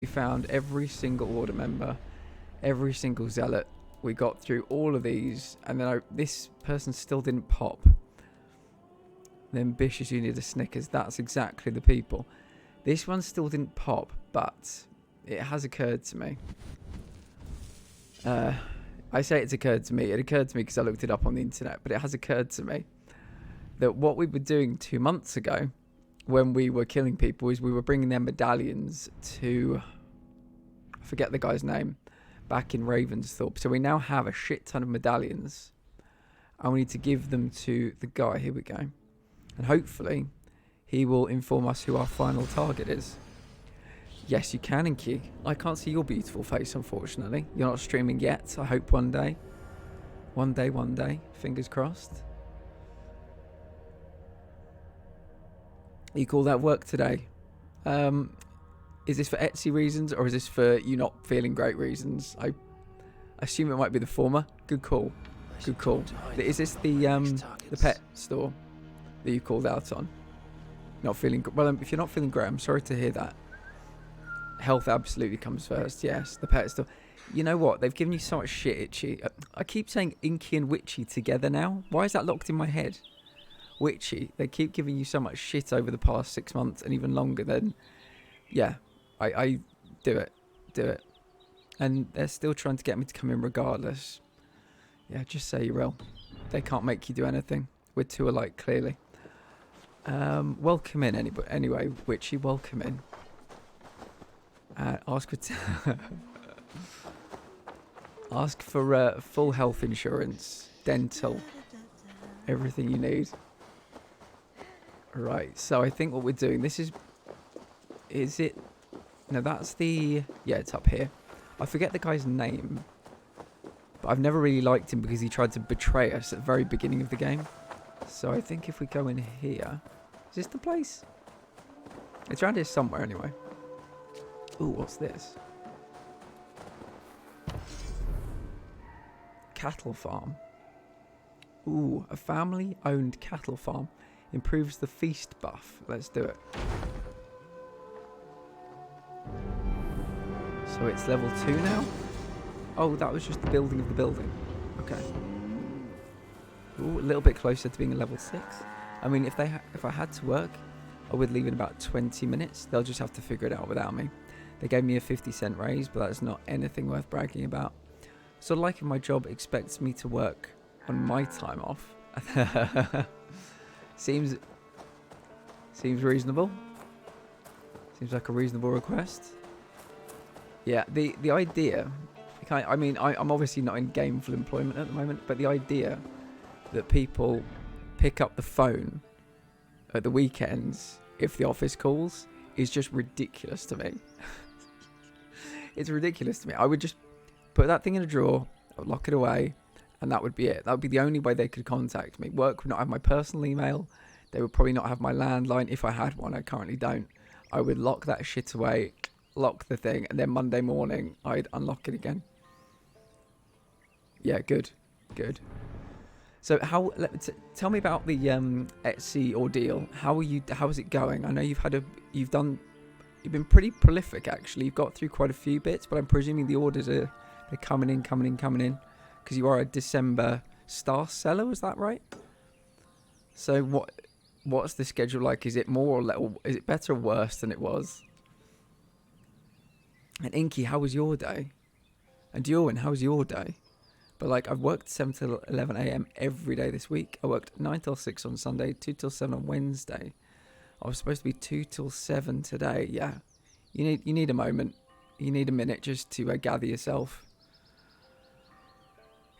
We found every single order member, every single zealot. We got through all of these, and then this person still didn't pop. The ambitious unit of Snickers, that's exactly the people. This one still didn't pop, but it has occurred to me. I say it's occurred to me. It occurred to me because I looked it up on the internet, but it has occurred to me that what we were doing 2 months ago when we were killing people is we were bringing their medallions to, I forget the guy's name, back in Ravensthorpe. So we now have a shit ton of medallions, and we need to give them to the guy. Here we go. And hopefully he will inform us who our final target is. Yes, you can, Inky. I can't see your beautiful face, unfortunately. You're not streaming yet. I hope one day. One day. Fingers crossed. You call that work today? Is this for Etsy reasons, or is this for you not feeling great reasons? I assume it might be the former. Good call. Good call. Is this the pet store that you called out on? Not feeling well. If you're not feeling great, I'm sorry to hear that. Health absolutely comes first. Yes, the pet store. You know what? They've given you so much shit, Itchy. I keep saying Inky and Witchy together now. Why is that locked in my head? Witchy. They keep giving you so much shit over the past 6 months and even longer. Then, yeah, I do it. And they're still trying to get me to come in regardless. Yeah, just say you're ill. They can't make you do anything. We're too alike, clearly. Welcome in, anyway, Witchy, welcome in. Ask for ask for full health insurance, dental, everything you need. Right, so I think what we're doing, is it? No, that's the, yeah, it's up here. I forget the guy's name, but I've never really liked him because he tried to betray us at the very beginning of the game. So I think if we go in here, is this the place? It's around here somewhere anyway. Ooh, what's this? Cattle farm. Ooh, a family-owned cattle farm. Improves the feast buff. Let's do it. So it's level 2 now? Oh, that was just the building of the building. Okay. Ooh, a little bit closer to being a level 6. I mean, if I had to work, I would leave in about 20 minutes. They'll just have to figure it out without me. They gave me a 50-cent raise, but that's not anything worth bragging about. So liking my job expects me to work on my time off. Seems reasonable. Seems like a reasonable request. Yeah, the idea, I mean, I'm obviously not in gainful employment at the moment, but the idea that people pick up the phone at the weekends if the office calls is just ridiculous to me. It's ridiculous to me. I would just put that thing in a drawer, I would lock it away, and that would be it. That would be the only way they could contact me. Work would not have my personal email. They would probably not have my landline if I had one. I currently don't. I would lock that shit away, lock the thing, and then Monday morning I'd unlock it again. Yeah, good. So tell me about the Etsy ordeal. How is it going? I know you've been pretty prolific actually. You've got through quite a few bits, but I'm presuming the orders they're coming in because you are a December star seller, is that right? So what's the schedule like? Is it more or less, or is it better or worse than it was? And Inky, how was your day? And Diorwin, how was your day? But like, I've worked 7 till 11 a.m. every day this week. I worked 9 till 6 on Sunday, 2 till 7 on Wednesday. I was supposed to be 2 till 7 today. Yeah, you need a moment. You need a minute just to gather yourself.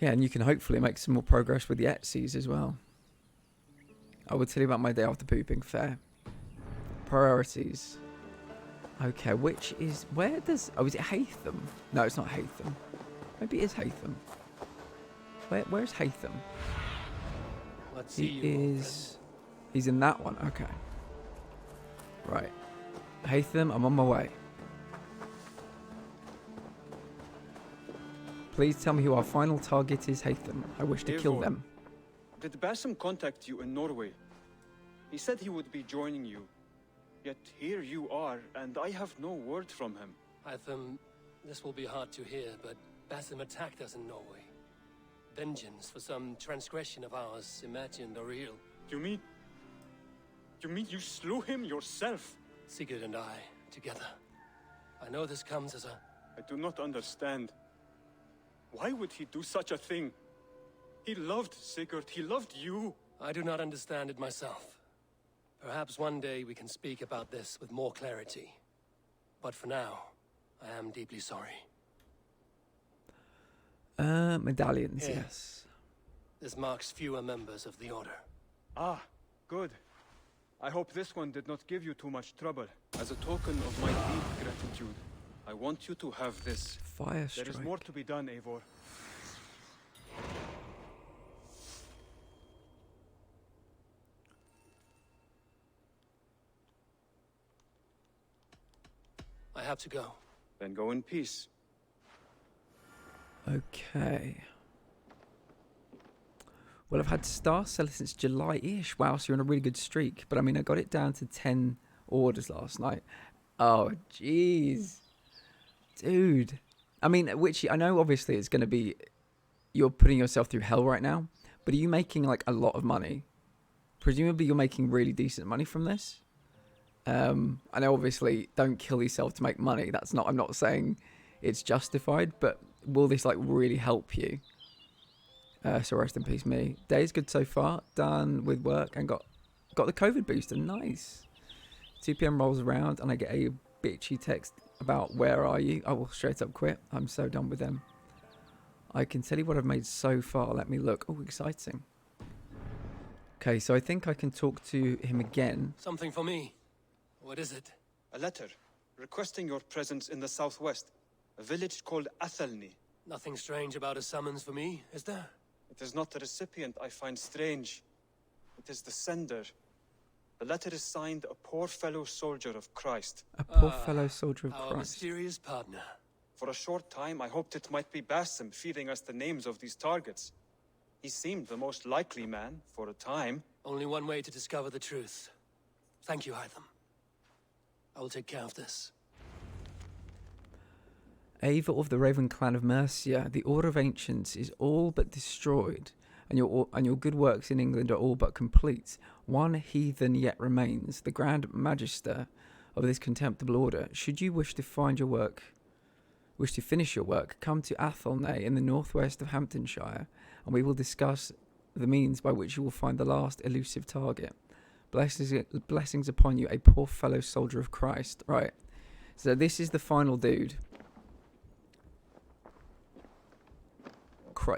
Yeah, and you can hopefully make some more progress with the Etsy's as well. I will tell you about my day after pooping. Fair. Priorities. Okay, where is it Haytham? No, it's not Haytham. Maybe it is Haytham. Where's Haytham? Let's see. He's in that one. Okay. Right. Haytham, I'm on my way. Please tell me who our final target is, Haytham. I wish to kill them. Did Bassam contact you in Norway? He said he would be joining you. Yet here you are, and I have no word from him. This will be hard to hear, but Basim attacked us in Norway. Vengeance for some transgression of ours, imagined or real. You mean you slew him yourself? Sigurd and I, together. I know this comes as a... I do not understand. Why would he do such a thing? He loved Sigurd, he loved you. I do not understand it myself. Perhaps one day we can speak about this with more clarity. But for now, I am deeply sorry. Medallions, Here. yes. This marks fewer members of the Order. Ah, good. I hope this one did not give you too much trouble. As a token of my deep gratitude, I want you to have this. Fire strike. There is more to be done, Eivor. I have to go. Then go in peace. Okay. Well, I've had Star Seller since July-ish. Wow, so you're on a really good streak. But I mean, I got it down to 10 orders last night. Oh, jeez. Dude. I mean, which I know obviously it's going to be... You're putting yourself through hell right now. But are you making like a lot of money? Presumably you're making really decent money from this. I know obviously don't kill yourself to make money. That's not... I'm not saying it's justified. But will this like really help you? So rest in peace, me. Day's good so far. Done with work and got the COVID booster. Nice. 2 p.m. rolls around and I get a bitchy text about where are you. I will straight up quit. I'm so done with them. I can tell you what I've made so far. Let me look. Oh, exciting. Okay, so I think I can talk to him again. Something for me. What is it? A letter requesting your presence in the southwest, a village called Athelney. Nothing strange about a summons for me, is there? It is not the recipient I find strange. It is the sender. The letter is signed a poor fellow soldier of Christ. A poor fellow soldier of Our Christ. mysterious partner. For a short time, I hoped it might be Basim feeding us the names of these targets. He seemed the most likely man, for a time. Only one way to discover the truth. Thank you, Hytham. I will take care of this. Ava of the Raven clan of Mercia, the Order of Ancients is all but destroyed, and your good works in England are all but complete. One heathen yet remains, the Grand Magister of this contemptible order. Should you wish to finish your work, come to Athelney in the northwest of Hamptonshire, and we will discuss the means by which you will find the last elusive target. Blessings upon you, a poor fellow soldier of Christ. Right, so this is the final dude.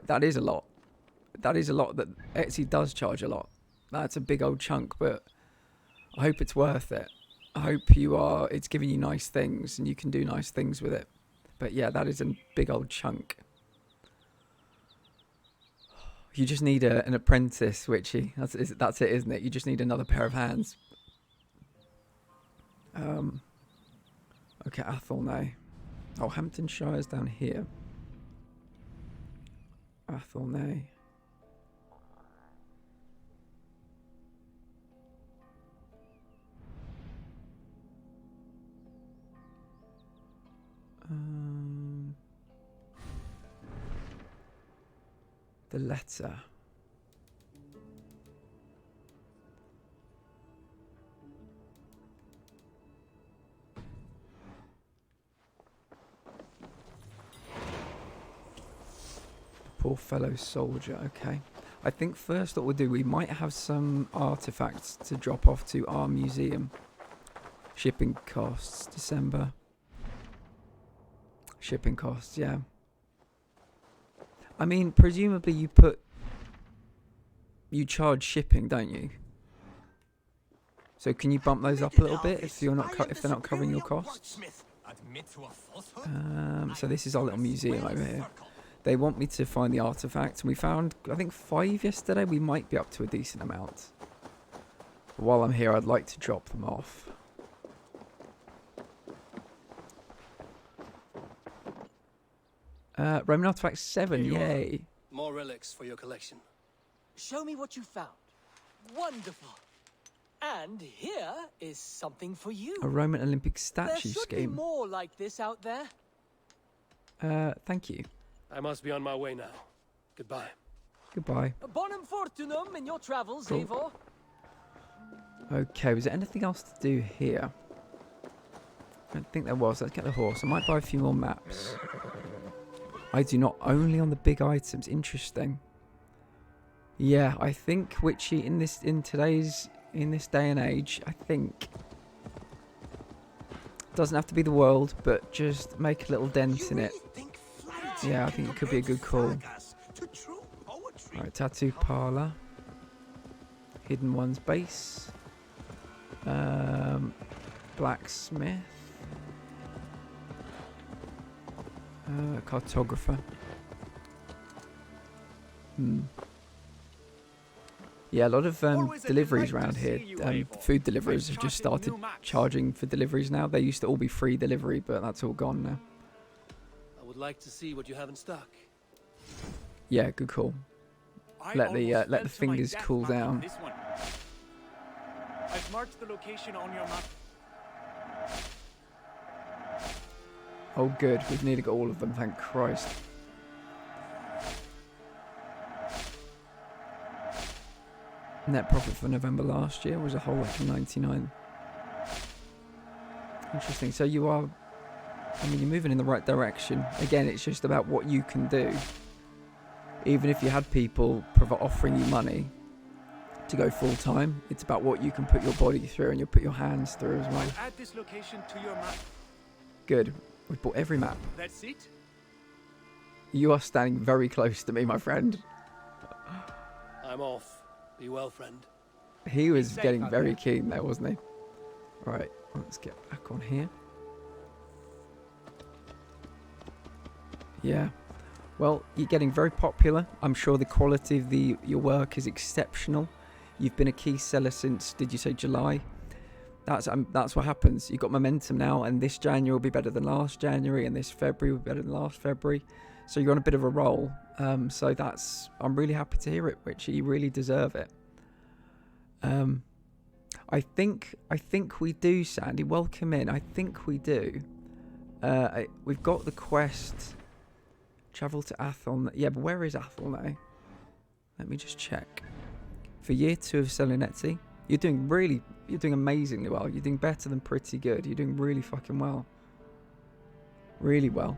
That is a lot. That is a lot. That Etsy does charge a lot. That's a big old chunk, but I hope it's worth it. I hope it's giving you nice things and you can do nice things with it. But yeah, that is a big old chunk. You just need an apprentice, Witchy. That's it, isn't it? You just need another pair of hands. Okay, Athelney. Oh, Hamptonshire's down here. Athelney. The letter. Poor fellow soldier. Okay. I think first what we'll do, we might have some artifacts to drop off to our museum. Shipping costs, December. Shipping costs, yeah. I mean, presumably you charge shipping, don't you? So can you bump those up a little bit if they're not covering your costs? So this is our little museum over here. They want me to find the artifacts, and we found, I think, 5 yesterday. We might be up to a decent amount. But while I'm here, I'd like to drop them off. Roman Artifact 7, yay. More relics for your collection. Show me what you found. Wonderful. And here is something for you. A Roman Olympic There statue should be scheme. more like this out there. Thank you. I must be on my way now. Goodbye. Goodbye. Bonum fortunum in your travels, Cool. Eivor. Okay, was there anything else to do here? I don't think there was. Let's get the horse. I might buy a few more maps. I do not. Only on the big items. Interesting. Yeah, I think Witchy in this day and age, I think doesn't have to be the world, but just make a little dent in it. Yeah, I think it could be a good call. Alright, tattoo parlor. Hidden Ones base. Blacksmith. Cartographer. Yeah, a lot of deliveries around here. Food deliverers have just started charging for deliveries now. They used to all be free delivery, but that's all gone now. I would like to see what you have in stock. Yeah, good call. Let the fingers cool down. I've marked the location on your map. Oh, good. We've nearly got all of them. Thank Christ. Net profit for November last year was a whole lot of 99. Interesting. So you are, I mean, you're moving in the right direction. Again, it's just about what you can do. Even if you had people offering you money to go full time, it's about what you can put your body through and you'll put your hands through as well. Add this location to your map. Good. We've bought every map. That's it. You are standing very close to me, my friend. I'm off. Be well, friend. He was getting very keen there, wasn't he? Right, let's get back on here. Yeah. Well, you're getting very popular. I'm sure the quality of your work is exceptional. You've been a key seller since, did you say July? That's what happens. You've got momentum now, and this January will be better than last January, and this February will be better than last February. So you're on a bit of a roll. So I'm really happy to hear it, which you really deserve it. I think we do, Sandy. Welcome in. I think we do. We've got the quest. Travel to Athol. Yeah, but where is Athol now? Let me just check. For year 2 of selling Etsy, you're doing amazingly well. You're doing better than pretty good. You're doing really fucking well. Really well.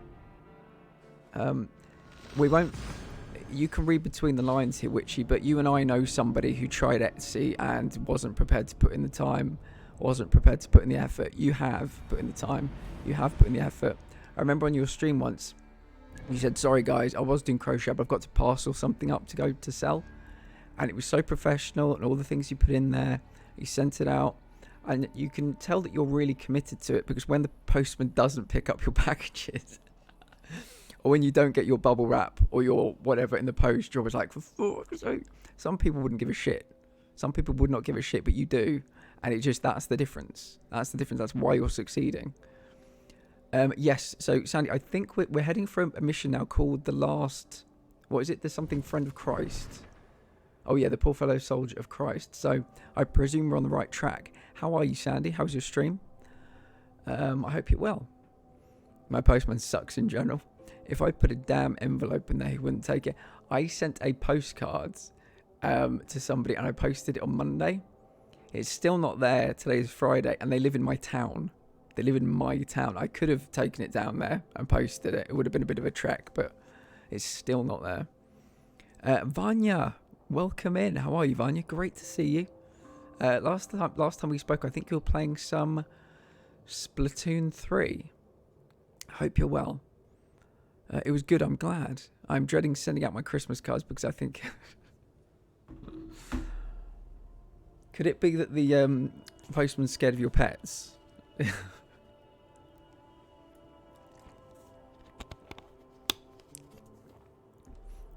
You can read between the lines here, Witchy, but you and I know somebody who tried Etsy and wasn't prepared to put in the time, wasn't prepared to put in the effort. You have put in the time. You have put in the effort. I remember on your stream once, you said, sorry guys, I was doing crochet, but I've got to parcel something up to go to sell. And it was so professional, and all the things you put in there, you sent it out. And you can tell that you're really committed to it, because when the postman doesn't pick up your packages, or when you don't get your bubble wrap or your whatever in the post, you're always like, for fuck's sake. Some people wouldn't give a shit. Some people would not give a shit, but you do. And that's the difference. That's the difference. That's why you're succeeding. Yes, so Sandy, I think we're heading for a mission now called The Last... What is it? There's something Friend of Christ. Oh yeah, the Poor Fellow Soldier of Christ. So I presume we're on the right track. How are you, Sandy? How's your stream? I hope you're well. My postman sucks in general. If I put a damn envelope in there, he wouldn't take it. I sent a postcard to somebody and I posted it on Monday. It's still not there. Today's Friday and they live in my town. They live in my town. I could have taken it down there and posted it. It would have been a bit of a trek, but it's still not there. Vanya, welcome in. How are you, Vanya? Great to see you. Last time we spoke, I think you were playing some Splatoon 3. Hope you're well. It was good. I'm glad. I'm dreading sending out my Christmas cards because I think... Could it be that the postman's scared of your pets?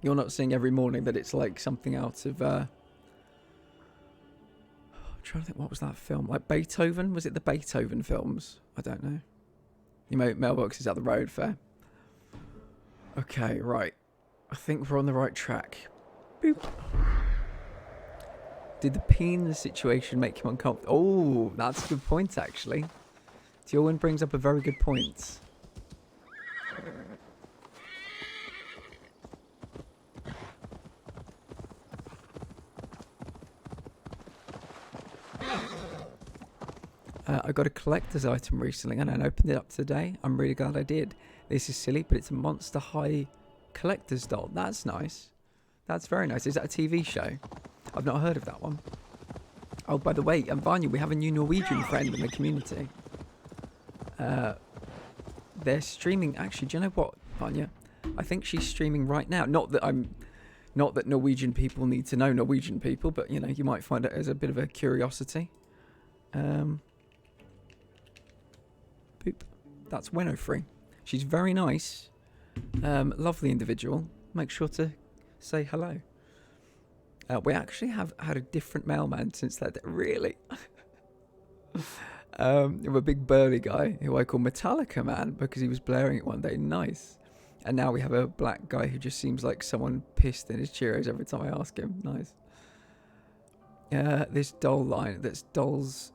You're not seeing every morning that it's like something out of... I'm trying to think, what was that film? Like Beethoven? Was it the Beethoven films? I don't know. Your mailbox is out the road, fair. Okay, right. I think we're on the right track. Boop. Did the peen in the situation make him uncomfortable? Oh, that's a good point, actually. Tjorwin brings up a very good point. I got a collector's item recently and I opened it up today. I'm really glad I did. This is silly, but it's a Monster High collector's doll. That's nice. That's very nice. Is that a TV show? I've not heard of that one. Oh, by the way, Vanya, we have a new Norwegian friend in the community. They're streaming. Actually, do you know what, Vanya? I think she's streaming right now. Not that Norwegian people need to know Norwegian people, but you know, you might find it as a bit of a curiosity. Boop. That's Winofree. She's very nice. Lovely individual. Make sure to say hello. We actually have had a different mailman since that day. Really? A big burly guy who I call Metallica Man because he was blaring it one day. Nice. And now we have a black guy who just seems like someone pissed in his Cheerios every time I ask him. Nice. This doll line, that's dolls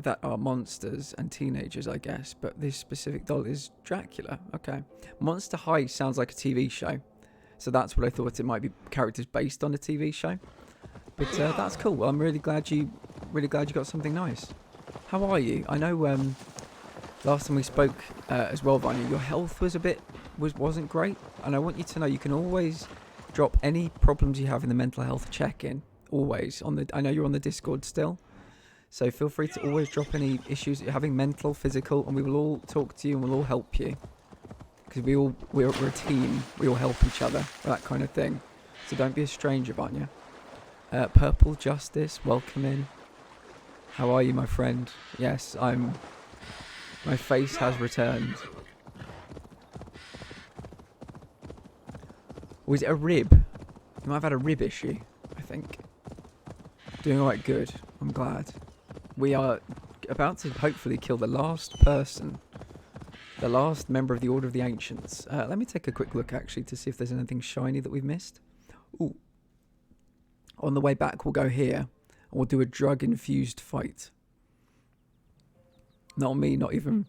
that are monsters and teenagers, I guess. But this specific doll is Dracula. Okay. Monster High sounds like a TV show. So that's what I thought. It might be characters based on a TV show. But that's cool. Well, I'm really glad you got something nice. How are you? I know last time we spoke as well, Vanya, your health wasn't great, and I want you to know you can always drop any problems you have in the mental health check-in. Always I know you're on the Discord still, so feel free to always drop any issues that you're having, mental, physical, and we will all talk to you and we'll all help you because we're a team. We all help each other, that kind of thing. So don't be a stranger, Vanya. Purple Justice, welcome in. How are you, my friend? Yes, my face has returned. Was it a rib? You might have had a rib issue, I think. Doing alright, good. I'm glad. We are about to hopefully kill the last person. The last member of the Order of the Ancients. Let me take a quick look, actually, to see if there's anything shiny that we've missed. Ooh. On the way back, we'll go here. And we'll do a drug-infused fight. Not me, not even...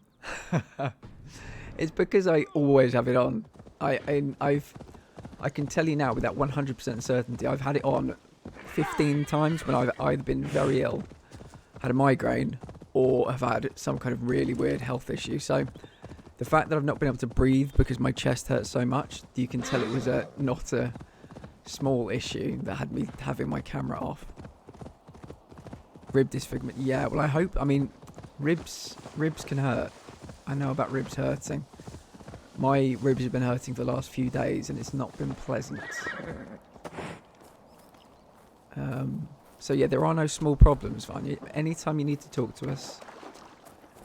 It's because I always have it on. I can tell you now with that 100% certainty, I've had it on 15 times when I've either been very ill, had a migraine, or have had some kind of really weird health issue. So the fact that I've not been able to breathe because my chest hurts so much, you can tell it was not a small issue that had me having my camera off. Rib disfigurement. Yeah, well, I mean, ribs can hurt. I know about ribs hurting. My ribs have been hurting for the last few days and it's not been pleasant. So yeah, there are no small problems, Vanya. Anytime you need to talk to us,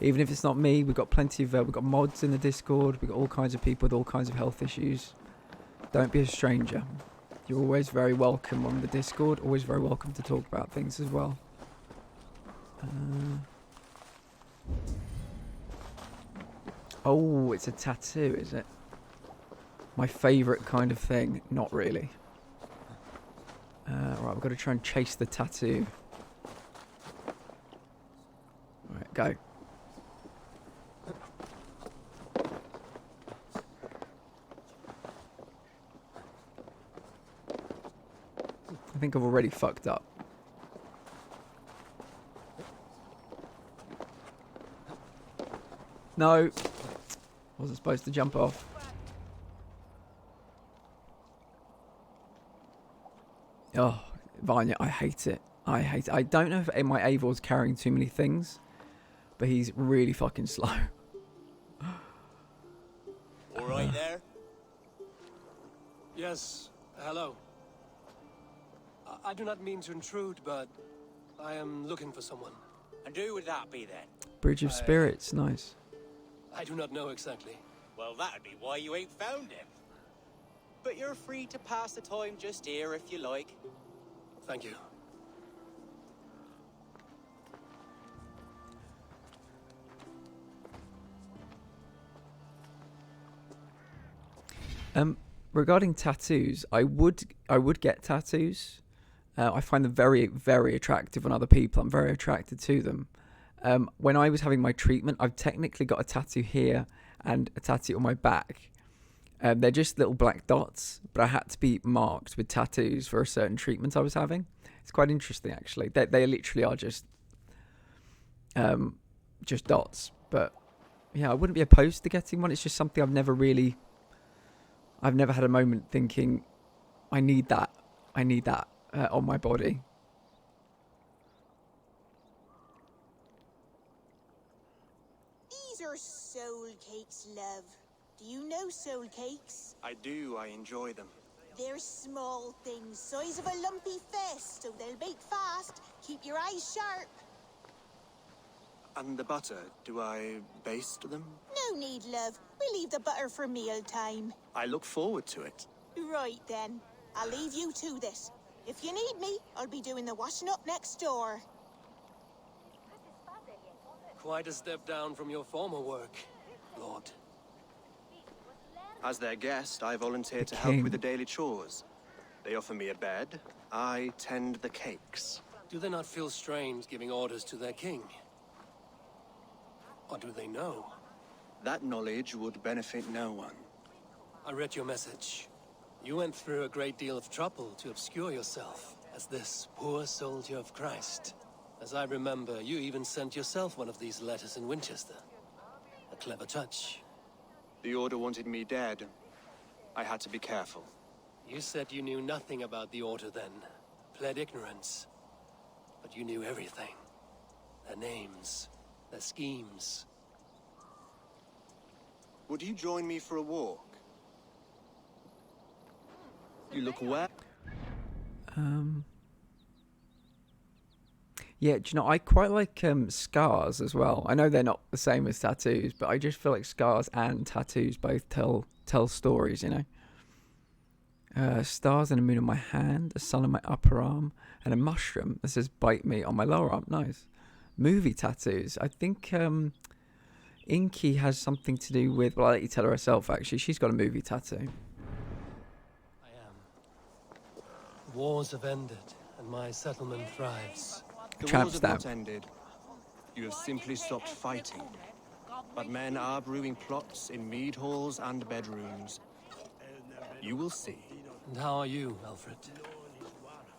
even if it's not me, we've got plenty of, we've got mods in the Discord, we've got all kinds of people with all kinds of health issues. Don't be a stranger. You're always very welcome on the Discord, always very welcome to talk about things as well. Oh, it's a tattoo, is it? My favourite kind of thing. Not really. Right, we've got to try and chase the tattoo. Alright, go. I think I've already fucked up. No. Wasn't supposed to jump off. Oh, Vanya, I hate it. I hate it. I don't know if my Avor's carrying too many things, but he's really fucking slow. All right there? Yes, hello. I do not mean to intrude, but I am looking for someone. And who would that be then? Bridge of Spirits, nice. I do not know exactly. Well, that'd be why you ain't found him. But you're free to pass the time just here if you like. Thank you. Regarding tattoos, I would get tattoos. I find them very, very attractive on other people. I'm very attracted to them. When I was having my treatment, I've technically got a tattoo here and a tattoo on my back. They're just little black dots, but I had to be marked with tattoos for a certain treatment I was having. It's quite interesting, actually. They literally are just dots. But yeah, I wouldn't be opposed to getting one. It's just something I've never had a moment thinking, I need that on my body. These are soul cakes, love. Do you know soul cakes? I do. I enjoy them. They're small things, size of a lumpy fist, so they'll bake fast. Keep your eyes sharp. And the butter, do I baste them? No need, love. We'll leave the butter for meal time. I look forward to it. Right then. I'll leave you to this. If you need me, I'll be doing the washing up next door. Quite a step down from your former work, Lord. As their guest, I volunteered The to help king. with the daily chores. They offer me a bed. I tend the cakes. Do they not feel strange giving orders to their king? Or do they know? That knowledge would benefit no one. I read your message. You went through a great deal of trouble to obscure yourself as this poor soldier of Christ. As I remember, you even sent yourself one of these letters in Winchester. A clever touch. The Order wanted me dead. I had to be careful. You said you knew nothing about the Order then. Pled ignorance. But you knew everything. Their names, their schemes. Would you join me for a walk? You look well. Yeah, do you know, I quite like scars as well. I know they're not the same as tattoos, but I just feel like scars and tattoos both tell stories, you know. Stars and a moon on my hand, a sun on my upper arm, and a mushroom that says bite me on my lower arm. Nice. Movie tattoos. I think Inky has something to do with, well, I'll let you tell her herself, actually. She's got a movie tattoo. I am. Wars have ended, and my settlement thrives. The Trap wars have stab. not ended. You have simply stopped fighting. But men are brewing plots in mead halls and bedrooms. You will see. And how are you, Alfred?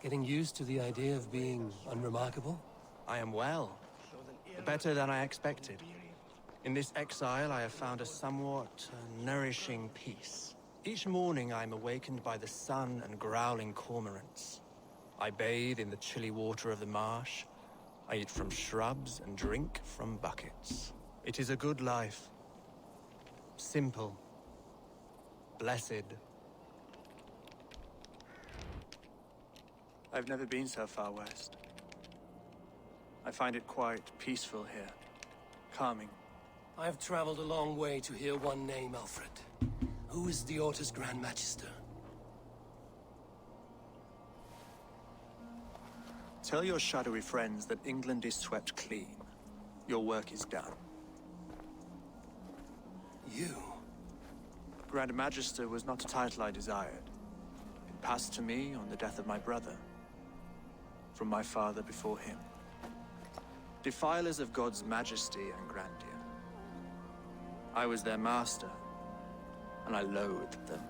Getting used to the idea of being unremarkable? I am well. Better than I expected. In this exile, I have found a somewhat nourishing peace. Each morning, I am awakened by the sun and growling cormorants. I bathe in the chilly water of the marsh. I eat from shrubs and drink from buckets. It is a good life. Simple. Blessed. I've never been so far west. I find it quite peaceful here. Calming. I've traveled a long way to hear one name, Alfred. Who is the Order's Grand Magister? Tell your shadowy friends that England is swept clean. Your work is done. You? Grand Magister was not a title I desired. It passed to me on the death of my brother. From my father before him. Defilers of God's majesty and grandeur. I was their master, and I loathed them.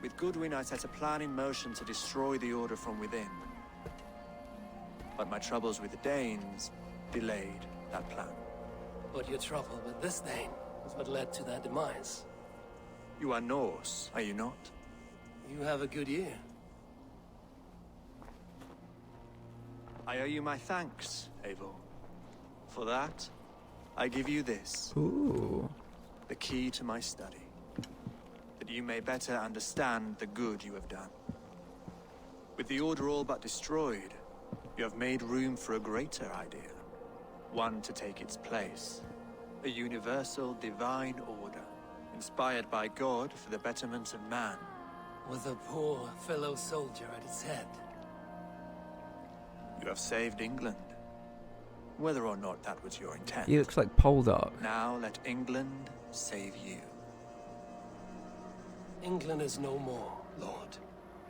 With Goodwin, I set a plan in motion to destroy the Order from within. But my troubles with the Danes delayed that plan. But your trouble with this name is what led to their demise. You are Norse, are you not? You have a good ear. I owe you my thanks, Eivor. For that, I give you this. Ooh. The key to my study. That you may better understand the good you have done. With the Order all but destroyed, you have made room for a greater idea. One to take its place. A universal divine order, inspired by God for the betterment of man. With a poor fellow soldier at its head. You have saved England. Whether or not that was your intent. He looks like Poldark. Now let England save you. England is no more, Lord.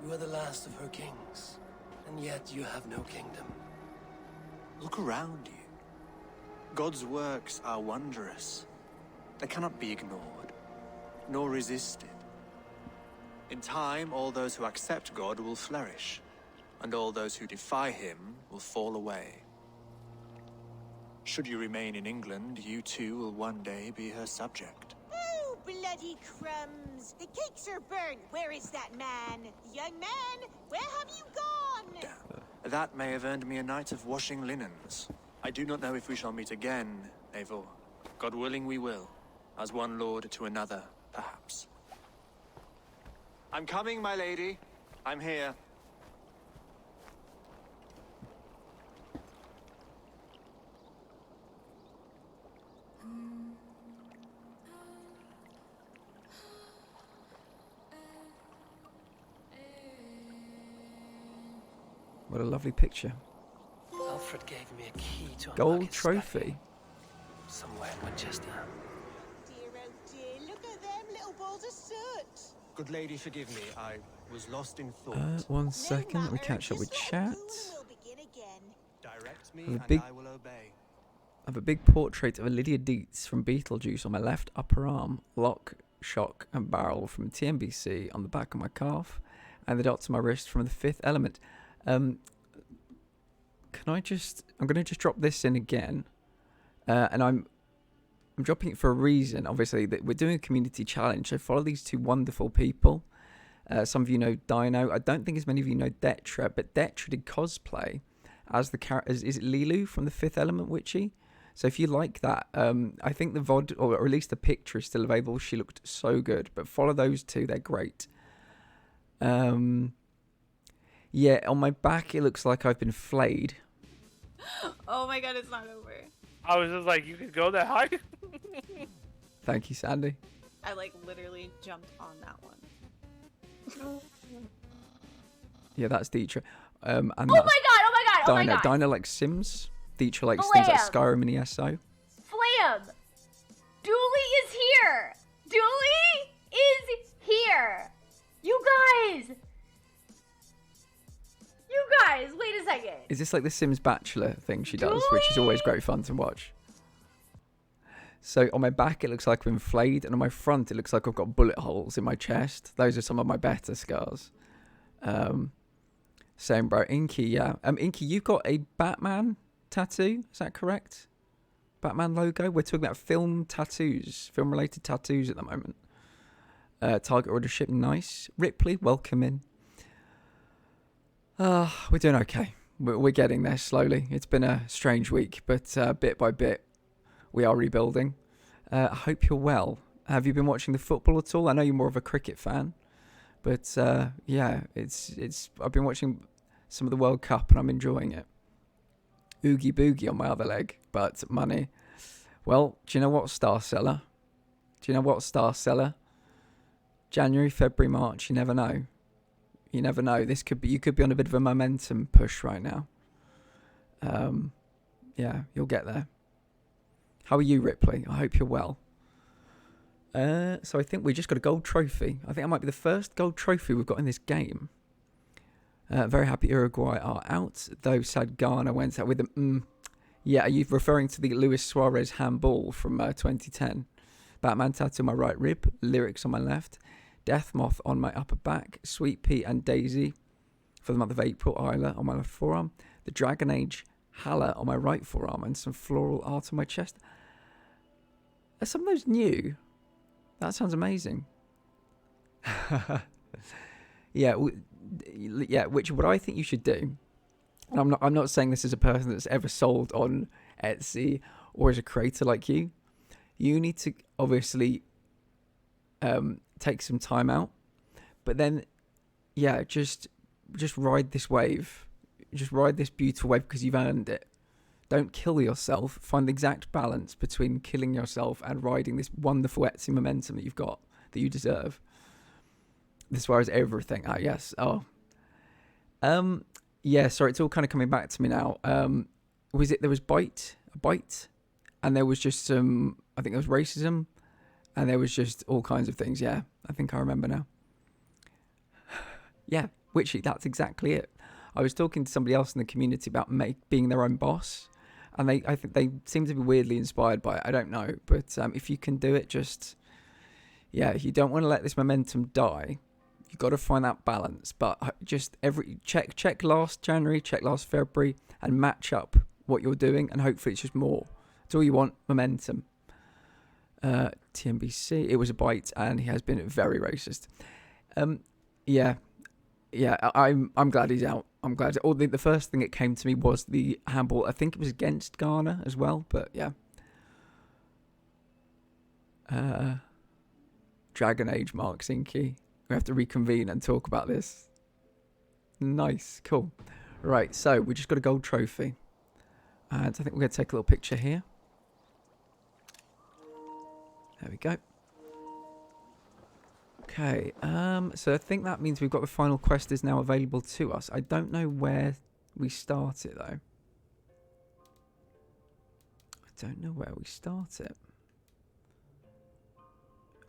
You are the last of her kings, and yet you have no kingdom. Look around you. God's works are wondrous. They cannot be ignored, nor resisted. In time, all those who accept God will flourish, and all those who defy him will fall away. Should you remain in England, you too will one day be her subject. Oh, bloody crumbs! The cakes are burnt. Where is that man? Young man, where have you gone? Damn. That may have earned me a night of washing linens. I do not know if we shall meet again, Eivor. God willing, we will. As one lord to another, perhaps. I'm coming, my lady. I'm here. What a lovely picture. Alfred gave me a key to unlock Gold his trophy. study, somewhere in Winchester. Dear, oh dear, look at them little balls of soot. Good lady, forgive me. I was lost in thought. One second, let me matter, catch up with just let it chat. cool and we'll begin again. Direct me, Have a and big- I will obey. I have a big portrait of Lydia Dietz from Beetlejuice on my left upper arm, lock, shock and barrel from TNBC on the back of my calf, and the dots on my wrist from The Fifth Element. I'm going to just drop this in again, and I'm dropping it for a reason. Obviously, that we're doing a community challenge, so follow these two wonderful people. Some of you know Dino. I don't think as many of you know Detra, but Detra did cosplay as the character. Is it Lilu from The Fifth Element Witchy? So if you like that, I think the VOD, or at least the picture, is still available. She looked so good. But follow those two; they're great. Yeah, on my back it looks like I've been flayed. Oh my god, it's not over. I was just like, you could go that high? Thank you, Sandy. I like literally jumped on that one. Yeah, that's Deetra. And Oh my god, oh my god, oh my Dino. god. Dino likes Sims. Deetra likes things like Flam. Skyrim and ESO. Flam! Dooley is here! Dooley is here! You guys! You guys, wait a second. Is this like the Sims Bachelor thing she does, which is always great fun to watch? So on my back it looks like I've been flayed, and on my front it looks like I've got bullet holes in my chest. Those are some of my better scars. Same, bro. Inky, yeah. Inky, you've got a Batman tattoo, is that correct? Batman logo? We're talking about film tattoos, film-related tattoos at the moment. Target order ship, nice. Ripley, welcome in. We're doing okay. We're getting there slowly. It's been a strange week, but bit by bit, we are rebuilding. I hope you're well. Have you been watching the football at all? I know you're more of a cricket fan, but yeah, it's. I've been watching some of the World Cup and I'm enjoying it. Oogie boogie on my other leg, but money. Well, do you know what, Star Seller? Do you know what, Star Seller? January, February, March. You never know. You never know. This could be. You could be on a bit of a momentum push right now. Yeah, you'll get there. How are you, Ripley? I hope you're well. So I think we just got a gold trophy. I think that might be the first gold trophy we've got in this game. Very happy Uruguay are out, though sad Ghana went out with them. Yeah, are you referring to the Luis Suarez handball from 2010? Batman tattoo on my right rib, lyrics on my left, Death Moth on my upper back, Sweet Pea and Daisy for the month of April, Isla on my left forearm, the Dragon Age Halla on my right forearm, and some floral art on my chest. Are some of those new? That sounds amazing. Yeah, which what I think you should do, and I'm not saying this as a person that's ever sold on Etsy or as a creator like you. You need to obviously take some time out, but then yeah, just ride this wave. Just ride this beautiful wave because you've earned it. Don't kill yourself. Find the exact balance between killing yourself and riding this wonderful Etsy momentum that you've got, that you deserve. As far as everything. Ah, yes. Oh. Yeah, sorry, it's all kind of coming back to me now. There was a bite, and there was just some, I think there was racism, and there was just all kinds of things. Yeah, I think I remember now. Yeah, which that's exactly it. I was talking to somebody else in the community about being their own boss, and I think they seem to be weirdly inspired by it. I don't know, but if you can do it, just you don't want to let this momentum die. You've got to find that balance. But just check last January, check last February, and match up what you're doing, and hopefully it's just more. That's all you want, momentum. TMBC, it was a bite, and he has been very racist. I'm glad he's out. I'm glad. The first thing that came to me was the handball. I think it was against Ghana as well, but yeah. Dragon Age, Mark Zinke. We have to reconvene and talk about this. Nice, cool. Right, so we just got a gold trophy. And I think we're going to take a little picture here. There we go. Okay, so I think that means we've got the final quest is now available to us. I don't know where we start it, though. I don't know where we start it.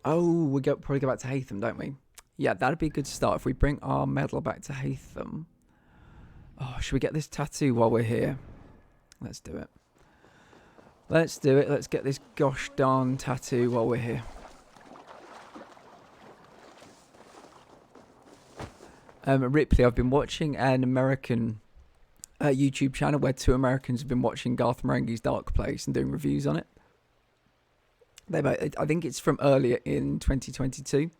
Oh, we probably go back to Hatham, don't we? Yeah, that'd be a good start if we bring our medal back to Hatham. Oh, should we get this tattoo while we're here? Let's do it. Let's do it. Let's get this gosh darn tattoo while we're here. Ripley, I've been watching an American YouTube channel where two Americans have been watching Garth Marenghi's Dark Place and doing reviews on it. I think it's from earlier in 2022.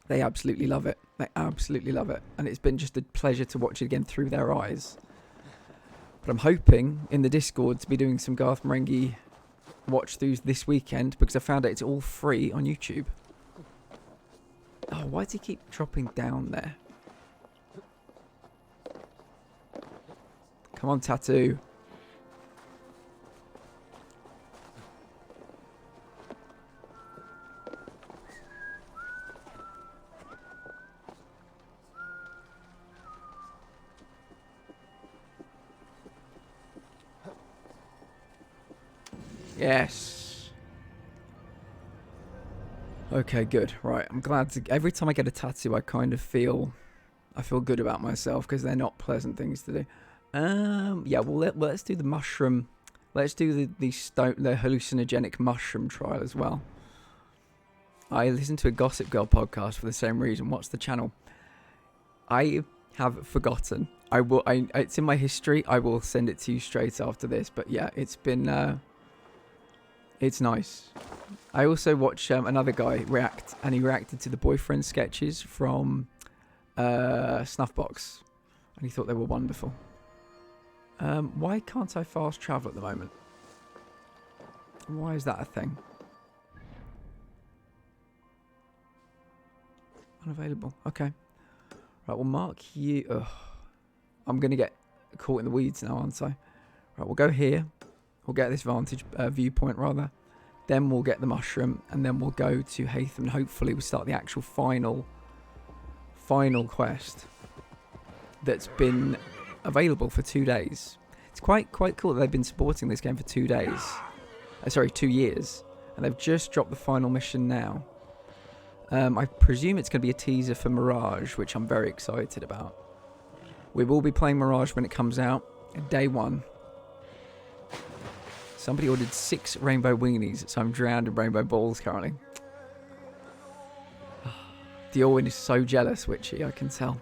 They absolutely love it. They absolutely love it. And it's been just a pleasure to watch it again through their eyes. But I'm hoping in the Discord to be doing some Garth Marenghi watch-throughs this weekend because I found out it's all free on YouTube. Oh, why does he keep dropping down there? Come on, tattoo. Yes. Okay, good. Right, I'm glad to... Every time I get a tattoo, I kind of feel... I feel good about myself because they're not pleasant things to do. Yeah, well, let's do the mushroom... Let's do the hallucinogenic mushroom trial as well. I listened to a Gossip Girl podcast for the same reason. What's the channel? I have forgotten. It's in my history. I will send it to you straight after this. But yeah, it's been... It's nice. I also watched another guy react, and he reacted to the boyfriend sketches from Snuffbox, and he thought they were wonderful. Why can't I fast travel at the moment? Why is that a thing? Unavailable. Okay. Right, we'll mark you... Ugh. I'm going to get caught in the weeds now, aren't I? Right, we'll go here. We'll get this vantage viewpoint, rather. Then we'll get the mushroom, and then we'll go to Hatham, and hopefully we'll start the actual final quest that's been available for 2 days. It's quite cool that they've been supporting this game for 2 days. 2 years. And they've just dropped the final mission now. I presume it's going to be a teaser for Mirage, which I'm very excited about. We will be playing Mirage when it comes out, day 1. Somebody ordered 6 rainbow weenies, so I'm drowned in rainbow balls currently. Diorwin is so jealous, Witchy, I can tell.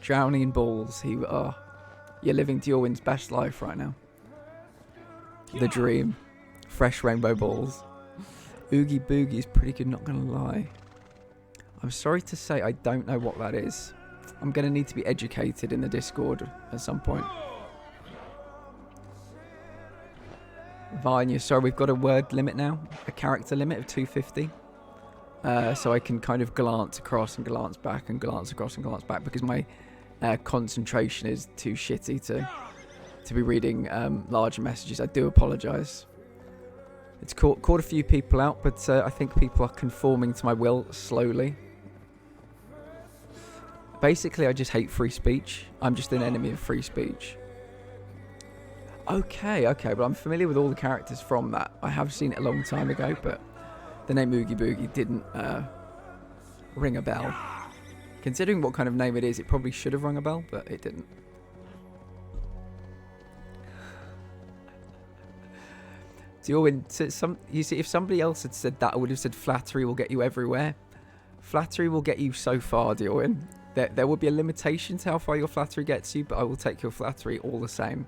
Drowning in balls. You're living Diorwin's best life right now. The dream. Fresh rainbow balls. Oogie Boogie is pretty good, not gonna lie. I'm sorry to say I don't know what that is. I'm gonna need to be educated in the Discord at some point. Vanya, sorry, we've got a word limit now, a character limit of 250. So I can kind of glance across and glance back and glance across and glance back because my concentration is too shitty to be reading larger messages. I do apologise. It's caught a few people out, but I think people are conforming to my will slowly. Basically, I just hate free speech. I'm just an enemy of free speech. Okay, but I'm familiar with all the characters from that. I have seen it a long time ago, but the name Oogie Boogie didn't ring a bell. Considering what kind of name it is, it probably should have rung a bell, but it didn't. So you see, if somebody else had said that, I would have said flattery will get you everywhere. Flattery will get you so far, Diorwin. There will be a limitation to how far your flattery gets you, but I will take your flattery all the same.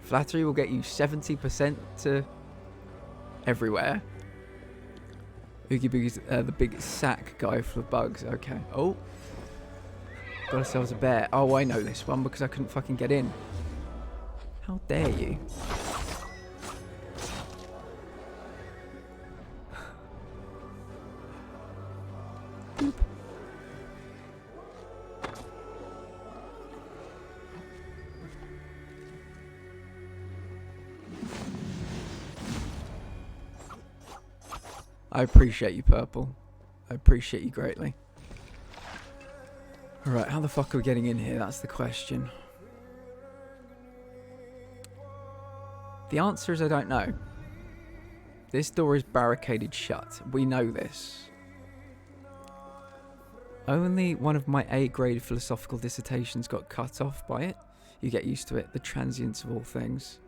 Flattery will get you 70% to everywhere. Oogie Boogie's the big sack guy full of bugs. Okay. Oh. Got ourselves a bear. Oh, I know this one because I couldn't fucking get in. How dare you? Boop. I appreciate you, Purple. I appreciate you greatly. Alright, how the fuck are we getting in here? That's the question. The answer is I don't know. This door is barricaded shut. We know this. Only one of my A-grade philosophical dissertations got cut off by it. You get used to it. The transience of all things.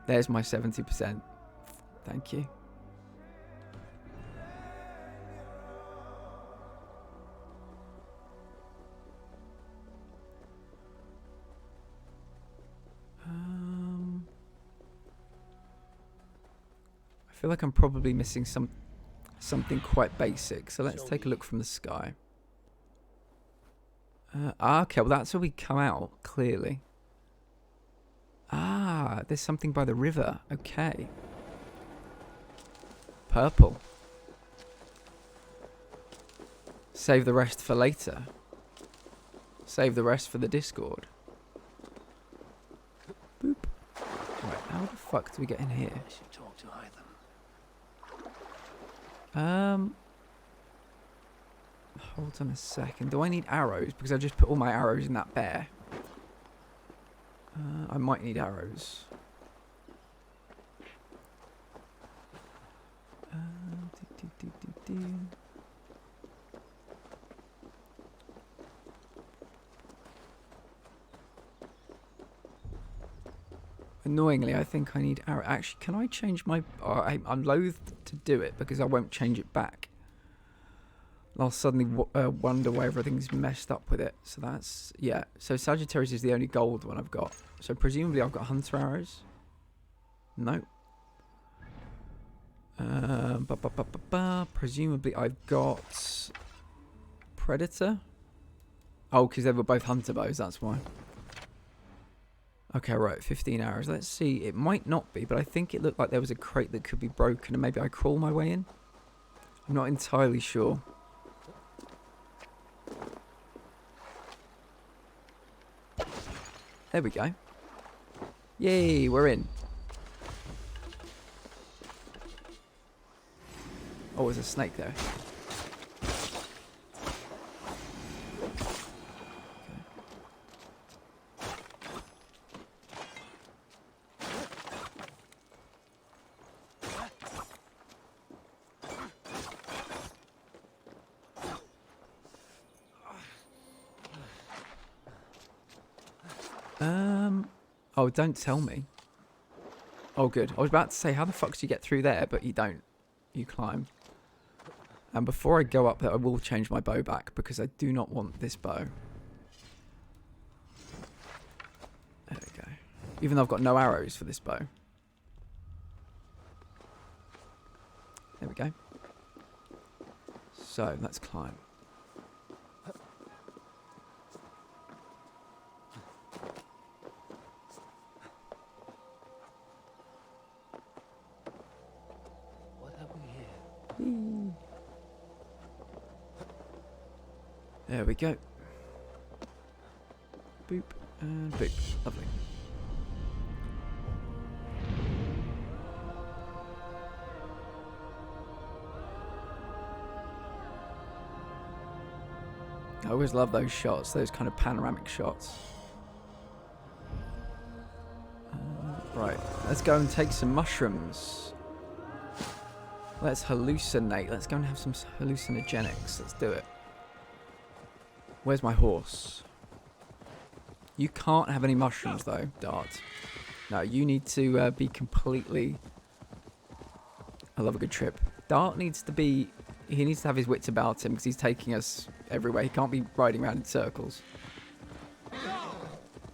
There's my 70%. Thank you. I feel like I'm probably missing something quite basic. So let's take a look from the sky. Okay, well that's where we come out, clearly. Ah, there's something by the river. Okay. Purple. Save the rest for later. Save the rest for the Discord. Boop. Right, how the fuck do we get in here? I should talk to Hytham. Hold on a second. Do I need arrows? Because I just put all my arrows in that bear. I might need arrows. Annoyingly, I think I need arrow. Actually, can I change my... I'm loath to do it because I won't change it back. I'll suddenly wonder why everything's messed up with it. So that's... Yeah. So Sagittarius is the only gold one I've got. So presumably I've got hunter arrows. No. Presumably I've got... Predator. Oh, because they were both hunter bows. That's why. Okay, right. 15 arrows. Let's see. It might not be, but I think it looked like there was a crate that could be broken and maybe I crawl my way in. I'm not entirely sure. There we go. Yay, we're in. Oh, there's a snake there. Oh, don't tell me. Oh, good. I was about to say, how the fuck do you get through there? But you don't. You climb. And before I go up there, I will change my bow back because I do not want this bow. There we go. Even though I've got no arrows for this bow. There we go. So, let's climb. There we go. Boop and boop. Lovely. I always love those shots, those kind of panoramic shots. Right, let's go and take some mushrooms. Let's hallucinate. Let's go and have some hallucinogenics. Let's do it. Where's my horse? You can't have any mushrooms though, Dart. No, you need to be completely... I love a good trip. Dart needs to be... He needs to have his wits about him because he's taking us everywhere. He can't be riding around in circles.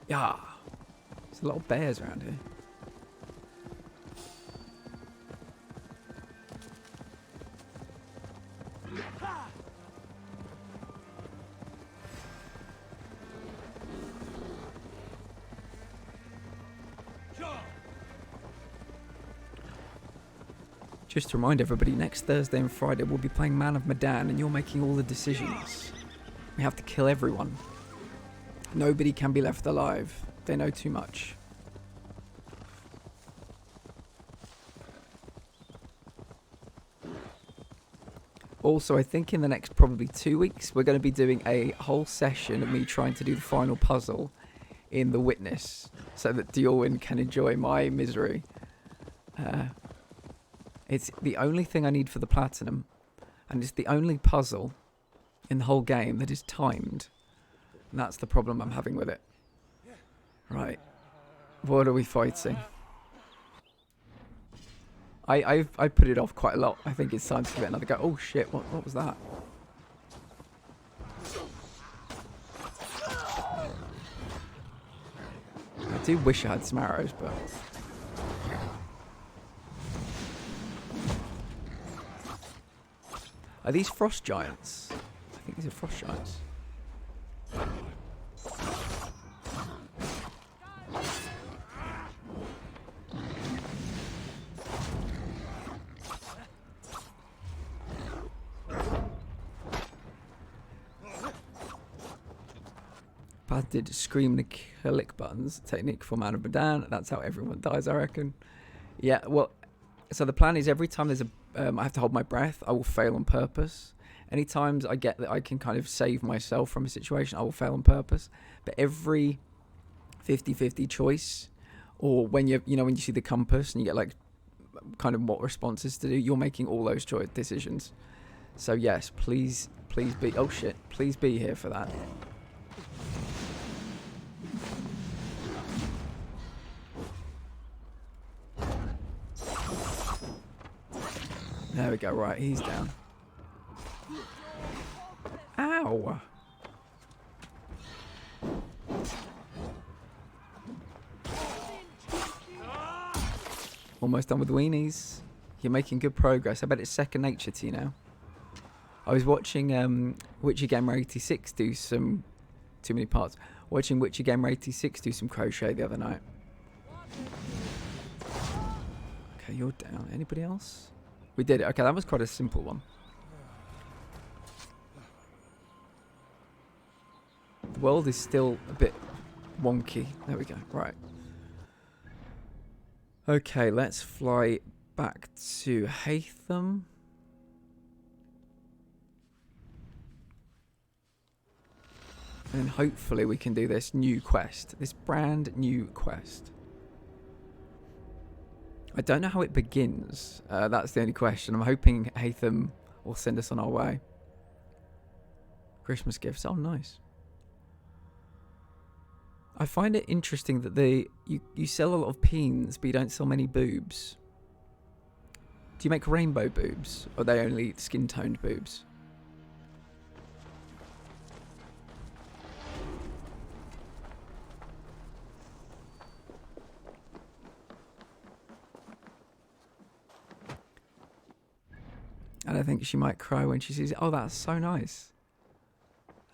Yeah. There's a lot of bears around here. Just to remind everybody, next Thursday and Friday we'll be playing Man of Medan and you're making all the decisions. We have to kill everyone. Nobody can be left alive. They know too much. Also, I think in the next probably 2 weeks we're going to be doing a whole session of me trying to do the final puzzle in The Witness so that Diorwyn can enjoy my misery. It's the only thing I need for the platinum, and it's the only puzzle in the whole game that is timed. And that's the problem I'm having with it. Right. What are we fighting? I put it off quite a lot. I think it's time to give it another go. Oh shit, what was that? I do wish I had some arrows, but... Are these frost giants? I think these are frost giants. Bad did scream the click buttons technique for Man of Medan. That's how everyone dies, I reckon. Yeah, well, so the plan is every time there's a I have to hold my breath, I will fail on purpose. Any times I get that I can kind of save myself from a situation, I will fail on purpose. But every 50-50 choice, or when you when you see the compass and you get like kind of what responses to do, you're making all those decisions. So yes, please be, oh shit, please be here for that. There we go, right, he's down. Ow! Almost done with the weenies. You're making good progress. I bet it's second nature to you now. I was watching Witcher Gamer 86 do some... Too many parts. Watching Witcher Gamer 86 do some crochet the other night. Okay, you're down. Anybody else? We did it. Okay, that was quite a simple one. The world is still a bit wonky. There we go. Right. Okay, let's fly back to Hatham. And hopefully we can do this new quest. This brand new quest. I don't know how it begins. That's the only question. I'm hoping Hatham will send us on our way. Christmas gifts. Oh, nice. I find it interesting that you sell a lot of peens, but you don't sell many boobs. Do you make rainbow boobs? Or are they only skin-toned boobs? And I think she might cry when she sees it. Oh, that's so nice.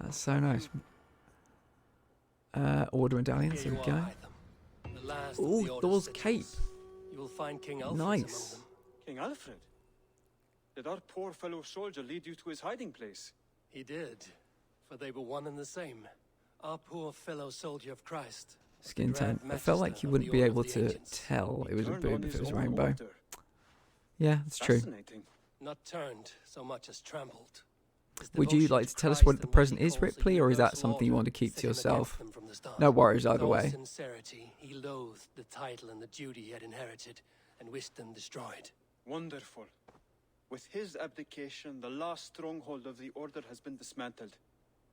That's so nice. Order and dalliance, there we go. Oh, Thor's cape. You will find King Alfred nice. among them. King Alfred? Did our poor fellow soldier lead you to his hiding place? He did, for they were one and the same. Our poor fellow soldier of Christ. Skin tone. I felt like you wouldn't be able to tell it was a boob if it was a rainbow. Yeah, it's true. Not turned so much as trampled. Would you like to tell us what the present is, Ripley, or is that something you want to keep to yourself? No worries either way. Sincerity, he loathed the title and the duty he had inherited and wished them destroyed. Wonderful. With his abdication, the last stronghold of the Order has been dismantled.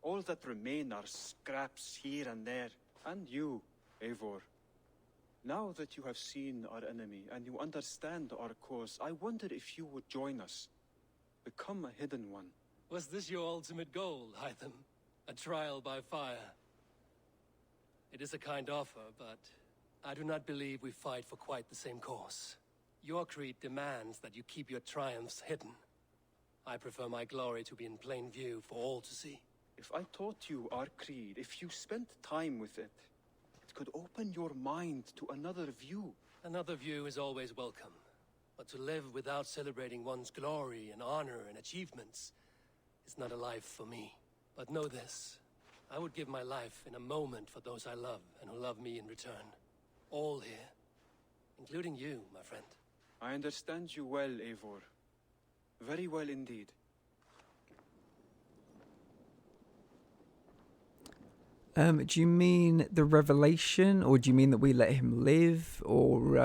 All that remain are scraps here and there. And you, Eivor. Now that you have seen our enemy and you understand our cause, I wonder if you would join us. Become a hidden one. Was this your ultimate goal, Hytham? A trial by fire? It is a kind offer, but I do not believe we fight for quite the same cause. Your creed demands that you keep your triumphs hidden. I prefer my glory to be in plain view for all to see. If I taught you our creed, if you spent time with it, it could open your mind to another view. Another view is always welcome. But to live without celebrating one's glory and honor and achievements is not a life for me. But know this, I would give my life in a moment for those I love and who love me in return. All here, including you, my friend. I understand you well, Eivor. Very well indeed. Do you mean the revelation, or do you mean that we let him live, or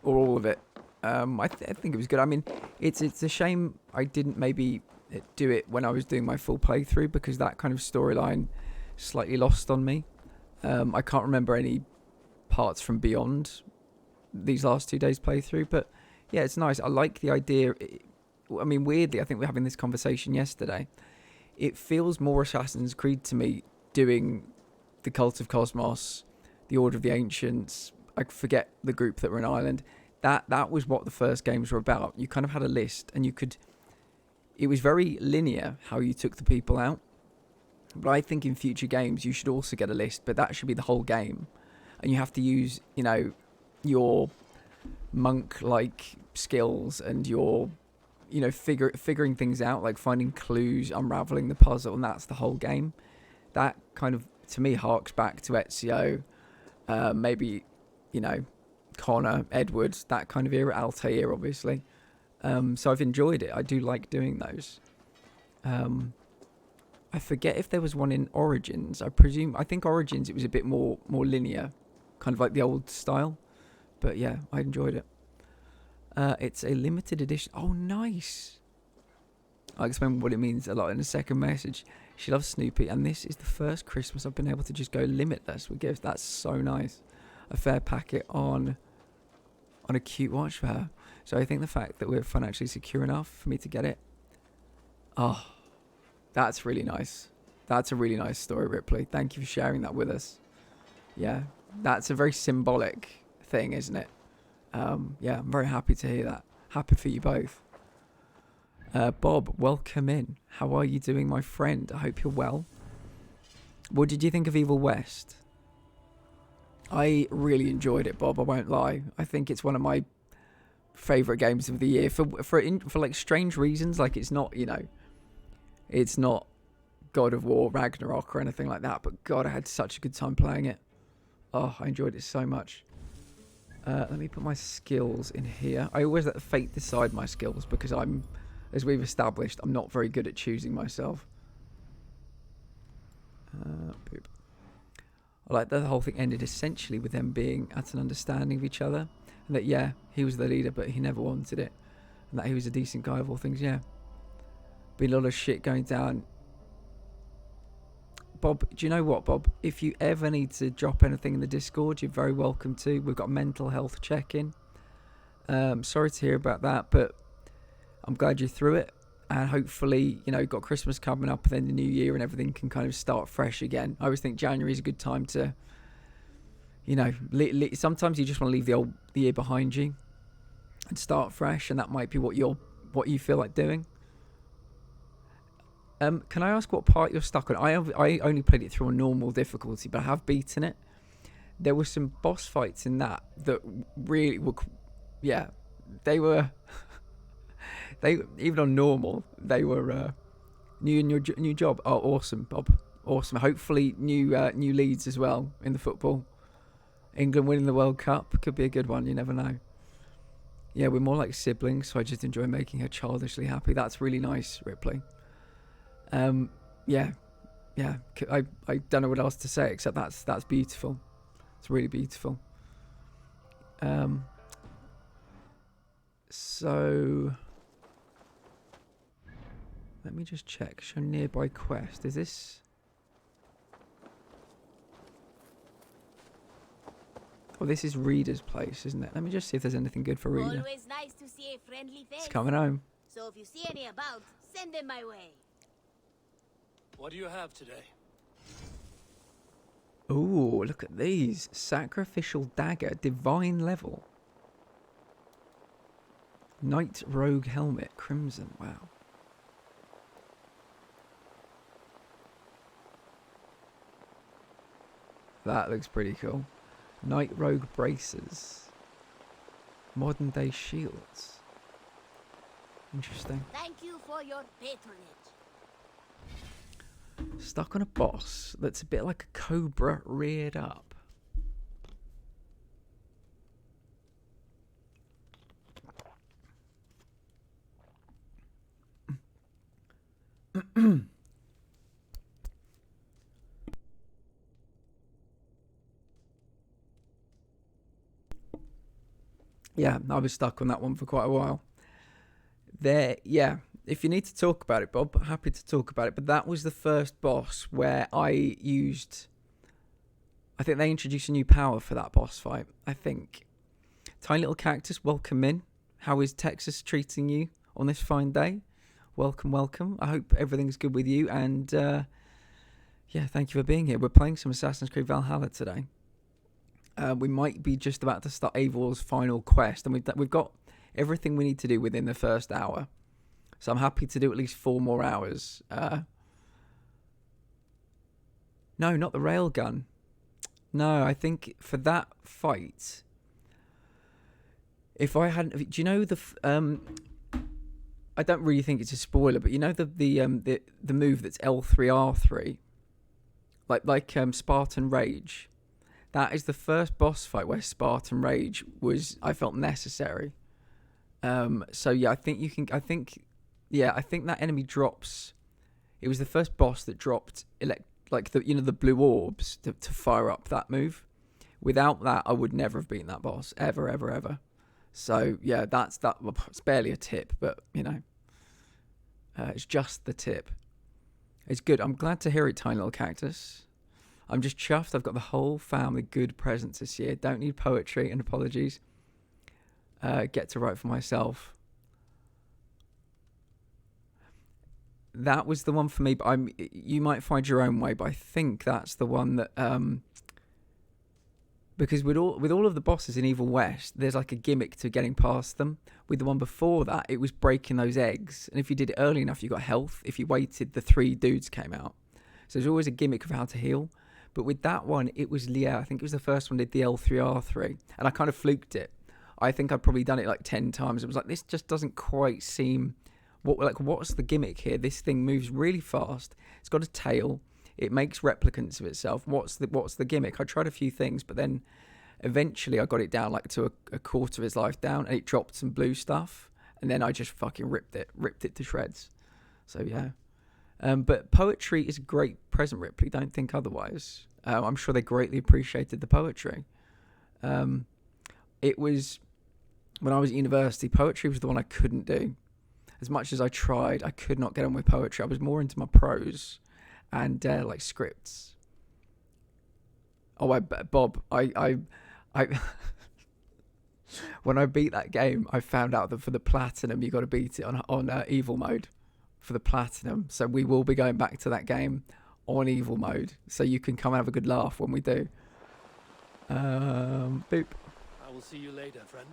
all of it? I think it was good. I mean, it's a shame I didn't maybe do it when I was doing my full playthrough, because that kind of storyline slightly lost on me. I can't remember any parts from beyond these last 2 days playthrough, but yeah, it's nice. I like the idea. I mean, weirdly, I think we're having this conversation yesterday. It feels more Assassin's Creed to me, doing the Cult of Cosmos, the Order of the Ancients. I forget the group that were in Ireland. That was what the first games were about. You kind of had a list, and you could. It was very linear how you took the people out. But I think in future games you should also get a list, but that should be the whole game, and you have to use, you know, your monk-like skills and your, you know, figuring things out, like finding clues, unraveling the puzzle, and that's the whole game. That kind of, to me, harks back to Ezio, maybe, you know, Connor, Edwards, that kind of era, Altair, obviously. So I've enjoyed it. I do like doing those. I forget if there was one in Origins. I think Origins, it was a bit more linear, kind of like the old style. But yeah, I enjoyed it. It's a limited edition. Oh, nice. I'll explain what it means a lot in a second message. She loves Snoopy, and this is the first Christmas I've been able to just go limitless with gifts. That's so nice. A fair packet on a cute watch for her. So I think the fact that we're financially secure enough for me to get it, oh, that's really nice. That's a really nice story, Ripley. Thank you for sharing that with us. Yeah, that's a very symbolic thing, isn't it? Yeah, I'm very happy to hear that. Happy for you both. Bob, welcome in. How are you doing, my friend? I hope you're well. What did you think of Evil West? I really enjoyed it, Bob. I won't lie. I think it's one of my favorite games of the year for like strange reasons. Like, it's not, you know, it's not God of War, Ragnarok, or anything like that. But God, I had such a good time playing it. Oh, I enjoyed it so much. Let me put my skills in here. I always let fate decide my skills because I'm, as we've established, I'm not very good at choosing myself. Boop. I like that the whole thing ended essentially with them being at an understanding of each other. And that, yeah, he was the leader, but he never wanted it. And that he was a decent guy of all things, yeah. Been a lot of shit going down. Bob, do you know what, Bob? If you ever need to drop anything in the Discord, you're very welcome to. We've got mental health check-in. Sorry to hear about that, but I'm glad you're through it. And hopefully, you know, got Christmas coming up and then the new year and everything can kind of start fresh again. I always think January is a good time to, you know, sometimes you just want to leave the year behind you and start fresh, and that might be what you feel like doing. Can I ask what part you're stuck on? I only played it through a normal difficulty, but I have beaten it. There were some boss fights in that really were, yeah, they were. They, even on normal, they were new in your new job. Oh, awesome, Bob, awesome. Hopefully, new leads as well in the football. England winning the World Cup could be a good one. You never know. Yeah, we're more like siblings, so I just enjoy making her childishly happy. That's really nice, Ripley. Yeah. I don't know what else to say except that's beautiful. It's really beautiful. So Let me just check. Show nearby quest. Is this... Oh, this is Reader's place, isn't it? Let me just see if there's anything good for Reader. Always nice to see a friendly face. It's coming home. So if you see any about, send them my way. What do you have today? Ooh, look at these. Sacrificial dagger, divine level. Knight rogue helmet, crimson. Wow. That looks pretty cool. Knight rogue braces. Modern day shields. Interesting. Thank you for your patronage. Stuck on a boss that's a bit like a cobra reared up. Yeah, I was stuck on that one for quite a while. Yeah, if you need to talk about it, Bob, happy to talk about it. But that was the first boss where I used... I think they introduced a new power for that boss fight, I think. Tiny Little Cactus, welcome in. How is Texas treating you on this fine day? Welcome, welcome. I hope everything's good with you. And, yeah, thank you for being here. We're playing some Assassin's Creed Valhalla today. We might be just about to start Eivor's final quest. And we've got everything we need to do within the first hour. So I'm happy to do at least 4 more hours. No, not the railgun. No, I think for that fight, if I hadn't, do you know the? I don't really think it's a spoiler, but you know the move that's L3R3, like Spartan Rage. That is the first boss fight where Spartan Rage I felt necessary. So yeah, I think that enemy drops. It was the first boss that dropped the blue orbs to fire up that move. Without that, I would never have beaten that boss ever, ever, ever. So yeah, that's that. Well, it's barely a tip, but you know, it's just the tip. It's good. I'm glad to hear it, Tiny Little Cactus. I'm just chuffed. I've got the whole family good presents this year. Don't need poetry and apologies. Get to write for myself. That was the one for me, but you might find your own way, but I think that's the one that because with all of the bosses in Evil West, there's like a gimmick to getting past them. With the one before that, it was breaking those eggs, and if you did it early enough, you got health. If you waited, the 3 dudes came out. So there's always a gimmick of how to heal. But with that one, it was I think it was the first one did the L3R3, and I kind of fluked it. I think I'd probably done it like 10 times. It was like, this just doesn't quite seem... what's the gimmick here? This thing moves really fast. It's got a tail. It makes replicants of itself. What's the gimmick? I tried a few things, but then eventually I got it down like to a quarter of its life down, and it dropped some blue stuff, and then I just fucking ripped it to shreds. So yeah. But poetry is a great present, Ripley. Don't think otherwise. I'm sure they greatly appreciated the poetry. It was... When I was at university, poetry was the one I couldn't do. As much as I tried, I could not get on with poetry. I was more into my prose and like scripts. Oh, Bob, I when I beat that game, I found out that for the platinum, you got to beat it on evil mode for the platinum. So we will be going back to that game on evil mode, so you can come and have a good laugh when we do. Boop. I will see you later, friend.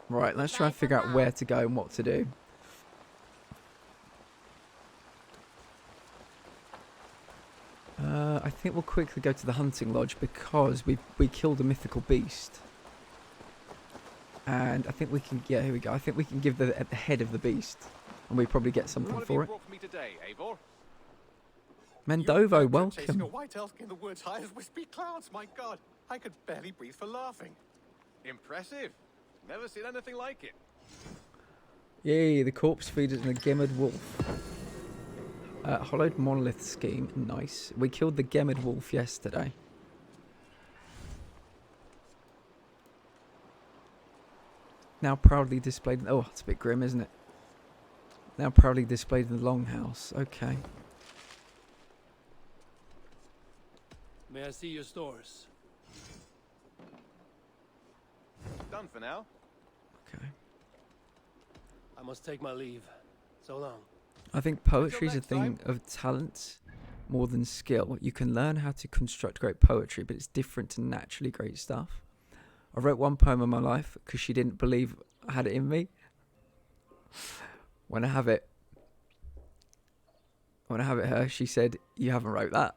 Right, let's try and figure out where to go and what to do. I think we'll quickly go to the hunting lodge because we killed a mythical beast. And I think we can... Yeah, here we go. I think we can give the head of the beast. And we probably get something for it. Today, Eivor? Mendovo, welcome. Chasing a white elk in the woods high as wispy clouds, my god. I could barely breathe for laughing. Impressive. Never seen anything like it. Yay, the corpse feeders and the Gemmed wolf. Hollowed monolith scheme, nice. We killed the Gemmed wolf yesterday. Now proudly displayed... Oh, it's a bit grim, isn't it? Now proudly displayed in the longhouse. Okay. May I see your stores? Done for now. Okay. I must take my leave. So long. I think poetry is a next thing time. of talent more than skill. You can learn how to construct great poetry, but it's different to naturally great stuff. I wrote one poem in my life because she didn't believe I had it in me. When I have it her, she said, "You haven't wrote that."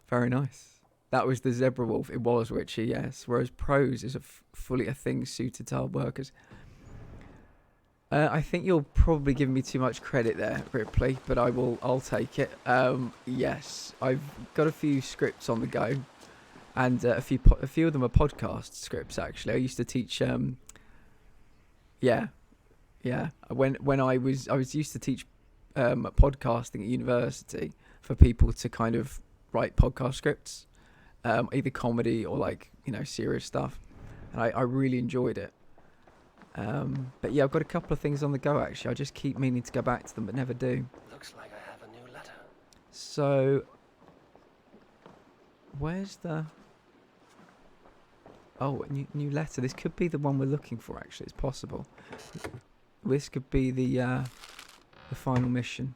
Very nice. That was the Zebra Wolf. It was Witchy, yes. Whereas prose is fully a thing suited to hard workers. I think you're probably giving me too much credit there, Ripley, but I'll take it. Yes, I've got a few scripts on the go, and a few of them are podcast scripts. Actually, I used to teach. Yeah. When I was used to teach podcasting at university for people to kind of write podcast scripts, either comedy or serious stuff, and I really enjoyed it. But yeah, I've got a couple of things on the go actually. I just keep meaning to go back to them but never do. Looks like I have a new letter. So where's the new letter? This could be the one we're looking for actually. It's possible. This could be the final mission.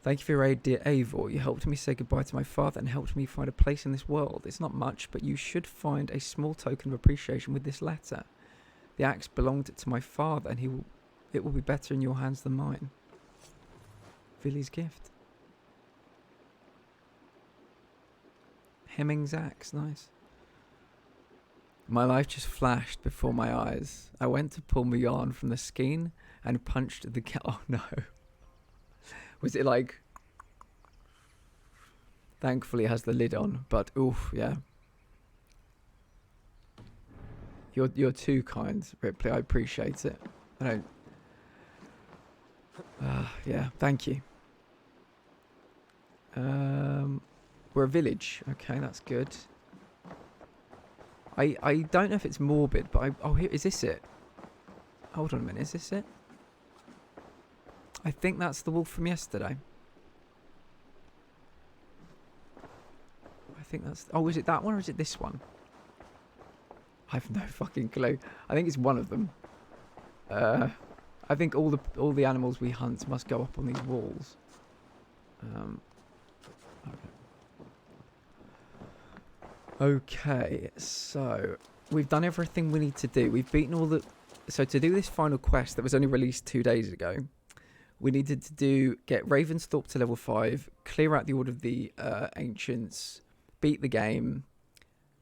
Thank you for your aid, dear Eivor. You helped me say goodbye to my father and helped me find a place in this world. It's not much, but you should find a small token of appreciation with this letter. The axe belonged to my father, and it will be better in your hands than mine. Villy's gift. Hemming's axe, nice. My life just flashed before my eyes. I went to pull my yarn from the skein and punched the oh no. Was it like... Thankfully it has the lid on, but oof, yeah. You're too kind, Ripley. I appreciate it. I don't... yeah, thank you. We're a village. Okay, that's good. I don't know if it's morbid, but here, is this it? Hold on a minute, is this it? I think that's the wolf from yesterday. I think that's... Oh, is it that one or is it this one? I have no fucking clue. I think it's one of them. I think all the animals we hunt must go up on these walls. Okay, so we've done everything we need to do. We've beaten all the... So to do this final quest that was only released 2 days ago, we needed to get Ravensthorpe to level 5, clear out the Order of the Ancients, beat the game.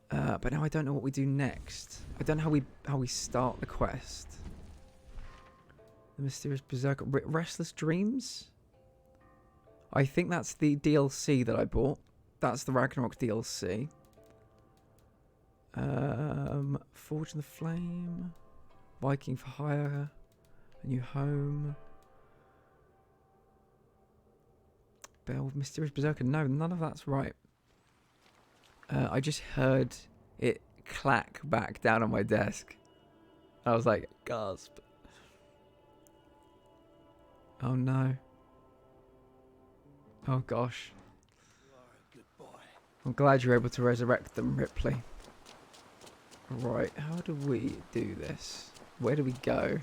But now I don't know what we do next. I don't know how we start the quest. The Mysterious Berserker... Restless Dreams? I think that's the DLC that I bought. That's the Ragnarok DLC. Forge in the Flame. Viking for Hire. A New Home. Bell of Mysterious Berserker. No, none of that's right. I just heard it clack back down on my desk. I was like, gasp. Oh no. Oh gosh. You are a good boy. I'm glad you're able to resurrect them, Ripley. Right, how do we do this? Where do we go?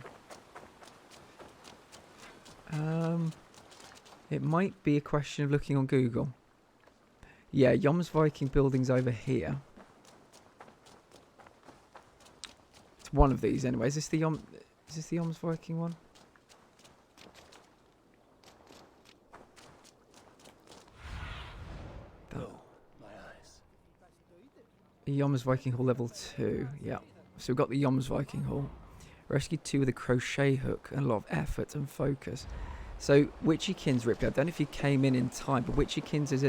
It might be a question of looking on Google. Yeah, Yom's Viking building's over here. It's one of these anyway. Is this the Yom's Viking one? Oh, my eyes. Yom's Viking Hall level 2. Yeah. So we've got the Yom's Viking Hall. Rescued 2 with a crochet hook and a lot of effort and focus. So Witchykins, Ripley, I don't know if you came in time, but Witchykins is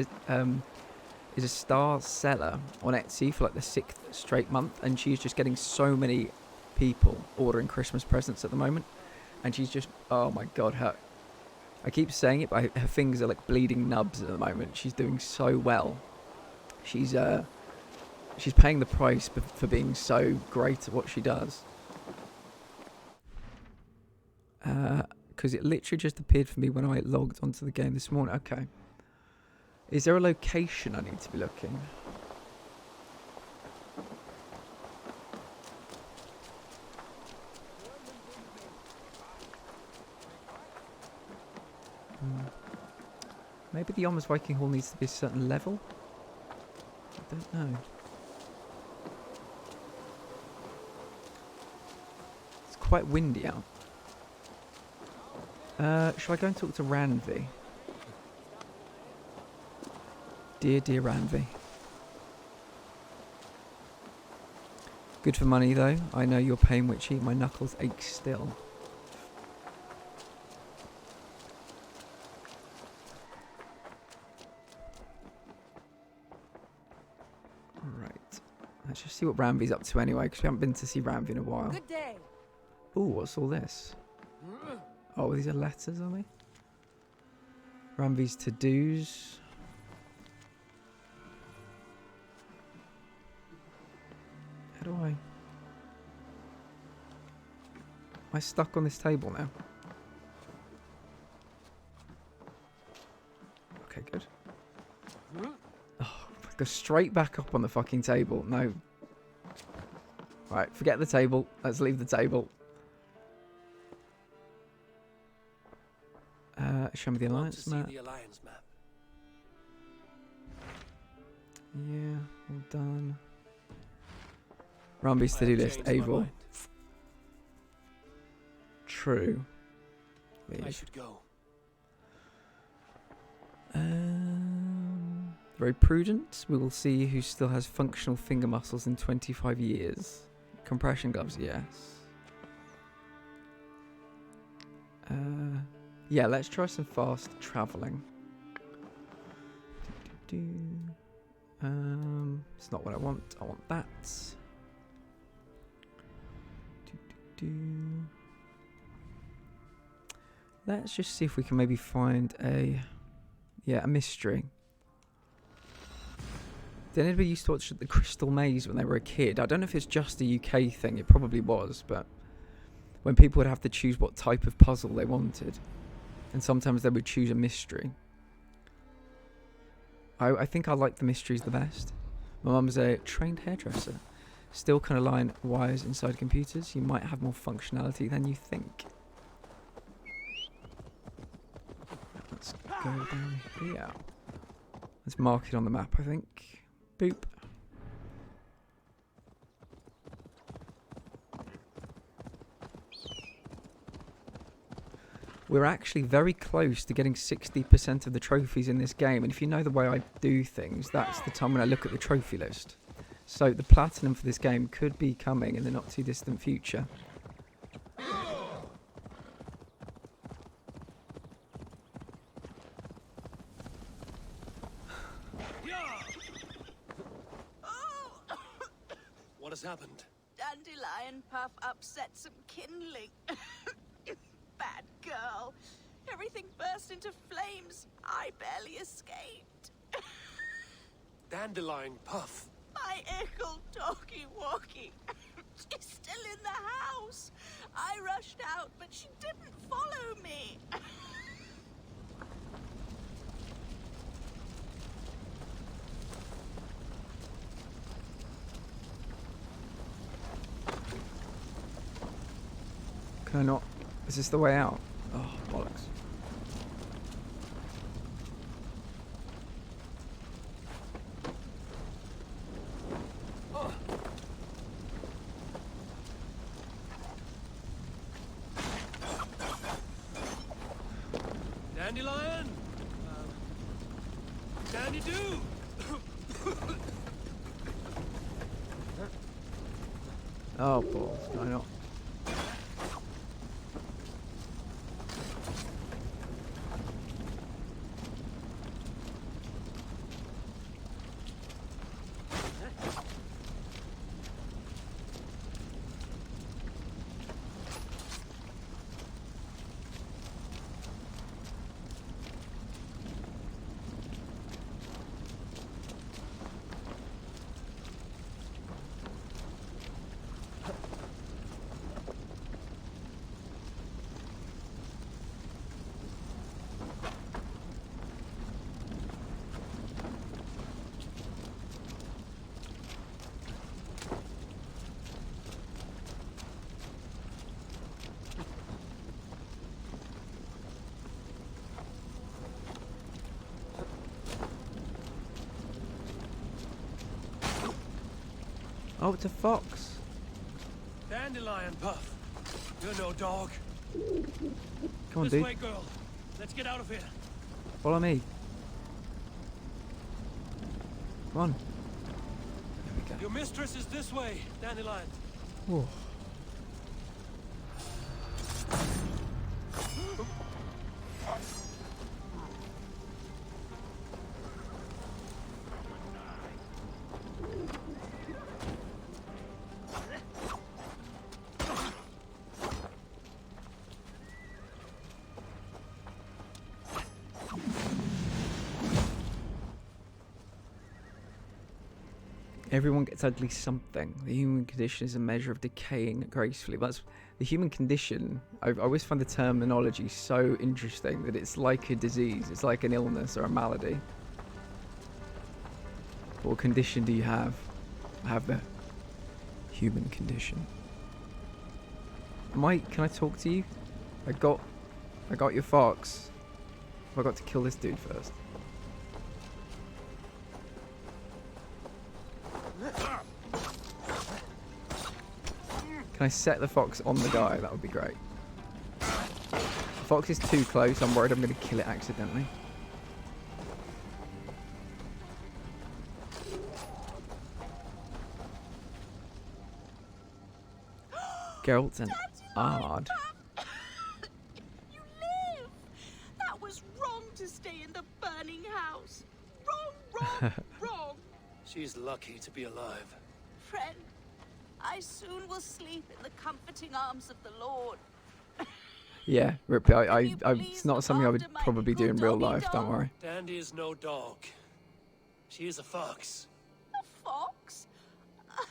a star seller on Etsy for like the 6th straight month, and she's just getting so many people ordering Christmas presents at the moment, and she's just, oh my god, I keep saying it, but her fingers are like bleeding nubs at the moment. She's doing so well. She's paying the price for being so great at what she does. because it literally just appeared for me when I logged onto the game this morning. Okay. Is there a location I need to be looking? Maybe the Yommers Viking Hall needs to be a certain level? I don't know. It's quite windy out. Shall I go and talk to Ranvi? Dear Ranvi. Good for money though. I know your pain, Witchy. My knuckles ache still. Right. Let's just see what Ranvi's up to anyway, because we haven't been to see Ranvi in a while. Good day. Ooh, what's all this? Oh, these are letters, are they? Ranvi's to-dos. How do I... Am I stuck on this table now? Okay, good. Oh, go straight back up on the fucking table. No. Right, forget the table. Let's leave the table. Show me the alliance map. The alliance map. Yeah, all done. Rambi's to-do list. Avil. True. Leave. I should go. Very prudent. We will see who still has functional finger muscles in 25 years. Compression gloves, yes. Yeah, let's try some fast traveling. It's not what I want. I want that. Let's just see if we can maybe find a mystery. Did anybody used to watch The Crystal Maze when they were a kid? I don't know if it's just a UK thing. It probably was, but when people would have to choose what type of puzzle they wanted, and sometimes they would choose a mystery. I think I like the mysteries the best. My mum's a trained hairdresser. Still kind of line wires inside computers. You might have more functionality than you think. Let's go down here. Let's mark it on the map, I think. Boop. We're actually very close to getting 60% of the trophies in this game. And if you know the way I do things, that's the time when I look at the trophy list. So the platinum for this game could be coming in the not too distant future. What has happened? Dandelion Puff upset some kindling. Bad girl. Everything burst into flames. I barely escaped. Dandelion Puff. My ickle talkie-walkie. She's still in the house. I rushed out, but she didn't follow me. Can I not? Is this the way out? Oh, bollocks. Dandelion? Dandy-do! Oh, balls. Can I not? Oh, it's a fox. Dandelion Puff. You're no dog. Come on, This dude. way, girl. Let's get out of here. Follow me. Come on. There we go. Your mistress is this way, Dandelion. Whoa. Everyone gets ugly something. The human condition is a measure of decaying gracefully. That's the human condition. I always find the terminology so interesting that it's like a disease. It's like an illness or a malady. What condition do you have? I have the human condition. Can I talk to you? I got your fox. I got to kill this dude first. Can I set the fox on the guy? That would be great. The fox is too close. I'm worried I'm going to kill it accidentally. Geralt and Ard. You live! That was wrong to stay in the burning house. Wrong, wrong. She's lucky to be alive. Friend, I soon will sleep in the comforting arms of the Lord. Yeah, Rip. It's not something I would probably do in real life. Don't worry. Dandy is no dog. She is a fox. A fox? I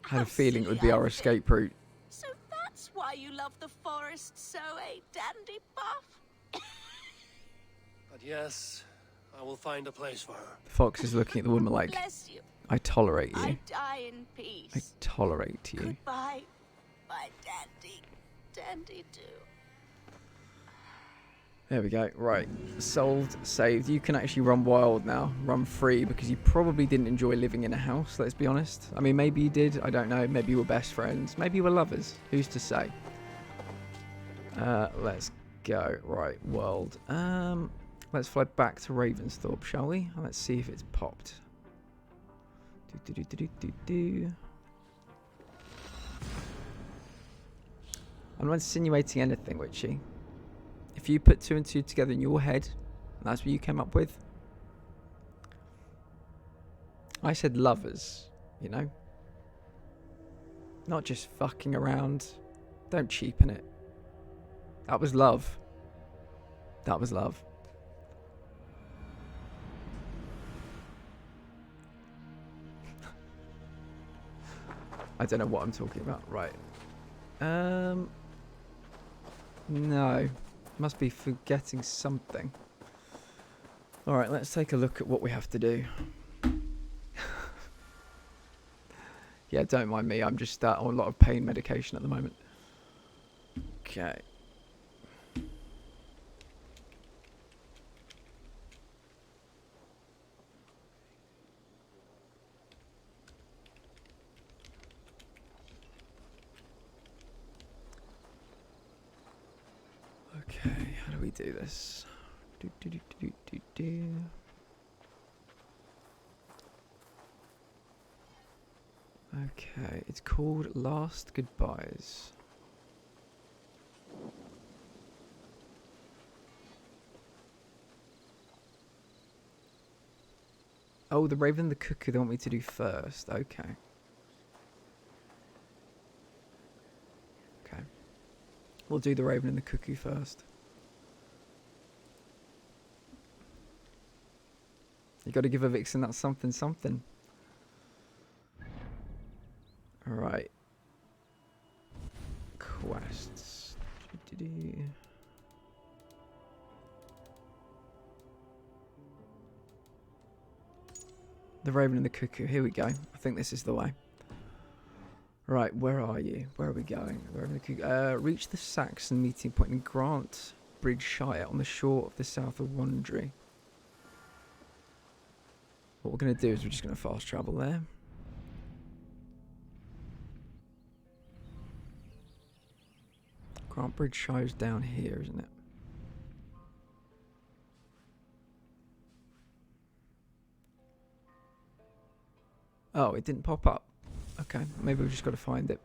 had a feeling it would be our escape route. So that's why you love the forest so, eh, Dandy Buff? But yes, I will find a place for her. The fox is looking at the woman like, Bless you. I tolerate you. I die in peace. I tolerate you. Goodbye, my Dandy. Dandy do. There we go. Right. Solved, saved. You can actually run wild now. Run free because you probably didn't enjoy living in a house, let's be honest. I mean, maybe you did. I don't know. Maybe you were best friends. Maybe you were lovers. Who's to say? Let's go. Right. World. Let's fly back to Ravensthorpe, shall we? And let's see if it's popped. I'm not insinuating anything, Witchy. If you put 2 and 2 together in your head, and that's what you came up with. I said lovers, you know? Not just fucking around. Don't cheapen it. That was love. That was love. I don't know what I'm talking about. Right. No. Must be forgetting something. Alright, let's take a look at what we have to do. Yeah, don't mind me. I'm just on a lot of pain medication at the moment. Okay. Okay, how do we do this? Okay, it's called Last Goodbyes. Oh, the Raven and the Cuckoo they want me to do first. Okay. Okay. We'll do the Raven and the Cuckoo first. You got to give a vixen that something something. Alright. Quests. The Raven and the Cuckoo. Here we go. I think this is the way. Right, where are you? Where are we going? The Raven and the Cuckoo. Reach the Saxon meeting point in Grant Bridgeshire on the shore of the south of Wandry. What we're going to do is we're just going to fast travel there. Our bridge shows down here, isn't it? Oh, it didn't pop up. Okay, maybe we've just got to find it.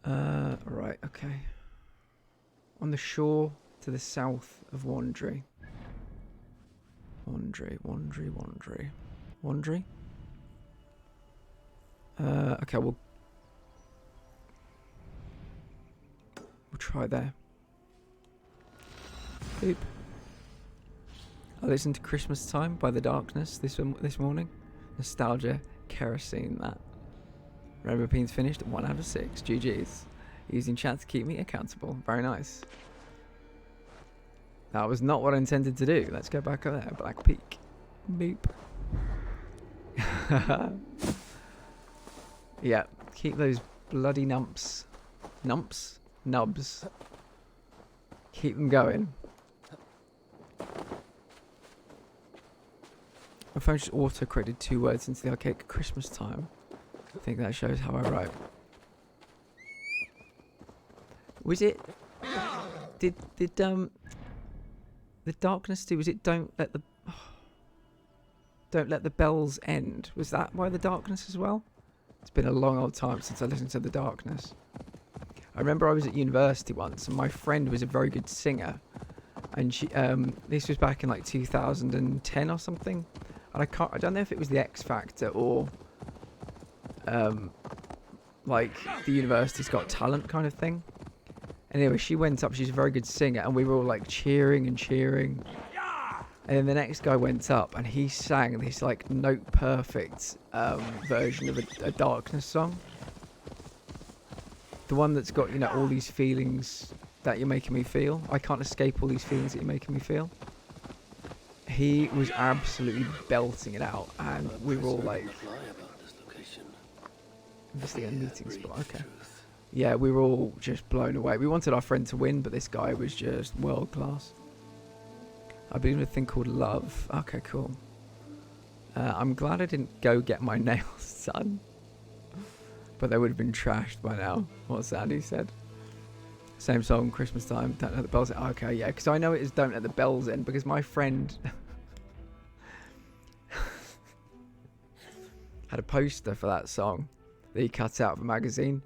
Right, okay. On the shore to the south of Wandry. Wandry. Okay, we'll try there. Boop. I listened to Christmas Time by The Darkness this morning. Nostalgia, kerosene, that. Rainbow Beans finished at 1 out of 6. GG's. Using chat to keep me accountable. Very nice. That was not what I intended to do. Let's go back over there. Black Peak. Beep. Yeah, keep those bloody nubs. Keep them going. My phone just auto-corrected 2 words into the archaic Christmas Time. I think that shows how I write. Was it... Did the Darkness do... Was it Don't Let the Bells End? Was that by The Darkness as well? It's been a long old time since I listened to The Darkness. I remember I was at university once and my friend was a very good singer. And she... this was back in like 2010 or something. And I don't know if it was the X Factor or... like the University's Got Talent kind of thing. Anyway, she went up, she's a very good singer, and we were all like cheering. And then the next guy went up and he sang this like note perfect version of a Darkness song. The one that's got, you know, all these feelings that you're making me feel. I can't escape all these feelings that you're making me feel. He was absolutely belting it out, and we were all like... Investigate a meeting spot, okay. Yeah, we were all just blown away. We wanted our friend to win, but this guy was just world class. I believe in a thing called love. Okay, cool. I'm glad I didn't go get my nails done. But they would have been trashed by now. What Sandy said. Same song, Christmas Time. Don't Let the Bells End. Okay, yeah, because I know it is Don't Let the Bells End, because my friend had a poster for that song that he cut out of a magazine.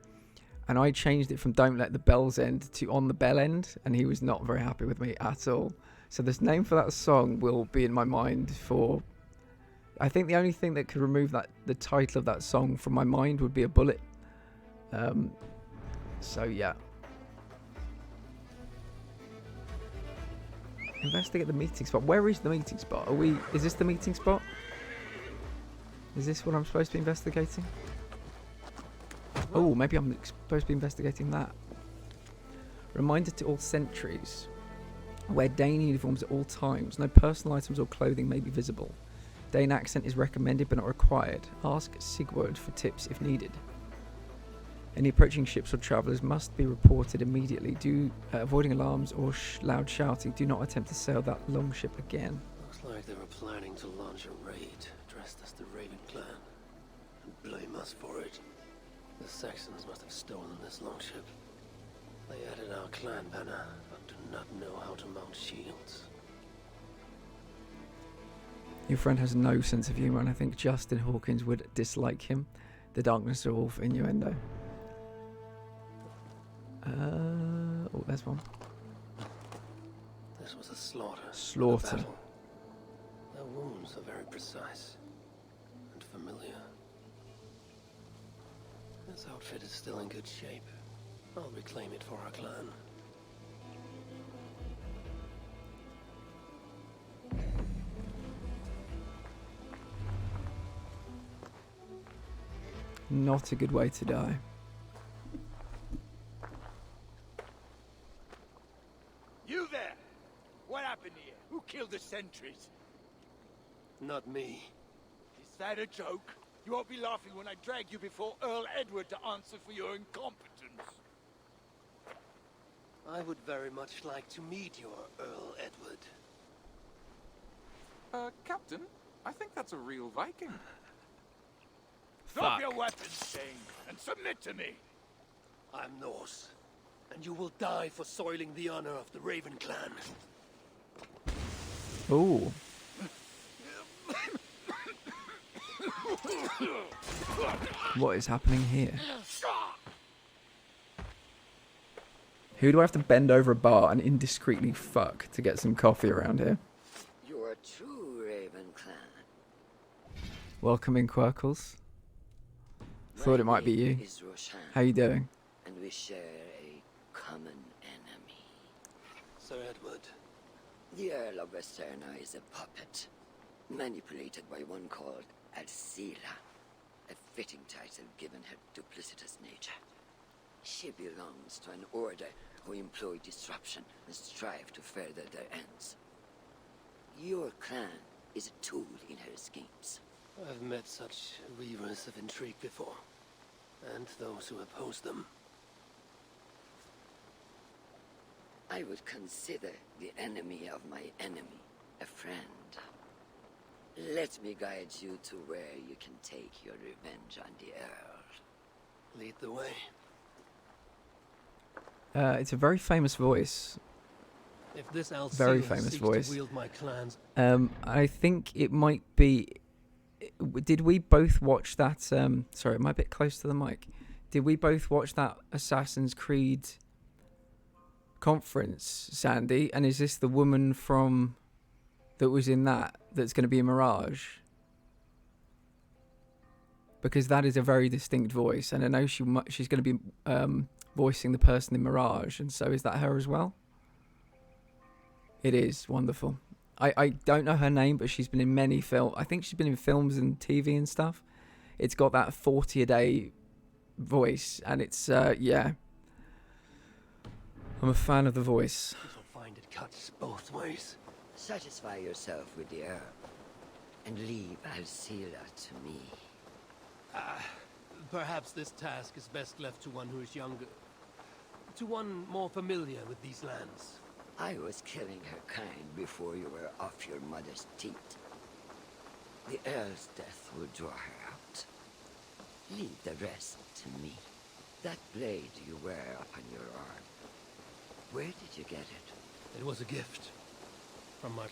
And I changed it from Don't Let the Bells End to On the Bell End, and he was not very happy with me at all. So this name for that song will be in my mind for... I think the only thing that could remove the title of that song from my mind would be a bullet. So yeah. Investigate the meeting spot. Where is the meeting spot? Is this the meeting spot? Is this what I'm supposed to be investigating? Oh, maybe I'm supposed to be investigating that. Reminder to all sentries. Wear Dane uniforms at all times. No personal items or clothing may be visible. Dane accent is recommended but not required. Ask Sigurd for tips if needed. Any approaching ships or travellers must be reported immediately. Avoiding alarms or loud shouting. Do not attempt to sail that longship again. Looks like they were planning to launch a raid dressed as the Raven clan and blame us for it. The Saxons must have stolen this longship. They added our clan banner, but do not know how to mount shields. Your friend has no sense of humour, and I think Justin Hawkins would dislike him. The Darkness are all for innuendo. Oh, there's one. This was a slaughter. Slaughter. A battle. Their wounds are very precise and familiar. This outfit is still in good shape. I'll reclaim it for our clan. Not a good way to die. You there! What happened here? Who killed the sentries? Not me. Is that a joke? You won't be laughing when I drag you before Earl Edward to answer for your incompetence. I would very much like to meet your Earl Edward. Captain, I think that's a real Viking. Drop your weapons, Dane, and submit to me. I'm Norse. and you will die for soiling the honor of the Raven clan. Ooh. What is happening here? Who do I have to bend over a bar and indiscreetly fuck to get some coffee around here? You're a true Raven clan. Welcome in, Quirkles. Thought it might be you. How you doing? And we share a common enemy. Sir Edward. The Earl of Westerna is a puppet, manipulated by one called Alcila, a fitting title given her duplicitous nature. She belongs to an order who employ disruption and strive to further their ends. Your clan is a tool in her schemes. I've met such weavers of intrigue before, and those who oppose them. I would consider the enemy of my enemy a friend. Let me guide you to where you can take your revenge on the Earl. Lead the way. It's a very famous voice. If this Very famous voice. To wield my clans. I think it might be. Did we both watch that? Sorry, am I a bit close to the mic? Did we both watch that Assassin's Creed conference, Sandy? And is this the woman from that was in that's going to be in Mirage? Because that is a very distinct voice, and I know she's going to be voicing the person in Mirage, and so is that her as well? It is wonderful. I don't know her name, but she's been in many films. I think she's been in films and TV and stuff. It's got that 40 a day voice, and it's yeah. I'm a fan of the voice. You'll find it cuts both ways. Satisfy yourself with the Earl, and leave Alcila to me. Perhaps this task is best left to one who is younger. To one more familiar with these lands. I was killing her kind before you were off your mother's teat. The Earl's death will draw her out. Leave the rest to me. That blade you wear upon your arm. Where did you get it? It was a gift. From my...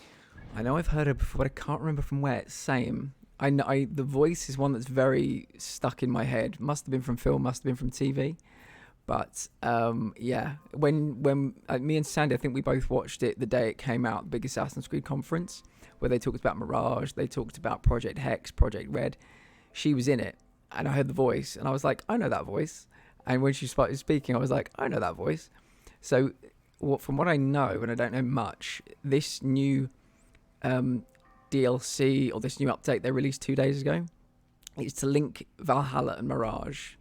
I know I've heard her before, but I can't remember from where. Same. I know the voice is one that's very stuck in my head. Must have been from film, must have been from TV. But yeah, when me and Sandy, I think we both watched it the day it came out, the big Assassin's Creed conference, where they talked about Mirage, they talked about Project Hex, Project Red. She was in it, and I heard the voice, and I was like, I know that voice. And when she started speaking, I was like, I know that voice. So from what I know, and I don't know much, this new DLC or this new update they released 2 days ago is to link Valhalla and Mirage.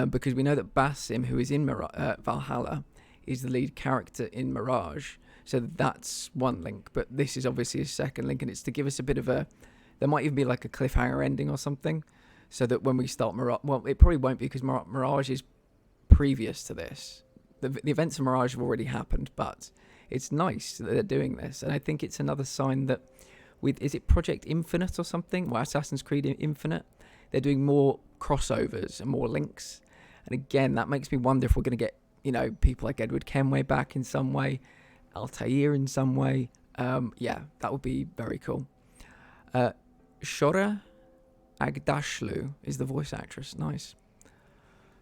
Because we know that Basim, who is in Valhalla, is the lead character in Mirage. So that's one link. But this is obviously a second link, and it's to give us a bit of a... There might even be like a cliffhanger ending or something, so that when we start Mirage... Well, it probably won't be, because Mirage is previous to this. The events of Mirage have already happened, but it's nice that they're doing this. And I think it's another sign that... Is it Project Infinite or something? Well, Assassin's Creed Infinite? They're doing more crossovers and more links. And again, that makes me wonder if we're going to get, people like Edward Kenway back in some way, Altair in some way. Yeah, that would be very cool. Shora Agdashlu is the voice actress. Nice.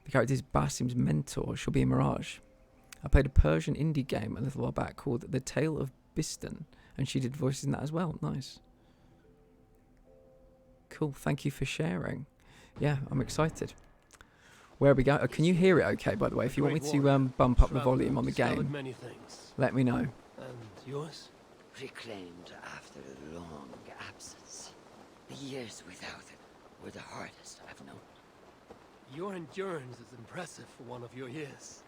The character is Basim's mentor. She'll be in Mirage. I played a Persian indie game a little while back called The Tale of Bistan, and she did voices in that as well. Nice. Cool, thank you for sharing. Yeah, I'm excited. Where we go? Can you hear it okay, by the way? If you want me to bump up the volume on the game, let me know. And yours? Reclaimed after a long absence. The years without it were the hardest I've known. Your endurance is impressive for one of your years.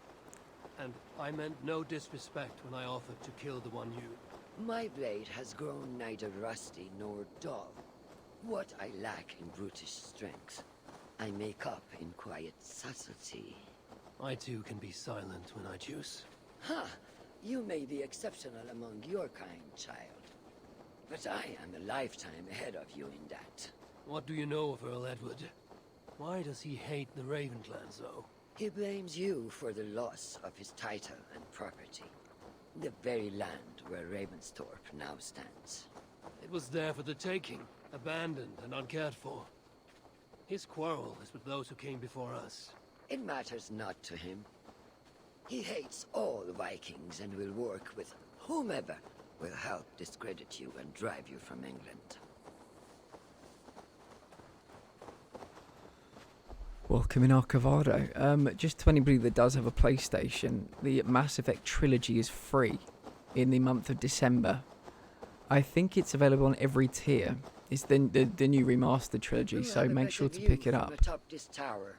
And I meant no disrespect when I offered to kill the one you... My blade has grown neither rusty nor dull. What I lack in brutish strength, I make up in quiet subtlety. I too can be silent when I choose. Ha! You may be exceptional among your kind, child. But I am a lifetime ahead of you in that. What do you know of Earl Edward? Why does he hate the Raven clan so? He blames you for the loss of his title and property. The very land where Ravensthorpe now stands. It was there for the taking, abandoned and uncared for. His quarrel is with those who came before us. It matters not to him. He hates all Vikings and will work with whomever will help discredit you and drive you from England. Welcome in Arcavado. Just to anybody that does have a PlayStation, the Mass Effect trilogy is free in the month of December. I think it's available on every tier. It's the new remastered trilogy, so make sure to pick it up. Atop this tower.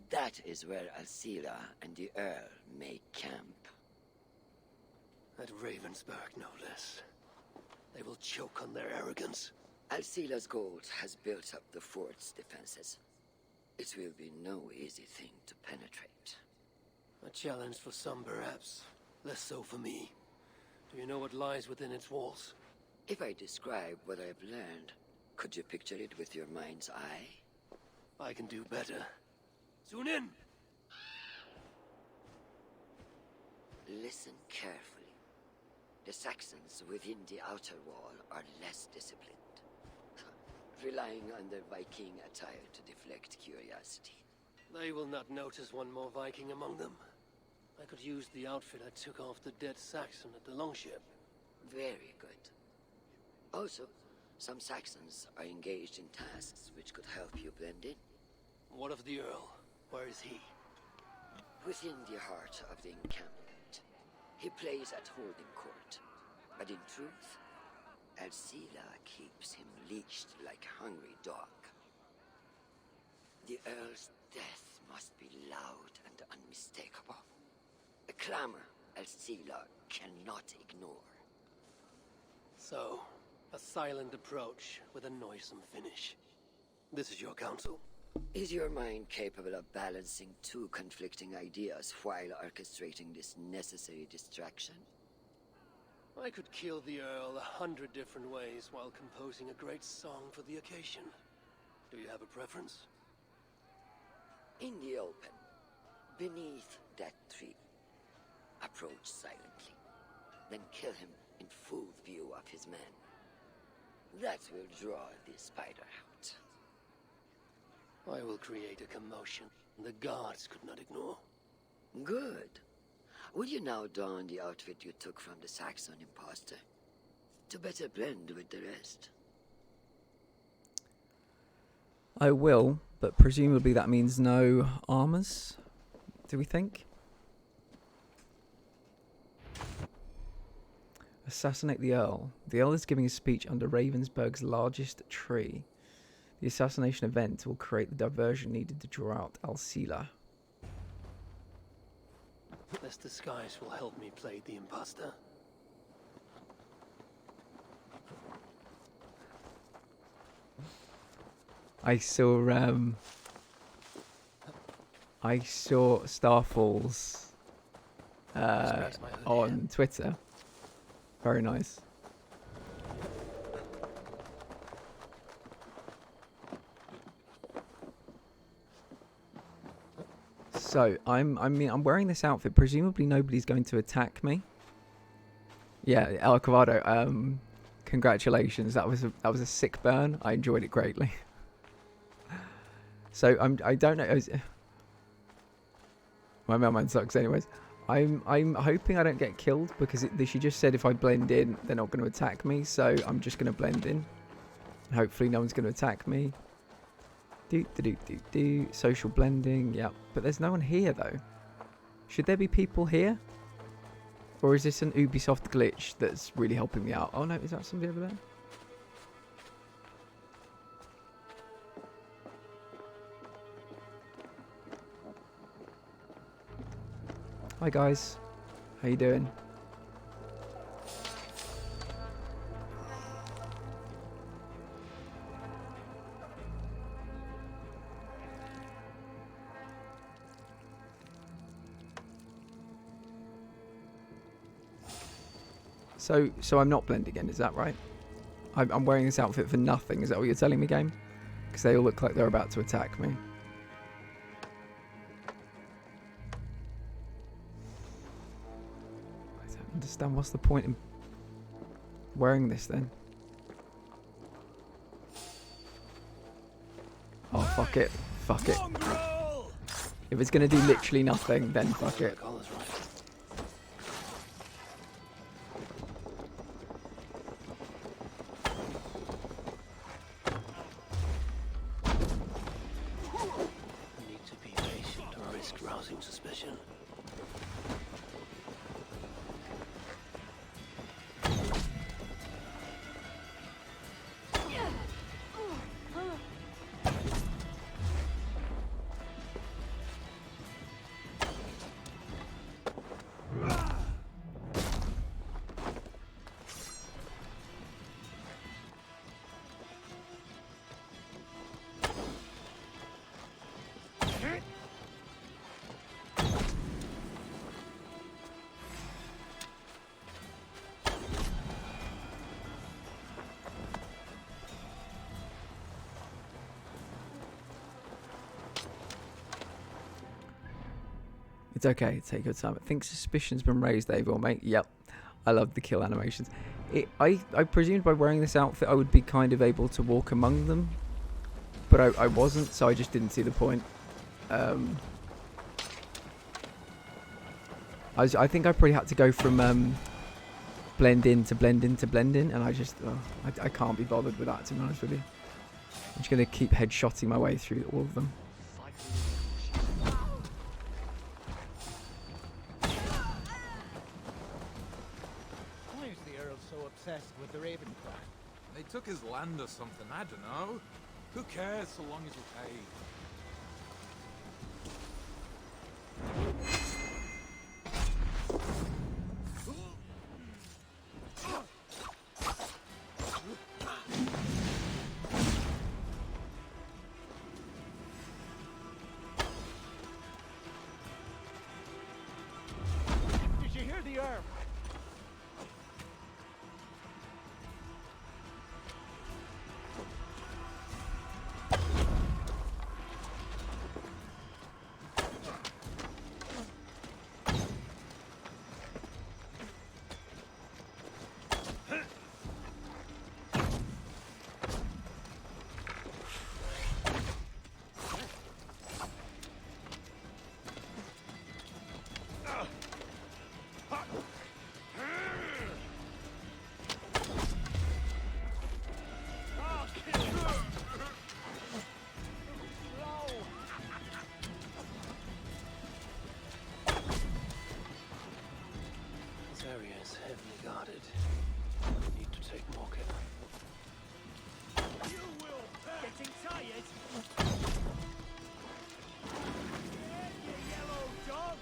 That is where Alcila and the Earl may camp. At Ravensburg, no less. They will choke on their arrogance. Alcila's gold has built up the fort's defenses. It will be no easy thing to penetrate. A challenge for some, perhaps. Less so for me. Do you know what lies within its walls? If I describe what I've learned, could you picture it with your mind's eye? I can do better. Tune in! Listen carefully. The Saxons within the outer wall are less disciplined, relying on their Viking attire to deflect curiosity. They will not notice one more Viking among them. I could use the outfit I took off the dead Saxon at the longship. Very good. Also, some Saxons are engaged in tasks which could help you blend in. What of the Earl? Where is he? Within the heart of the encampment. He plays at holding court. But in truth, Alcila keeps him leashed like a hungry dog. The Earl's death must be loud and unmistakable. A clamor Alcila cannot ignore. So, a silent approach with a noisome finish. This is your counsel. Is your mind capable of balancing two conflicting ideas while orchestrating this necessary distraction? I could kill the Earl 100 different ways while composing a great song for the occasion. Do you have a preference? In the open, beneath that tree. Approach silently, then kill him in full view of his men. That will draw the spider out. I will create a commotion the guards could not ignore. Good. Will you now don the outfit you took from the Saxon imposter? To better blend with the rest. I will, but presumably that means no armors, do we think? Assassinate the Earl. The Earl is giving a speech under Ravensburg's largest tree. The assassination event will create the diversion needed to draw out Alcila. This disguise will help me play the imposter. I saw Starfall's on Twitter. Very nice. So I'm wearing this outfit. Presumably nobody's going to attack me. Yeah, El Cavado. Congratulations. That was a sick burn. I enjoyed it greatly. So I don't know. My mailman sucks, anyways. I'm hoping I don't get killed because she just said if I blend in, they're not going to attack me. So I'm just going to blend in. Hopefully no one's going to attack me. Social blending, yep. But there's no one here though. Should there be people here? Or is this an Ubisoft glitch that's really helping me out? Oh no, is that somebody over there? Hi guys, how you doing? So I'm not blending in, is that right? I'm wearing this outfit for nothing. Is that what you're telling me, game? Because they all look like they're about to attack me. I don't understand. What's the point in wearing this then? Oh, fuck it. Fuck it. If it's going to do literally nothing, then fuck it. Need to be patient or risk rousing suspicion. It's okay, take your time. I think suspicion's been raised, Avon, mate. Yep. I love the kill animations. I presumed by wearing this outfit I would be kind of able to walk among them. But I wasn't, so I just didn't see the point. I think I probably had to go from blend in to blend in to blend in, and I just... I can't be bothered with that, to be honest with you. I'm just going to keep headshotting my way through all of them. With the Raven clan. They took his land or something, I don't know. Who cares so long as we pay? Did you hear the arm? This area is heavily guarded. Need to take more care. You will getting tired? You yellow dog!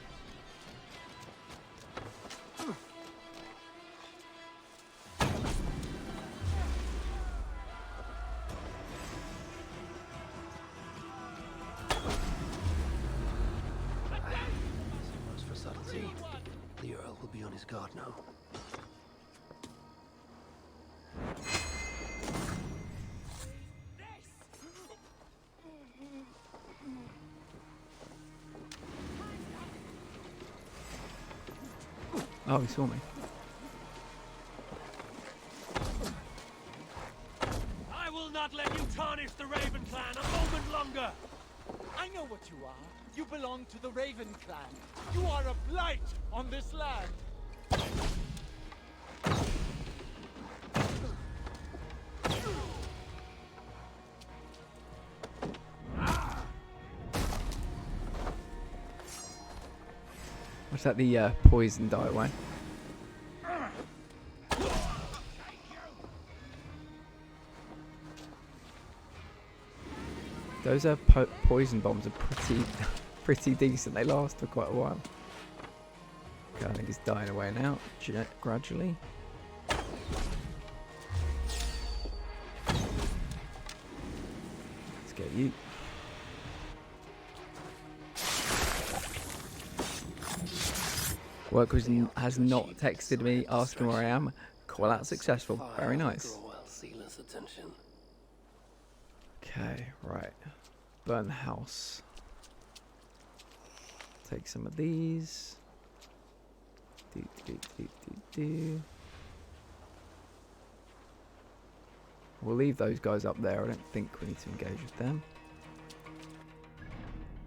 So much for subtlety. The Earl will be on his guard now. Oh, he saw me. I will not let you tarnish the Raven clan a moment longer! I know what you are. You belong to the Raven clan. You are a blight on this land. What's that, the poison die away? Those poison bombs are pretty decent. They last for quite a while. Okay, I think it's dying away now, gradually. Let's get you. Work has not texted me asking where I am. well, that's successful. Very nice. Attention. Okay, right. Burn the house. Take some of these. We'll leave those guys up there. I don't think we need to engage with them.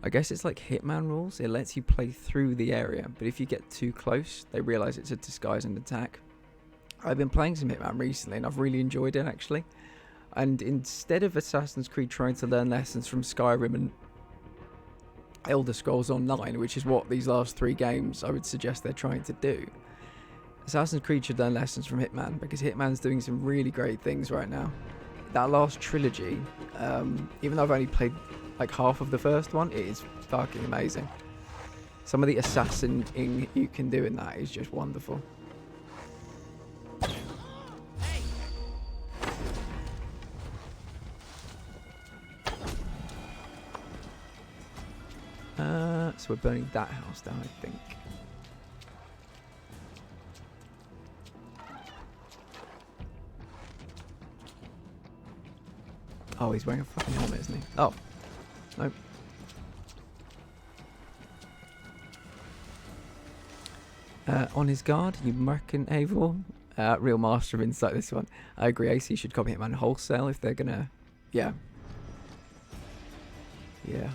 I guess it's like Hitman rules. It lets you play through the area, but if you get too close, they realise it's a disguise and attack. I've been playing some Hitman recently, and I've really enjoyed it, actually. And instead of Assassin's Creed trying to learn lessons from Skyrim and Elder Scrolls Online, which is what these last 3 games I would suggest they're trying to do, Assassin's Creed should learn lessons from Hitman, because Hitman's doing some really great things right now. That last trilogy, even though I've only played like half of the first one, it is fucking amazing. Some of the assassinating you can do in that is just wonderful. So we're burning that house down, I think. Oh, he's wearing a fucking helmet, isn't he? Oh. Nope. On his guard, you merkin Eivor. Real master of insight, this one. I agree, AC should copy Hitman wholesale if they're gonna... Yeah. Yeah.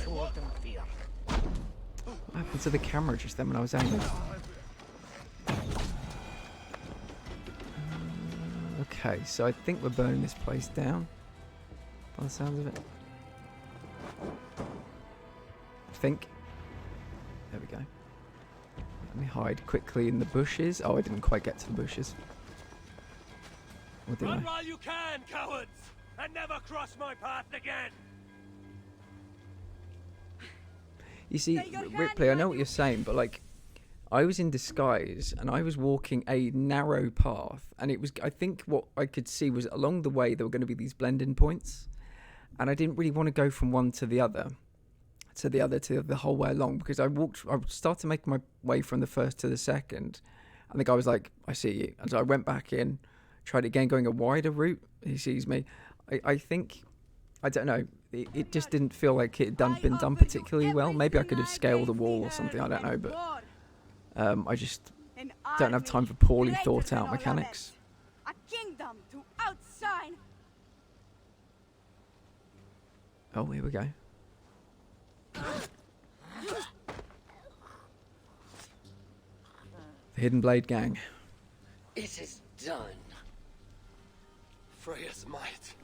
What happened to the camera just then when I was angry? Okay, so I think we're burning this place down, by the sounds of it. I think. There we go. Let me hide quickly in the bushes. Oh, I didn't quite get to the bushes. Or did Run I? while you can, cowards, and never cross my path again. You see, Ripley, I know what you're saying, but like, I was in disguise and I was walking a narrow path, and it was, I think what I could see was along the way there were going to be these blend-in points, and I didn't really want to go from one to the other, to the whole way along, because I started making my way from the first to the second, and the guy was like, I see you. And so I went back in, tried again, going a wider route. He sees me. I think, I don't know, it just didn't feel like it had been done particularly well. Maybe I could have scaled a wall or something, I don't know, but I just don't have time for poorly thought out mechanics. A kingdom to outshine. Oh, here we go. The Hidden Blade Gang. It is done. Freya's might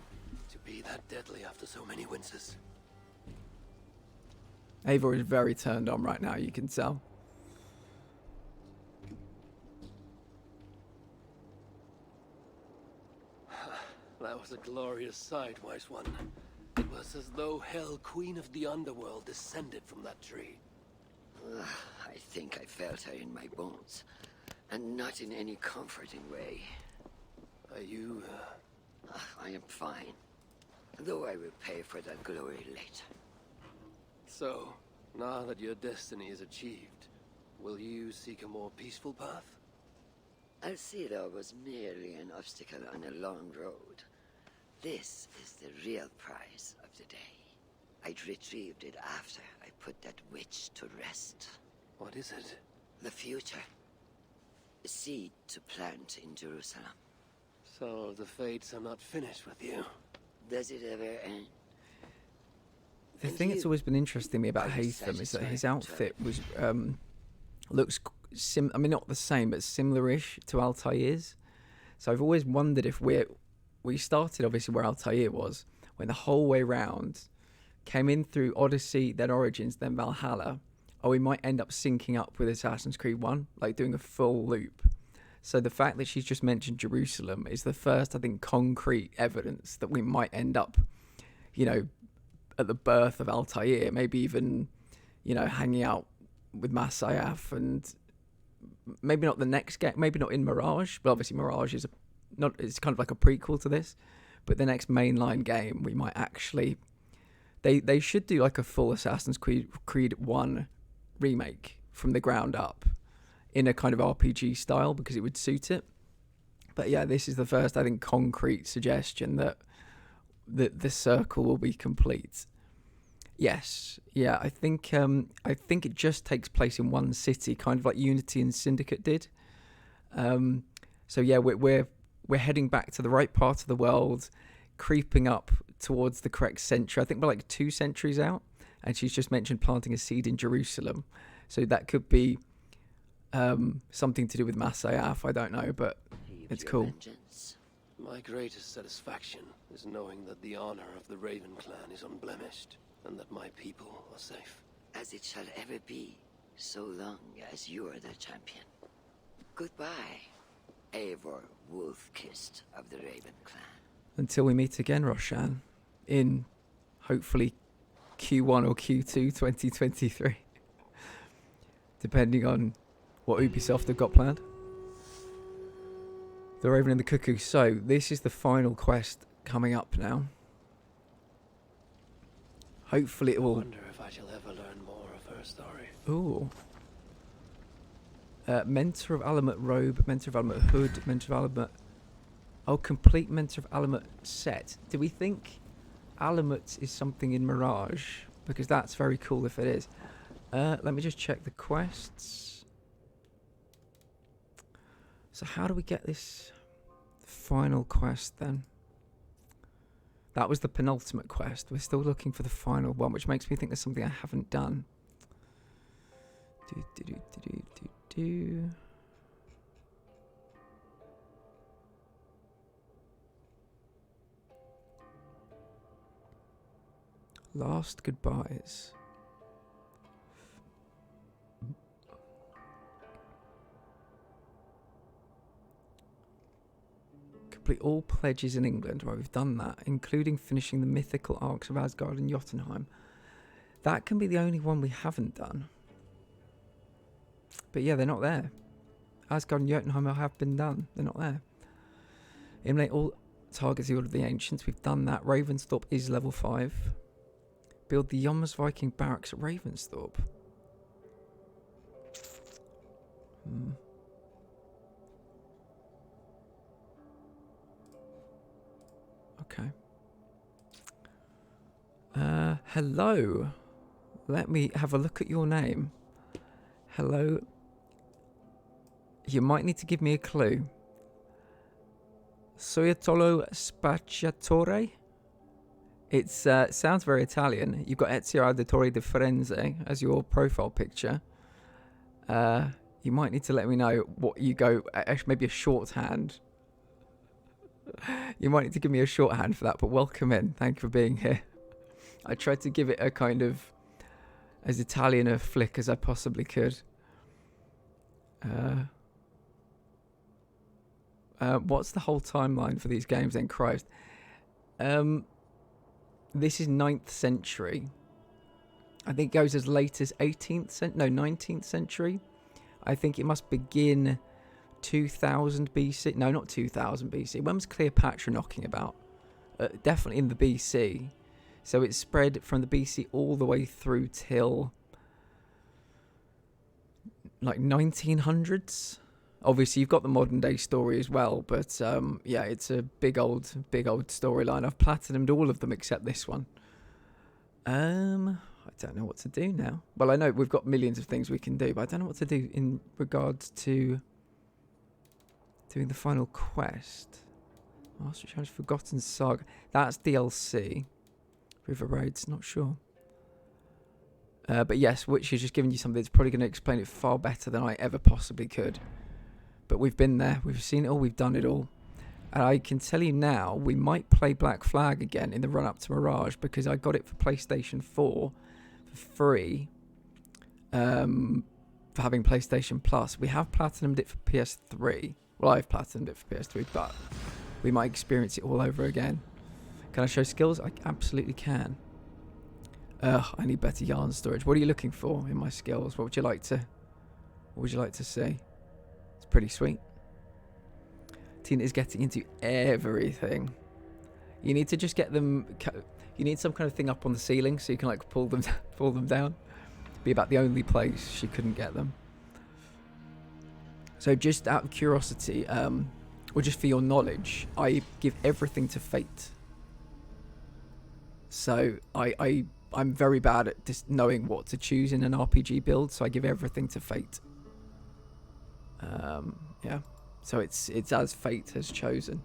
to be that deadly after so many winters. Eivor is very turned on right now, you can tell. That was a glorious sight, wise one. It was as though Hell, queen of the underworld, descended from that tree. I think I felt her in my bones, and not in any comforting way. Are you... I am fine, though I will pay for that glory later. So, now that your destiny is achieved, will you seek a more peaceful path? Alcida was merely an obstacle on a long road. This is the real prize of the day. I'd retrieved it after I put that witch to rest. What is it? The future. A seed to plant in Jerusalem. So the fates are not finished with you. Does it ever end? The thing that's always been interesting me about Haytham is that his outfit was looks I mean, not the same, but similar-ish to Altair's. So I've always wondered if we started obviously where Altair was, went the whole way round, came in through Odyssey, then Origins, then Valhalla, or we might end up syncing up with Assassin's Creed 1, like doing a full loop. So the fact that she's just mentioned Jerusalem is the first, I think, concrete evidence that we might end up, you know, at the birth of Altair, maybe even, you know, hanging out with Masayaf, and maybe not the next game, maybe not in Mirage, but obviously Mirage is it's kind of like a prequel to this, but the next mainline game we might actually, they should do like a full Assassin's Creed 1 remake from the ground up in a kind of RPG style because it would suit it. But yeah, this is the first, I think, concrete suggestion that the circle will be complete. Yes, yeah, I think it just takes place in one city, kind of like Unity and Syndicate did. So yeah, we're heading back to the right part of the world, creeping up towards the correct century. I think we're like 2 centuries out, and she's just mentioned planting a seed in Jerusalem. So that could be something to do with Masayaf. I don't know, but it's cool. My greatest satisfaction is knowing that the honor of the Raven clan is unblemished, and that my people are safe. As it shall ever be, so long as you are the champion. Goodbye, Eivor Wolf-Kissed of the Raven clan. Until we meet again, Roshan, in hopefully Q1 or Q2 2023, depending on what Ubisoft have got planned. The Raven and the Cuckoo. So this is the final quest coming up now. Hopefully it will. I wonder if I shall ever learn more of her story. Ooh. Mentor of Alamut robe, Mentor of Alamut hood, Mentor of Alamut. Oh, complete Mentor of Alamut set. Do we think Alamut is something in Mirage? Because that's very cool if it is. Let me just check the quests. So how do we get this final quest then? That was the penultimate quest. We're still looking for the final one, which makes me think there's something I haven't done. Last goodbyes. Complete all pledges in England. Right, we've done that, including finishing the mythical arcs of Asgard and Jotunheim. That can be the only one we haven't done. But yeah, they're not there. Asgard and Jotunheim have been done. They're not there. Eliminate all targets the Order of the Ancients. We've done that. Ravensthorpe is level 5. Build the Yommers Viking barracks at Ravensthorpe. Okay. Hello. Let me have a look at your name. Hello. You might need to give me a clue. Soiatolo Spacciatore? It sounds very Italian. You've got Ezio Auditore di Firenze as your profile picture. You might need to let me know what you go... maybe a shorthand. You might need to give me a shorthand for that, but welcome in. Thank you for being here. I tried to give it a kind of as Italian a flick as I possibly could. What's the whole timeline for these games then, Christ? This is 9th century. I think it goes as late as 19th century. I think it must begin 2000 BC. No, not 2000 BC. When was Cleopatra knocking about? Definitely in the BC. So it's spread from the BC all the way through till like 1900s. Obviously, you've got the modern day story as well, but yeah, it's a big old storyline. I've platinumed all of them except this one. I don't know what to do now. Well, I know we've got millions of things we can do, but I don't know what to do in regards to doing the final quest. Master Challenge Forgotten Saga. That's DLC. River Raids, not sure. But yes, which is just giving you something that's probably going to explain it far better than I ever possibly could. But we've been there, we've seen it all, we've done it all. And I can tell you now, we might play Black Flag again in the run-up to Mirage, because I got it for PlayStation 4 for free for having PlayStation Plus. We have platinumed it for PS3. Well, I've platinumed it for PS3, but we might experience it all over again. Can I show skills? I absolutely can. I need better yarn storage. What are you looking for in my skills? What would you like to see? It's pretty sweet. Tina is getting into everything. You need to just get them. You need some kind of thing up on the ceiling so you can like pull them down. be about the only place she couldn't get them. So just out of curiosity, or just for your knowledge, I give everything to fate. So I'm very bad at just knowing what to choose in an RPG build, so I give everything to fate. Yeah. So it's as fate has chosen.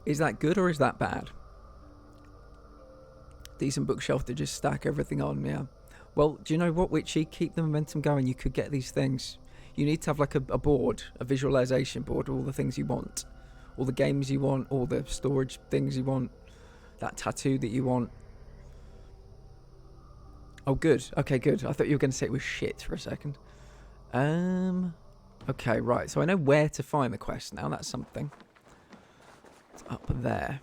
Is that good or is that bad? Decent bookshelf to just stack everything on, yeah. Well, do you know what, Witchy? Keep the momentum going. You could get these things. You need to have like a board, a visualization board, all the things you want. All the games you want, all the storage things you want. That tattoo that you want. Oh, good. Okay, good. I thought you were going to say it was shit for a second. Okay, right. So I know where to find the quest now. That's something. It's up there.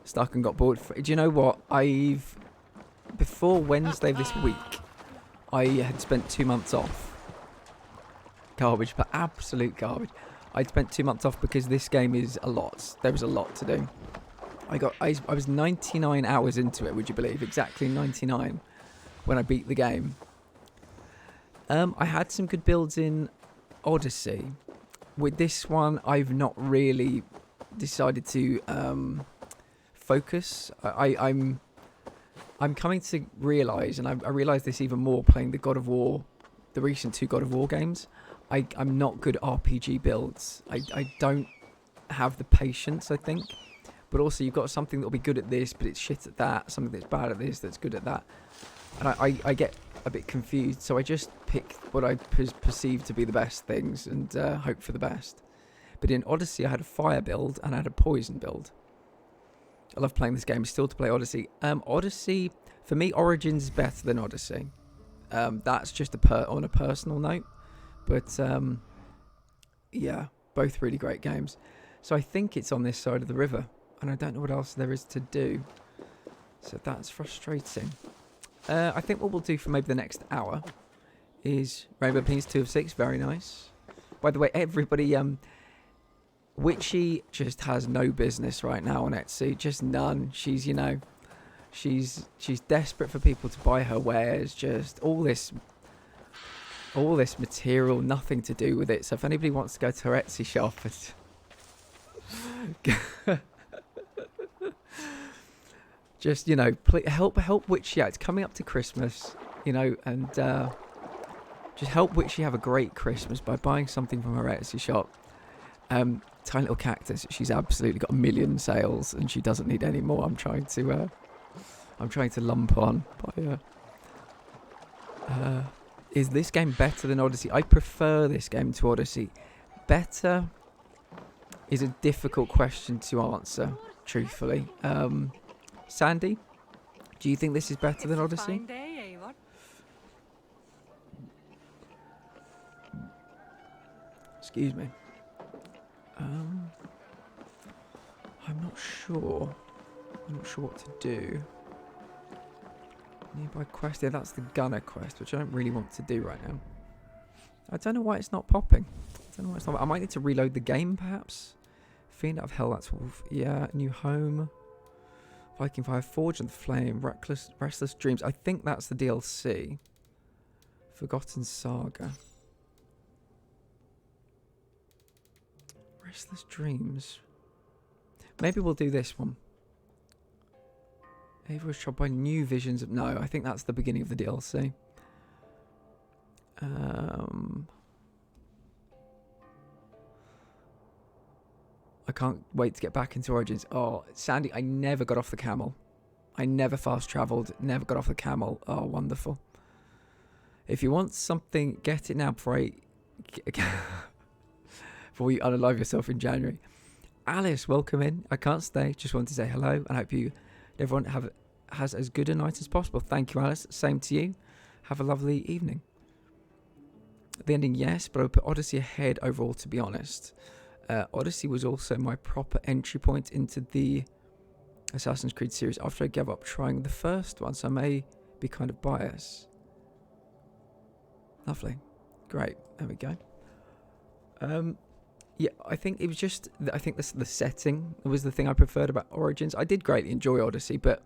Stuck and got bored. Do you know what? Before Wednesday this week, I had spent 2 months off. Garbage, but absolute garbage. I'd spent 2 months off because this game is a lot. There was a lot to do. I was 99 hours into it, would you believe? Exactly 99 when I beat the game. I had some good builds in Odyssey. With this one, I've not really decided to focus. I'm coming to realise, and I realise this even more playing the recent 2 God of War games. I'm not good at RPG builds. I don't have the patience, I think. But also, you've got something that'll be good at this, but it's shit at that. Something that's bad at this, that's good at that. And I get a bit confused. So I just pick what I perceive to be the best things and hope for the best. But in Odyssey, I had a fire build and I had a poison build. I love playing this game. Still to play Odyssey. Odyssey, for me, Origins is better than Odyssey. That's just on a personal note. But yeah, both really great games. So I think it's on this side of the river. And I don't know what else there is to do. So that's frustrating. I think what we'll do for maybe the next hour is Rainbow Peas 2 of 6. Very nice. By the way, everybody... Witchy just has no business right now on Etsy. Just none. She's, she's desperate for people to buy her wares. Just all this material, nothing to do with it. So if anybody wants to go to her Etsy shop, just help Witchy out. It's coming up to Christmas, and just help Witchy have a great Christmas by buying something from her Etsy shop. Tiny little cactus. She's absolutely got 1 million sales, and she doesn't need any more. I'm trying to lump on. Is this game better than Odyssey? I prefer this game to Odyssey. Better is a difficult question to answer, truthfully. Sandy, do you think this is better than Odyssey? Excuse me. I'm not sure. I'm not sure what to do. Nearby quest. Yeah, that's the gunner quest, which I don't really want to do right now. I don't know why it's not popping. I might need to reload the game, perhaps. Fiend out of Hell, that's Wolf. Yeah, New Home. Viking Fire, Forge and the Flame. Restless Dreams. I think that's the DLC. Forgotten Saga. Restless Dreams. Maybe we'll do this one. Ava was shot by New Visions of... No, I think that's the beginning of the DLC. I can't wait to get back into Origins. Oh, Sandy, I never got off the camel. I never fast travelled, never got off the camel. Oh, wonderful. If you want something, get it now before before you unalive yourself in January. Alice, welcome in. I can't stay. Just wanted to say hello and hope everyone has as good a night as possible. Thank you, Alice. Same to you. Have a lovely evening. The ending, yes, but I would put Odyssey ahead overall, to be honest. Odyssey was also my proper entry point into the Assassin's Creed series after I gave up trying the first one, so I may be kind of biased. Lovely. Great. There we go. Yeah, I think it was just. I think the setting was the thing I preferred about Origins. I did greatly enjoy Odyssey, but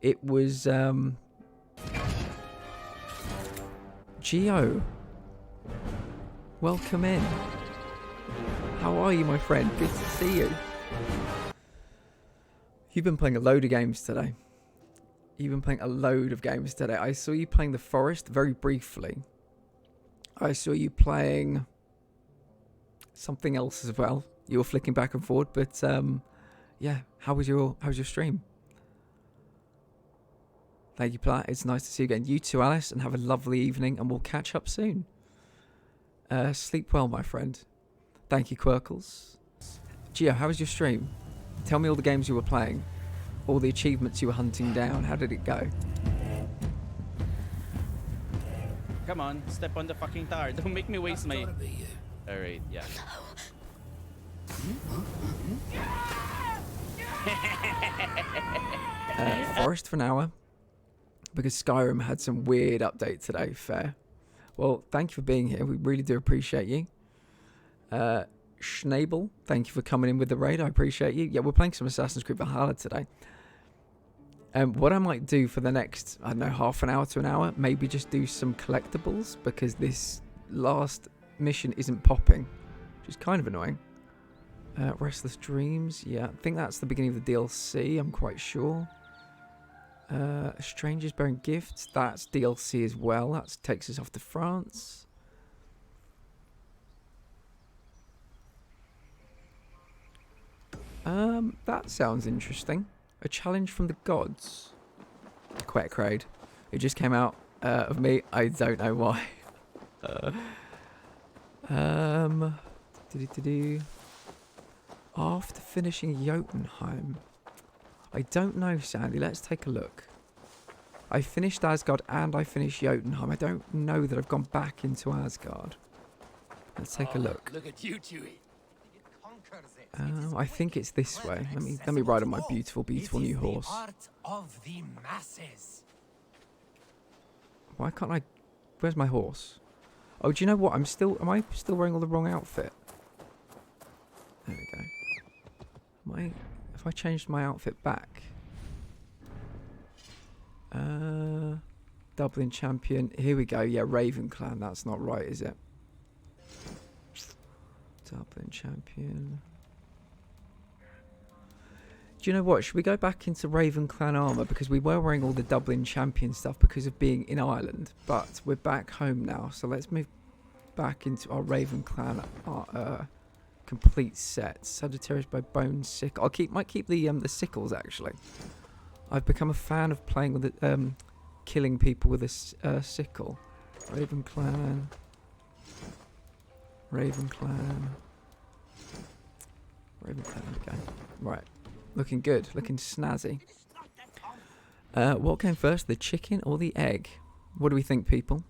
it was. Geo, welcome in. How are you, my friend? Good to see you. You've been playing a load of games today. I saw you playing The Forest very briefly. I saw you playing something else as well. You were flicking back and forward, but yeah. How was your stream? Thank you, Platt. It's nice to see you again. You too, Alice, and have a lovely evening, and we'll catch up soon. Sleep well, my friend. Thank you, Quirkles. Gio, how was your stream? Tell me all the games you were playing. All the achievements you were hunting down. How did it go? Come on, step on the fucking tower. Don't make me waste my... Alright, yeah. Forest for an hour. Because Skyrim had some weird update today. Fair. Well, thank you for being here. We really do appreciate you. Schnabel, thank you for coming in with the raid. I appreciate you. Yeah, we're playing some Assassin's Creed Valhalla today. What I might do for the next, I don't know, half an hour to an hour, maybe just do some collectibles, because this last mission isn't popping, which is kind of annoying. Restless Dreams, yeah, I think that's the beginning of the DLC, I'm quite sure. Strangers Bearing Gifts, that's DLC as well. That takes us off to France. That sounds interesting. A challenge from the gods. Quet Crade. It just came out of me. I don't know why. After finishing Jotunheim. I don't know, Sandy. Let's take a look. I finished Asgard and I finished Jotunheim. I don't know that I've gone back into Asgard. Let's take a look. Look at you, Chewie. I think it's this way. Let me ride on my beautiful, beautiful new horse. Of the masses. Why can't I? Where's my horse? Oh, do you know what? Am I still wearing all the wrong outfit? There we go. Have I changed my outfit back? Dublin champion. Here we go. Yeah, Raven Clan. That's not right, is it? Dublin champion. Do you know what? Should we go back into Raven Clan armor? Because we were wearing all the Dublin champion stuff because of being in Ireland. But we're back home now. So let's move back into our Raven Clan complete set. Sagittarius by Bone Sickle. Might keep the sickles actually. I've become a fan of playing with the killing people with a sickle. Raven Clan. Raven Clan. There we go. Right. Looking good. Looking snazzy. What came first, the chicken or the egg? What do we think, people?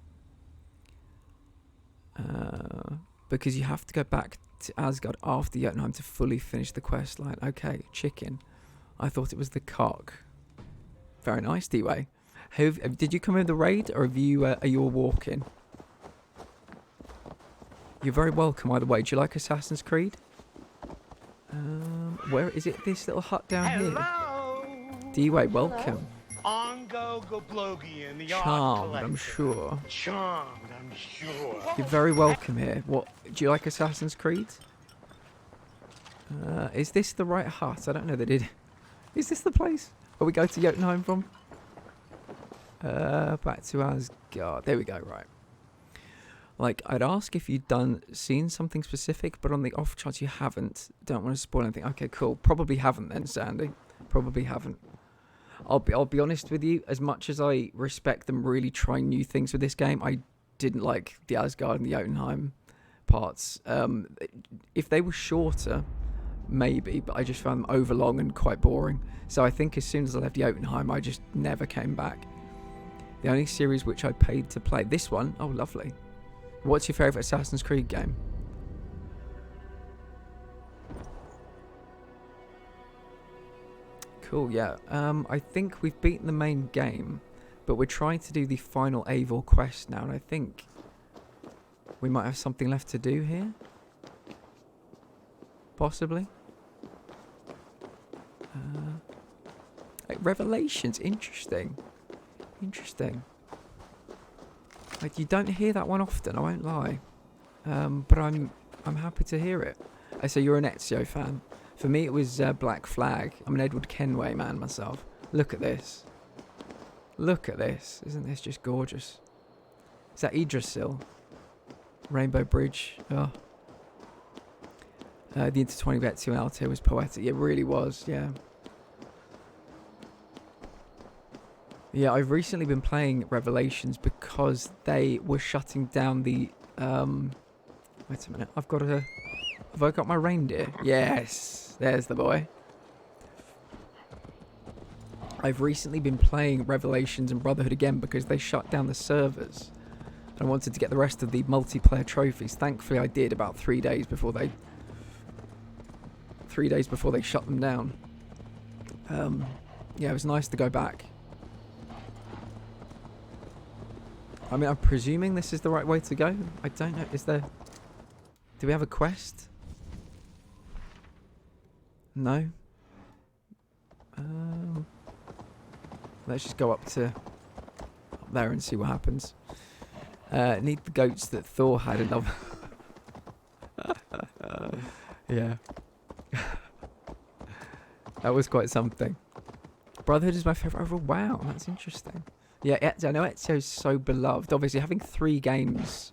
Because you have to go back to Asgard after Jotunheim to fully finish the quest line. Okay, chicken. I thought it was the cock. Very nice, D-Way. Did you come in the raid, or are you walking? You're very welcome either way. Do you like Assassin's Creed? Where is it? This little hut down here. D-Way, welcome. Charmed, I'm sure. You're very welcome here. What? Do you like Assassin's Creed? Is this the right hut? I don't know. They did. Is this the place where we go to Jotunheim from? Back to Asgard. There we go. Right. Like, I'd ask if you'd seen something specific, but on the off chance you haven't, don't want to spoil anything. Okay, cool. Probably haven't then, Sandy. Probably haven't. I'll be honest with you. As much as I respect them really trying new things with this game, I didn't like the Asgard and the Jotunheim parts. If they were shorter, maybe, but I just found them overlong and quite boring. So I think as soon as I left Jotunheim, I just never came back. The only series which I paid to play, this one, oh lovely. What's your favourite Assassin's Creed game? Cool, yeah. I think we've beaten the main game, but we're trying to do the final Eivor quest now, and I think We might have something left to do here. Possibly. Like Revelations, interesting. Interesting. Like you don't hear that one often, I won't lie. But I'm happy to hear it. So you're an Ezio fan. For me it was Black Flag. I'm an Edward Kenway man myself. Look at this. Look at this. Isn't this just gorgeous? Is that Yggdrasil? Rainbow Bridge. Oh. The intertwining of Ezio and Altair was poetic. It really was, yeah. Yeah, I've recently been playing Revelations because they were shutting down the... wait a minute. Have I got my reindeer? Yes. There's the boy. I've recently been playing Revelations and Brotherhood again because they shut down the servers. I wanted to get the rest of the multiplayer trophies. Thankfully I did about 3 days before they... 3 days before they shut them down. Yeah, it was nice to go back. I mean, I'm presuming this is the right way to go. I don't know. Is there... Do we have a quest? No? Let's just go up there and see what happens. Need the goats that Thor had another... yeah. That was quite something. Brotherhood is my favourite overall. Wow, that's interesting. Yeah, I know Ezio's so beloved. Obviously, having 3 games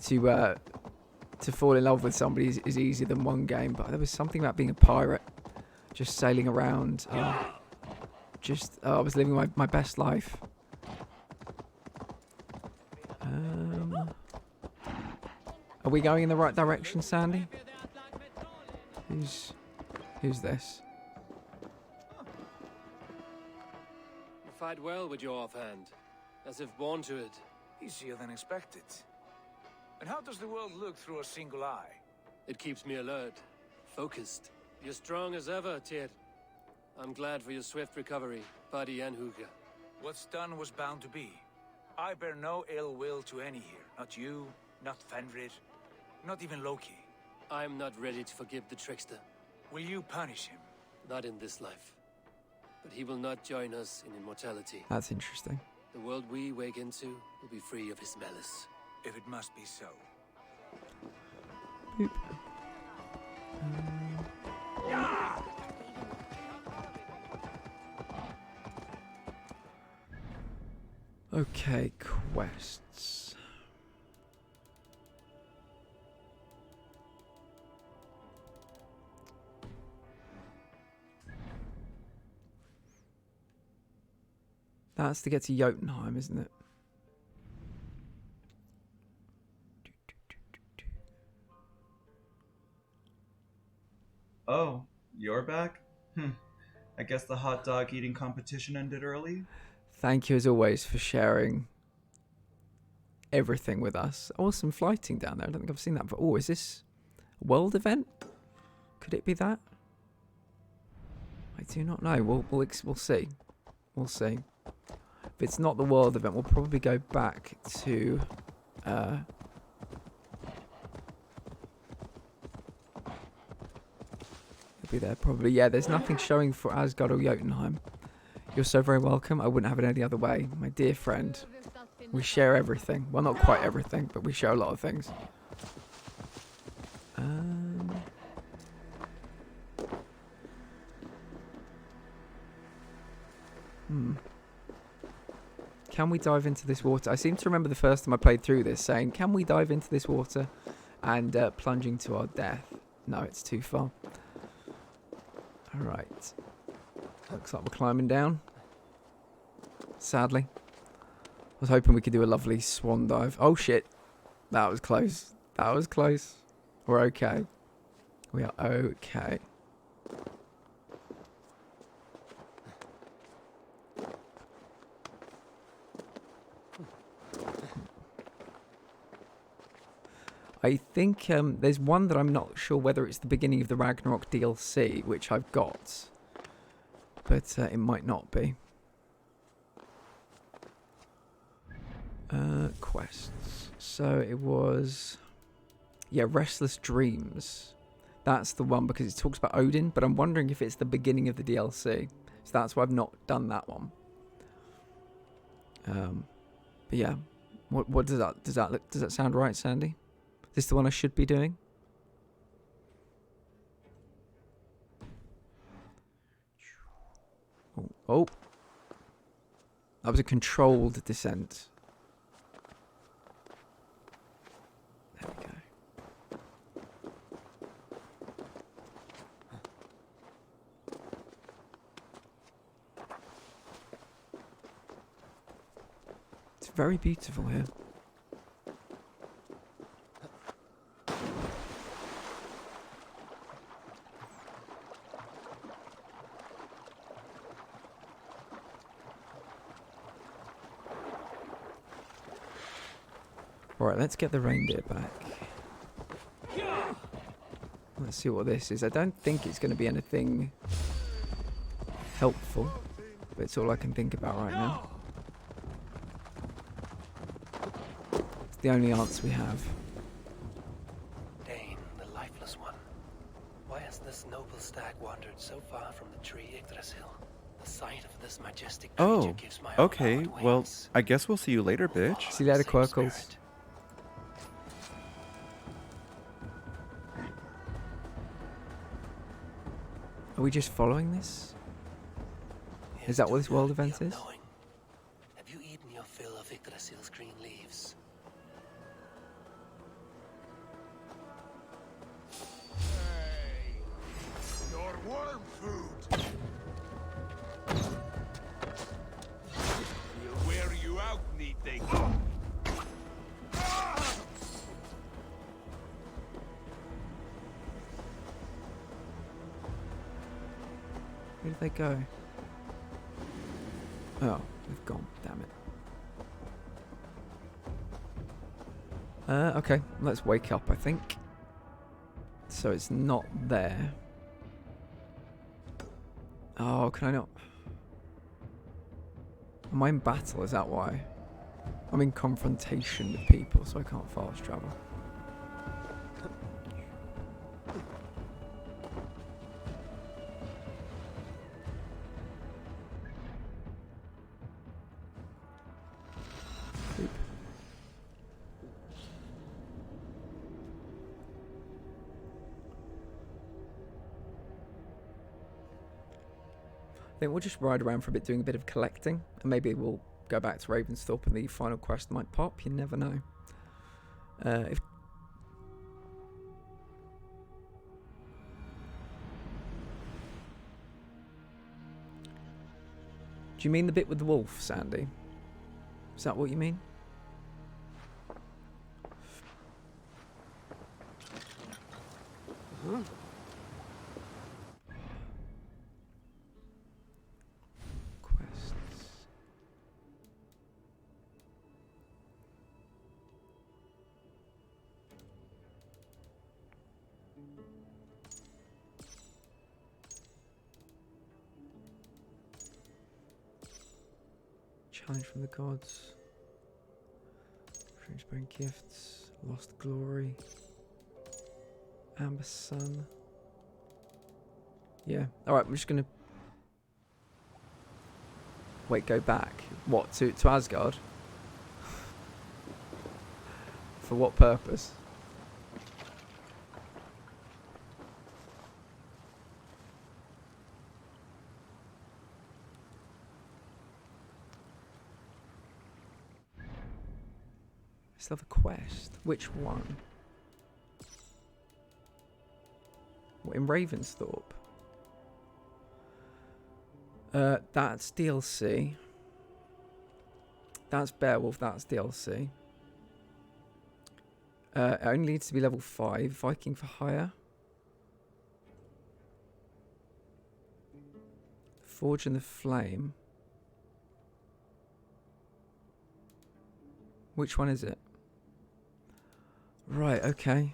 to fall in love with somebody is easier than 1 game. But there was something about being a pirate, just sailing around. I was living my best life. Are we going in the right direction, Sandy? Who's this? You fight well with your offhand, as if born to it. Easier than expected. And how does the world look through a single eye? It keeps me alert, focused. You're strong as ever, Tyr. I'm glad for your swift recovery, Buddy and Huga. What's done was bound to be. I bear no ill will to any here. Not you, not Fenrir, not even Loki. I'm not ready to forgive the trickster. Will you punish him? Not in this life. But he will not join us in immortality. That's interesting. The world we wake into will be free of his malice. If it must be so. Boop. Okay, quests. That's to get to Jotunheim, isn't it? Oh, you're back? I guess the hot dog eating competition ended early? Thank you as always for sharing everything with us. Oh, some flighting down there. I don't think I've seen that before. Oh, is this a world event? Could it be that? I do not know. We'll see. We'll see. If it's not the world event, we'll probably go back to... be there probably. Yeah, there's nothing showing for Asgard or Jotunheim. You're so very welcome. I wouldn't have it any other way. My dear friend. We share everything. Well, not quite everything, but we share a lot of things. Can we dive into this water? I seem to remember the first time I played through this saying, can we dive into this water and plunging to our death? No, it's too far. Alright. Looks like we're climbing down. Sadly. I was hoping we could do a lovely swan dive. Oh shit. That was close. That was close. We're okay. We are okay. I think there's one that I'm not sure whether it's the beginning of the Ragnarok DLC, which I've got. But it might not be. Quests. So it was... Yeah, Restless Dreams. That's the one because it talks about Odin, but I'm wondering if it's the beginning of the DLC. So that's why I've not done that one. But yeah, what does that look? Does that sound right, Sandy? Is this the one I should be doing? Oh, that was a controlled descent. There we go. It's very beautiful here. Alright, let's get the reindeer back. Let's see what this is. I don't think it's going to be anything helpful, but it's all I can think about right now. It's the only answer we have. Dane, the lifeless one. Why has this noble stag wandered so far from the tree Yggdrasil? The sight of this majestic creature gives my okay. heart Well, wings. I guess we'll see you later, bitch. See you later, Quirkles. Are we just following this? Is that what this world event is? Have you eaten your fill of Yggdrasil's green leaves? Your worm food! We'll wear you out, meating. Where did they go? Oh, they've gone. Damn it. Okay, let's wake up, I think. So it's not there. Oh, can I not? Am I in battle? Is that why? I'm in confrontation with people, so I can't fast travel. I think we'll just ride around for a bit doing a bit of collecting, and maybe we'll go back to Ravensthorpe and the final quest might pop, you never know. Do you mean the bit with the wolf, Sandy? Is that what you mean? Huh? Challenge from the gods. Strange bone gifts. Lost glory. Amber sun. Yeah. Alright, I'm just gonna... Wait, go back. What, to Asgard? For what purpose? Still have a quest. Which one? What, in Ravensthorpe? That's DLC. That's Beowulf, that's DLC. It only needs to be level 5. Viking for hire. Forge in the Flame. Which one is it? Right, okay.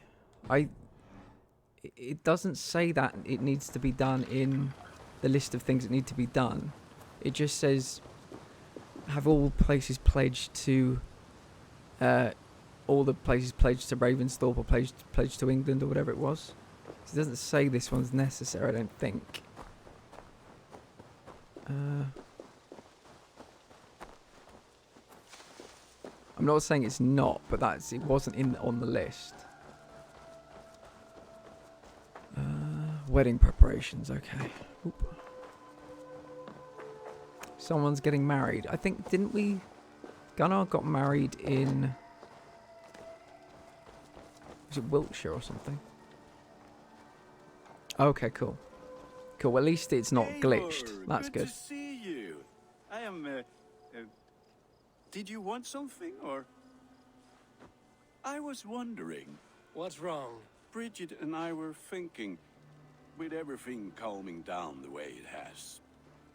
It doesn't say that it needs to be done in the list of things that need to be done. It just says have all places pledged to all the places pledged to Ravensthorpe or pledged to England or whatever it was. It doesn't say this one's necessary, I don't think. I'm not saying it's not, but it wasn't on the list. Wedding preparations, okay. Oop. Someone's getting married. I think, didn't we... Gunnar got married in... Was it Wiltshire or something? Okay, cool. Cool, well, at least it's not glitched. That's good. To see you. I am, did you want something, or? I was wondering. What's wrong? Bridget and I were thinking, with everything calming down the way it has,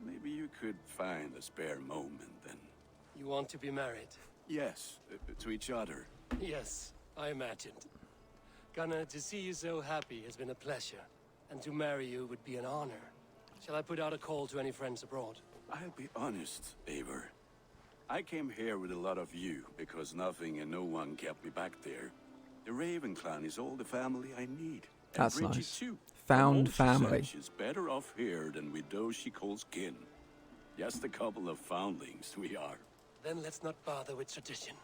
maybe you could find a spare moment and... You want to be married? Yes, to each other. Yes, I imagined. Gunnar, to see you so happy has been a pleasure. And to marry you would be an honor. Shall I put out a call to any friends abroad? I'll be honest, Eivor. I came here with a lot of you, because nothing and no one kept me back there. The Raven clan is all the family I need. And That's Bridget nice. Too. Found She family. said she's better off here than with those she calls kin. Just a couple of foundlings we are. Then let's not bother with tradition.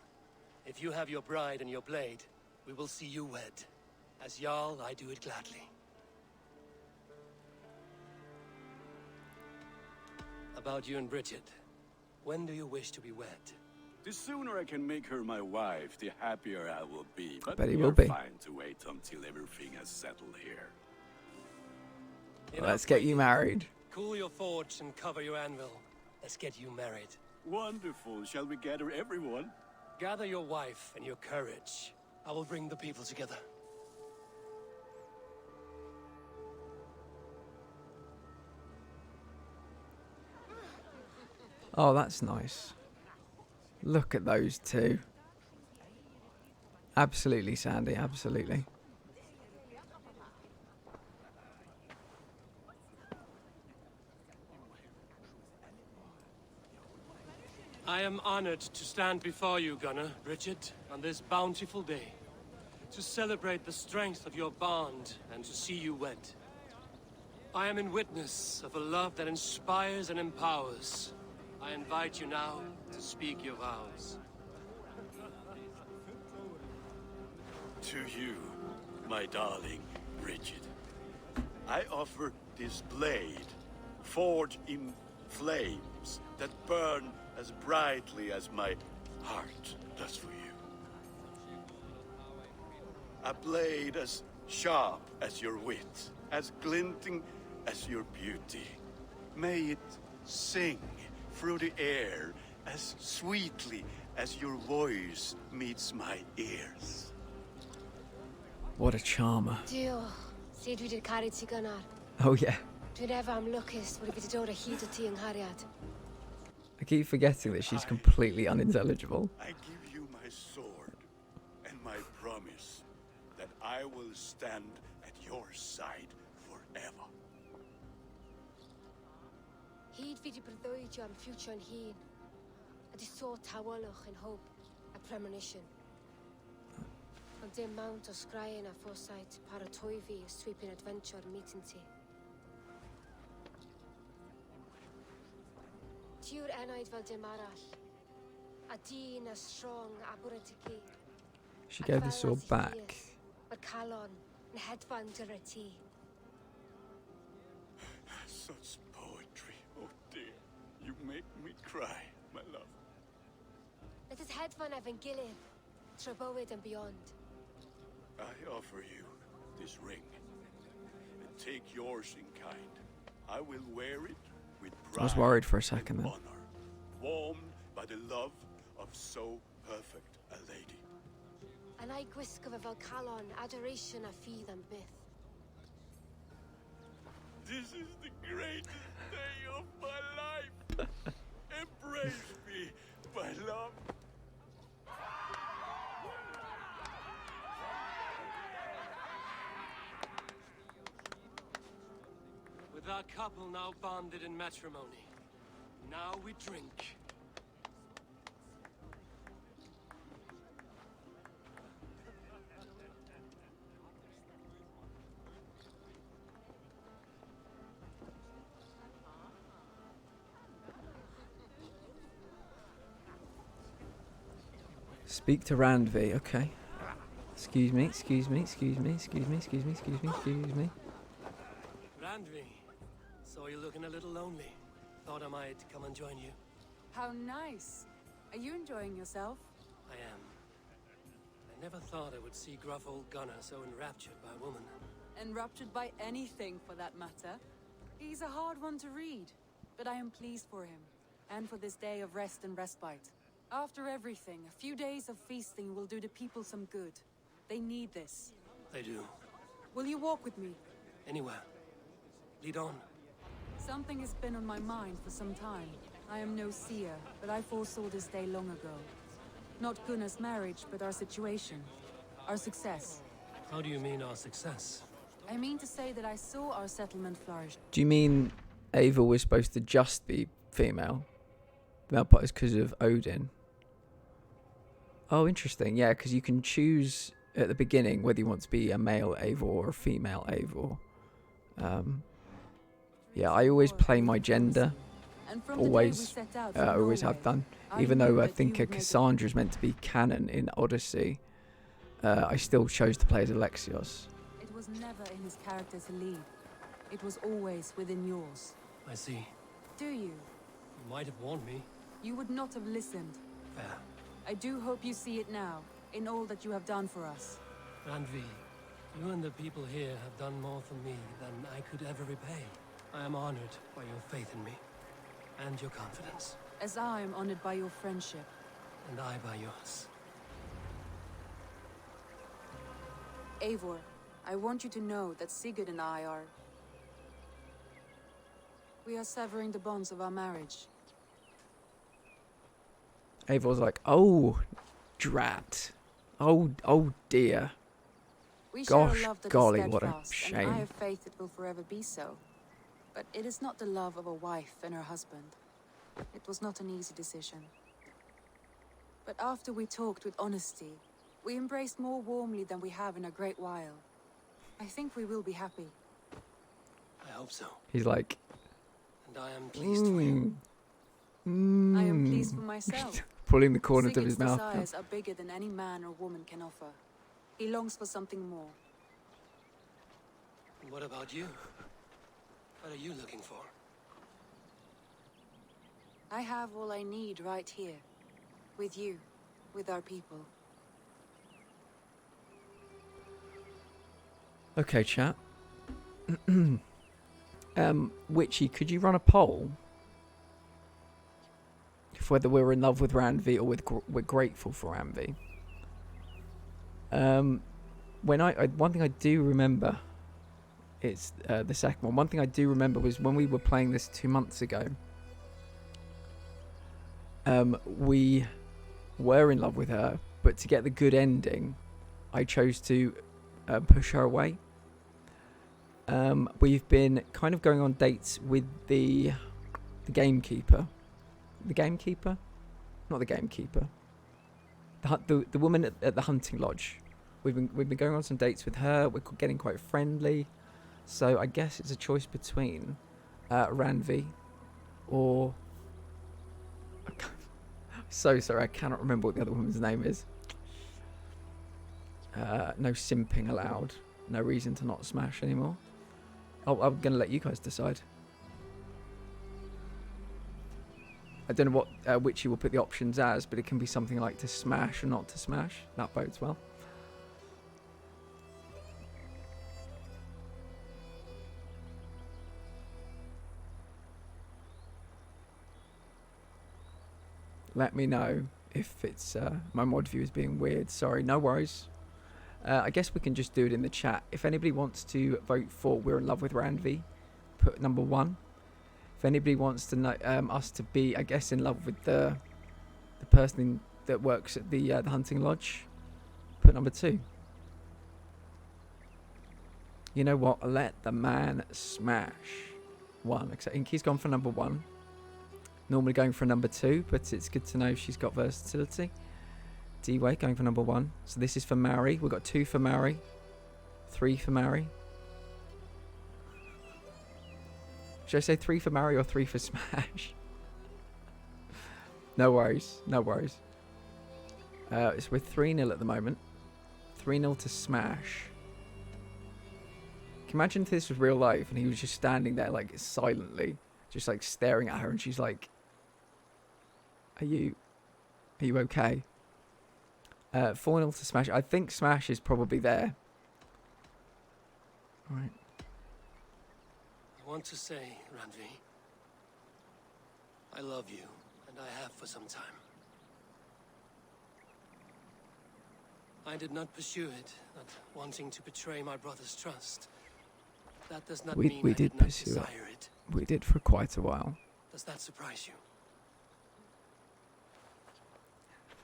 If you have your bride and your blade, we will see you wed. As Jarl, I do it gladly. About you and Bridget, when do you wish to be wed? The sooner I can make her my wife, the happier I will be. But Bet he we will are be. fine to wait until everything has settled here. Let's get you married. Cool your forge and cover your anvil. Let's get you married. Wonderful. Shall we gather everyone? Gather your wife and your courage. I will bring the people together. Oh, that's nice. Look at those two. Absolutely, Sandy, absolutely. I am honored to stand before you, Gunnar, Bridget, on this bountiful day. To celebrate the strength of your bond and to see you wed. I am in witness of a love that inspires and empowers. I invite you now to speak your vows. To you, my darling Bridget, I offer this blade, forged in flames that burn as brightly as my heart does for you. A blade as sharp as your wit, as glinting as your beauty. May it sing through the air as sweetly as your voice meets my ears. What a charmer. Dio, said we did carry Gunnar. Oh yeah. Whenever I'm luckiest, would it be the door to heat the and Harriet? I keep forgetting that she's completely unintelligible. I give you my sword and my promise that I will stand at your side forever. He'd be the Berdoidia and future and he. A so tawalach and hope, a premonition. On the mount of scrying a foresight, paratoivi, a sweeping adventure meeting tea. Tiur enaid vel demarall. A dyn a strong aburatiki. She gave the sword back. But calon, and headband dirty. Such poetry, oh dear. You make me cry, my love. Let his headband Evan Gillen, Treboid and beyond. I offer you this ring. And take yours in kind. I will wear it with pride. I was worried for a second then. Honor, warmed by the love of so perfect a lady. And I whisk of a Valcalon, adoration a fee than bith. This is the greatest day of my life. Embrace me, my love. With our couple now bonded in matrimony, now we drink. Speak to Randvi. Okay. Excuse me. Excuse me. Excuse me. Excuse me. Excuse me. Excuse me. Excuse me. Randvi, saw you looking a little lonely. Thought I might come and join you. How nice. Are you enjoying yourself? I am. I never thought I would see gruff old Gunnar so enraptured by a woman. Enraptured by anything, for that matter. He's a hard one to read, but I am pleased for him, and for this day of rest and respite. After everything, a few days of feasting will do the people some good. They need this. They do. Will you walk with me? Anywhere. Lead on. Something has been on my mind for some time. I am no seer, but I foresaw this day long ago. Not Gunnar's marriage, but our situation. Our success. How do you mean our success? I mean to say that I saw our settlement flourish. Do you mean Ava was supposed to just be female? That part is because of Odin. Oh, interesting. Yeah, because you can choose at the beginning whether you want to be a male Eivor or a female Eivor. Yeah, I always play my gender. Always. I always have done. Even though I think Cassandra is meant to be canon in Odyssey, I still chose to play as Alexios. It was never in his character to lead. It was always within yours. I see. Do you? You might have warned me. You would not have listened. Fair. I do hope you see it now, in all that you have done for us. Randvi, you and the people here have done more for me than I could ever repay. I am honored by your faith in me, and your confidence. As I am honored by your friendship. And I by yours. Eivor, I want you to know that Sigurd and I are... We are severing the bonds of our marriage. Eivor's like, oh, drat. Oh dear. We Gosh, share a love that golly, is what a steadfast, and I shame. have faith it will forever be so. But it is not the love of a wife and her husband. It was not an easy decision. But after we talked with honesty, we embraced more warmly than we have in a great while. I think we will be happy. I hope so. He's like... And I am pleased for you. I am pleased for myself. Pulling the corners of Sigurd's his mouth. desires are bigger than any man or woman can offer. He longs for something more. And what about you? What are you looking for? I have all I need right here. With you. With our people. Okay, chat. Witchy, could you run a poll? If whether we're in love with Randvi or we're grateful for Randvi. When one thing I do remember, it's the second one. One thing I do remember was when we were playing this 2 months ago. We were in love with her, but to get the good ending, I chose to push her away. We've been kind of going on dates with the gamekeeper. The gamekeeper? Not the gamekeeper. The woman at the hunting lodge. We've been going on some dates with her. We're getting quite friendly. So I guess it's a choice between Randvi or... So sorry, I cannot remember what the other woman's name is. No simping allowed. No reason to not smash anymore. I'm going to let you guys decide. I don't know what which you will put the options as, but it can be something like to smash or not to smash. That bodes well. Let me know if it's my mod view is being weird. Sorry, no worries. I guess we can just do it in the chat. If anybody wants to vote for We're in Love with Randvi, put number 1. If anybody wants to know us to be, I guess, in love with the person that works at the hunting lodge, put number 2. You know what? Let the man smash 1. Except Inky's gone for number 1. Normally going for number 2, but it's good to know she's got versatility. D-Way going for number 1. So this is for Mary. We've got 2 for Mary. 3 for Mary. Should I say 3 for Mary or 3 for Smash? No worries. No worries. So we're 3-0 at the moment. 3-0 to Smash. Can you imagine if this was real life and he was just standing there like silently, just like staring at her, and she's like, Are you okay? 4-0 to Smash. I think Smash is probably there. Alright. I want to say, Randvi, I love you, and I have for some time. I did not pursue it, not wanting to betray my brother's trust. That does not mean We I did did not pursue desire it. We did for quite a while. Does that surprise you?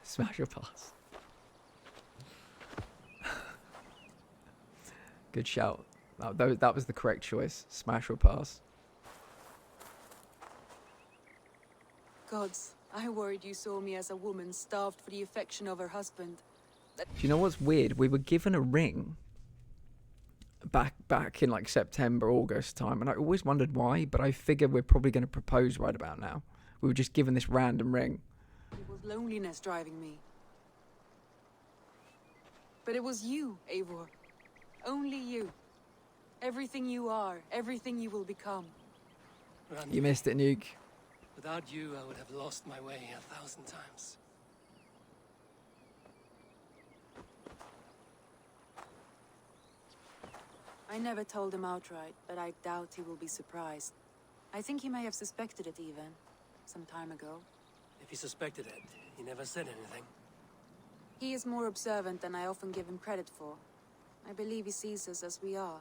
Smash or pass? Good shout. That was the correct choice. Smash or pass. Gods, I worried you saw me as a woman starved for the affection of her husband. Do you know what's weird? We were given a ring back in like September, August time, and I always wondered why, but I figure we're probably going to propose right about now. We were just given this random ring. It was loneliness driving me. But it was you, Eivor. Only you. Everything you are, everything you will become. You missed it, Nuke. Without you, I would have lost my way 1,000 times. I never told him outright, but I doubt he will be surprised. I think he may have suspected it even, some time ago. If he suspected it, he never said anything. He is more observant than I often give him credit for. I believe he sees us as we are,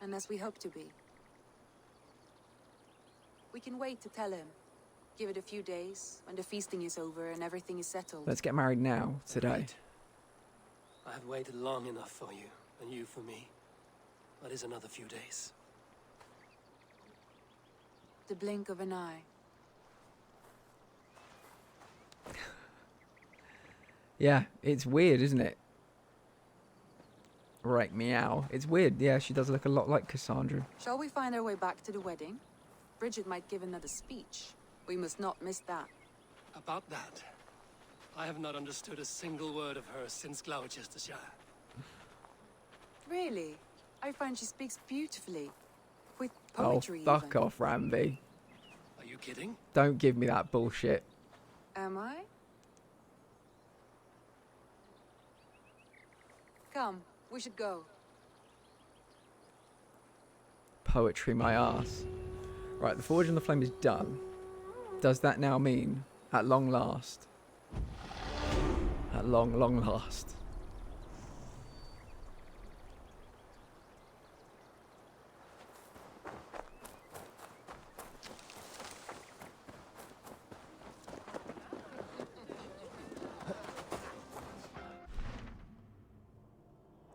and as we hope to be. We can wait to tell him. Give it a few days, when the feasting is over and everything is settled. Let's get married now, today. Right. I have waited long enough for you, and you for me. That is another few days. The blink of an eye. Yeah, it's weird, isn't it? Right, meow. It's weird. Yeah, she does look a lot like Cassandra. Shall we find our way back to the wedding? Bridget might give another speech. We must not miss that. About that, I have not understood a single word of hers since Gloucestershire. Really? I find she speaks beautifully. With poetry, Oh, fuck even. off, Ramby. Are you kidding? Don't give me that bullshit. Am I? Come, we should go. Poetry, my ass. Right, the Forge and the Flame is done. Does that now mean, at long last? At long, long last.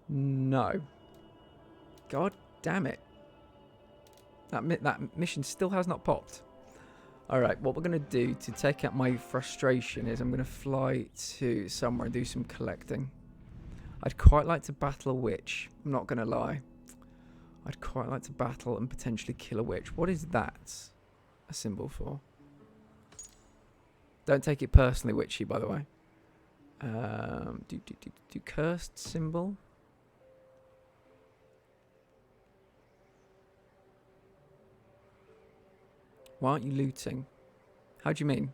No. God damn it. That mission still has not popped. Alright, what we're going to do to take out my frustration is I'm going to fly to somewhere and do some collecting. I'd quite like to battle a witch. I'm not going to lie. I'd quite like to battle and potentially kill a witch. What is that a symbol for? Don't take it personally, witchy, by the way. Do cursed symbol? Why aren't you looting? How do you mean?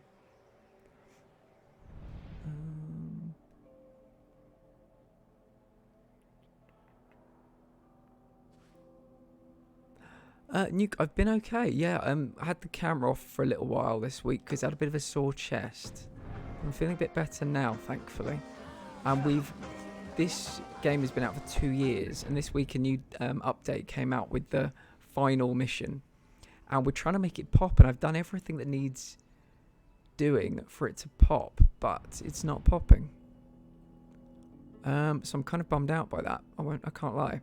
Nuke, I've been okay. Yeah, I had the camera off for a little while this week because I had a bit of a sore chest. I'm feeling a bit better now, thankfully. And this game has been out for 2 years, and this week a new update came out with the final mission. And we're trying to make it pop, and I've done everything that needs doing for it to pop, but it's not popping. So I'm kind of bummed out by that. I can't lie.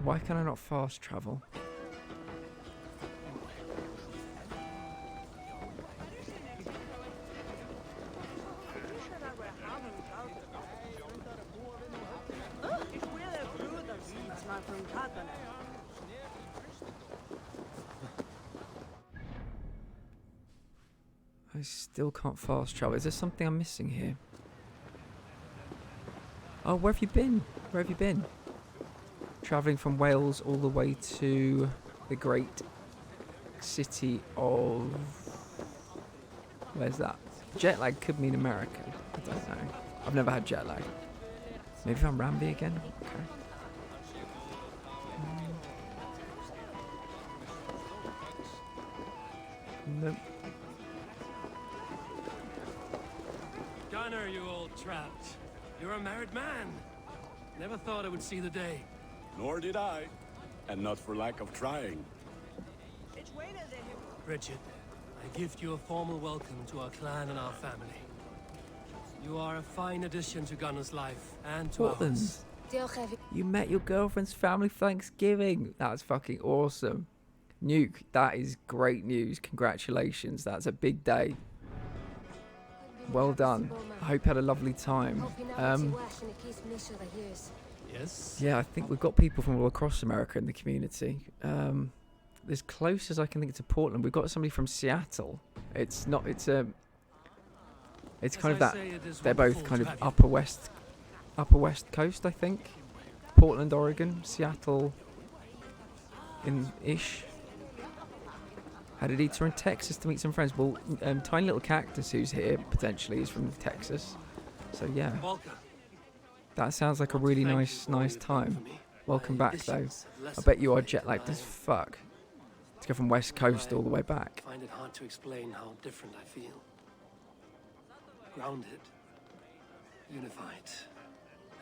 Why can I not fast travel? I still can't fast travel. Is there something I'm missing here? Oh, where have you been? Where have you been? Travelling from Wales all the way to the great city of... Where's that? Jet lag could mean America. I don't know. I've never had jet lag. Maybe I'm Ramby again? Okay. Nope. Gunnar, you old trout. You're a married man. Never thought I would see the day. Nor did I. And not for lack of trying. Bridget, I gift you a formal welcome to our clan and our family. You are a fine addition to Gunnar's life and to Portland. ours. You met your girlfriend's family for Thanksgiving. That's fucking awesome. Nuke, that is great news. Congratulations. That's a big day. Well done. I hope you had a lovely time. Yes? Yeah, I think we've got people from all across America in the community. As close as I can think to Portland, we've got somebody from Seattle. It's kind of that. They're both kind of upper west coast, I think. Portland, Oregon, Seattle, ish. Had a detour in Texas to meet some friends. Well, Tiny Little Cactus, who's here potentially, is from Texas. So yeah, that sounds like a really nice time. Welcome back, though. I bet you are jet lagged as fuck to go from West Coast all the way back. I find it hard to explain how different I feel. Grounded, unified,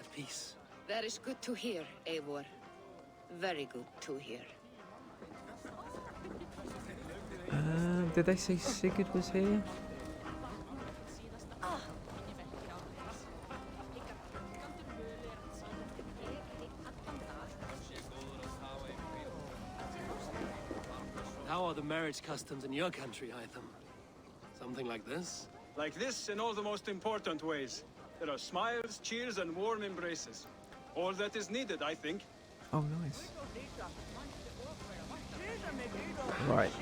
at peace. That is good to hear, Eivor. Very good to hear. Did they say Sigurd was here? How are the marriage customs in your country, Hytham? Something like this? Like this in all the most important ways. There are smiles, cheers, and warm embraces. All that is needed, I think. Oh, nice. Right.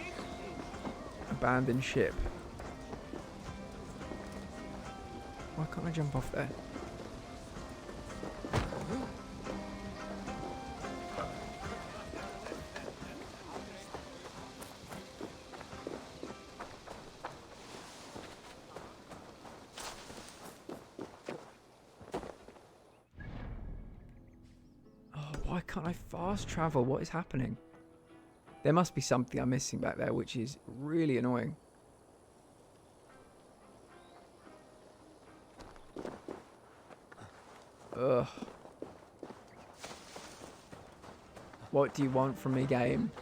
Abandoned ship. Why can't I jump off there? Oh, why can't I fast travel? What is happening? There must be something I'm missing back there, which is really annoying. Ugh. What do you want from me, game?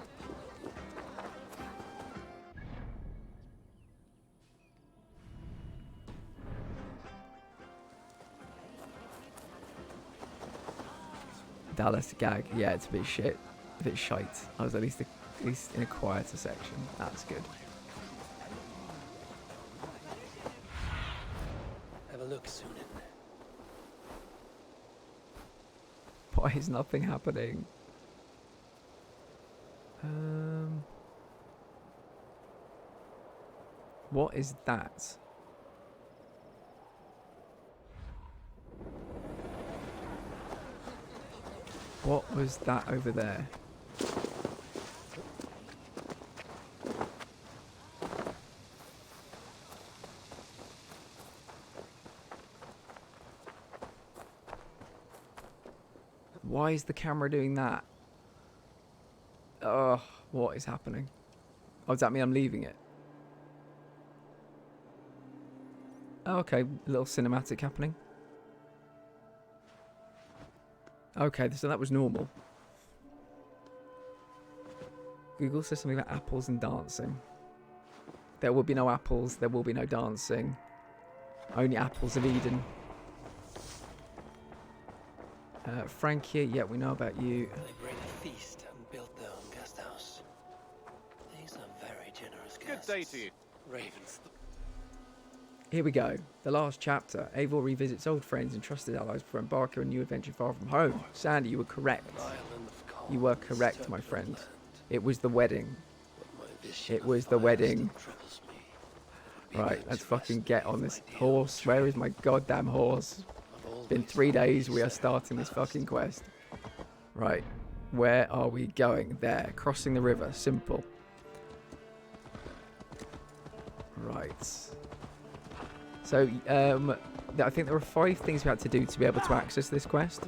Dallas gag. Yeah, it's a bit shit. A bit shite. I was at least in a quieter section. That's good. Have a look, Sunan. Why is nothing happening? What is that? What was that over there? Why is the camera doing that? Oh, what is happening? Oh, does that mean I'm leaving it? Oh, okay, a little cinematic happening. Okay, so that was normal. Google says something about apples and dancing. There will be no apples, there will be no dancing. Only apples of Eden. Frank here, yeah, we know about you. They bring a feast and built their own guest house. These are very generous guests. Good day to you. Ravens. Here we go. The last chapter. Eivor revisits old friends and trusted allies before embarking on a new adventure far from home. Sandy, you were correct. You were correct, my friend. It was the wedding. It was the wedding. Right, let's fucking get on this horse. Where is my goddamn horse? It's been 3 days. We are starting this fucking quest. Right, where are we going? There, crossing the river. Simple. Right. So, I think there were 5 things we had to do to be able to access this quest.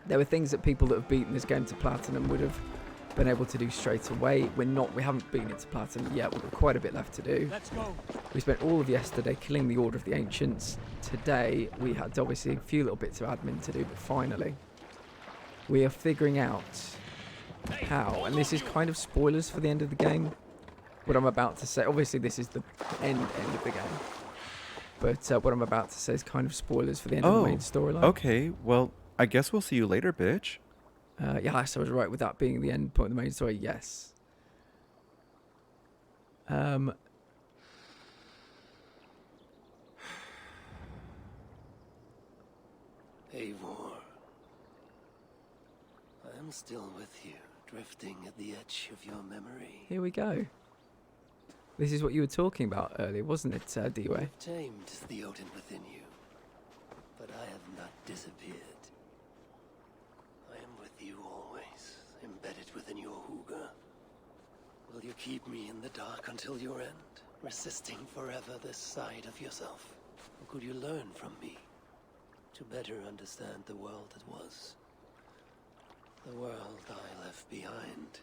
There were things that people that have beaten this game to platinum would have been able to do straight away. We haven't beaten it to platinum yet. We've got quite a bit left to do. Let's go. We spent all of yesterday killing the Order of the Ancients. Today, we had obviously a few little bits of admin to do, but finally, we are figuring out how, and this is kind of spoilers for the end of the game, what I'm about to say. Obviously, this is the end of the game. But what I'm about to say is kind of spoilers for the end of the main storyline. Okay, well, I guess we'll see you later, bitch. Yes, I was right with that being the end point of the main story, yes. Eivor, I am still with you, drifting at the edge of your memory. Here we go. This is what you were talking about earlier, wasn't it, Dewey? You've tamed the Odin within you, but I have not disappeared. I am with you always, embedded within your hooga. Will you keep me in the dark until your end, resisting forever this side of yourself? Or could you learn from me to better understand the world that was? The world I left behind,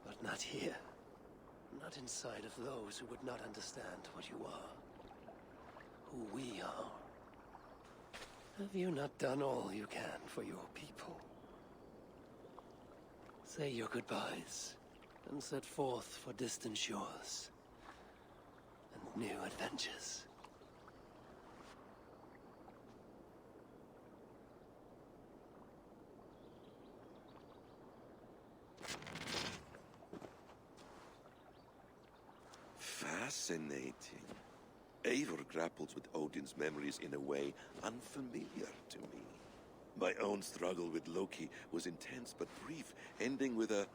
but not here. Not inside of those who would not understand what you are. Who we are. Have you not done all you can for your people? Say your goodbyes, and set forth for distant shores and new adventures. Fascinating. Eivor grapples with Odin's memories in a way unfamiliar to me. My own struggle with Loki was intense but brief, ending with a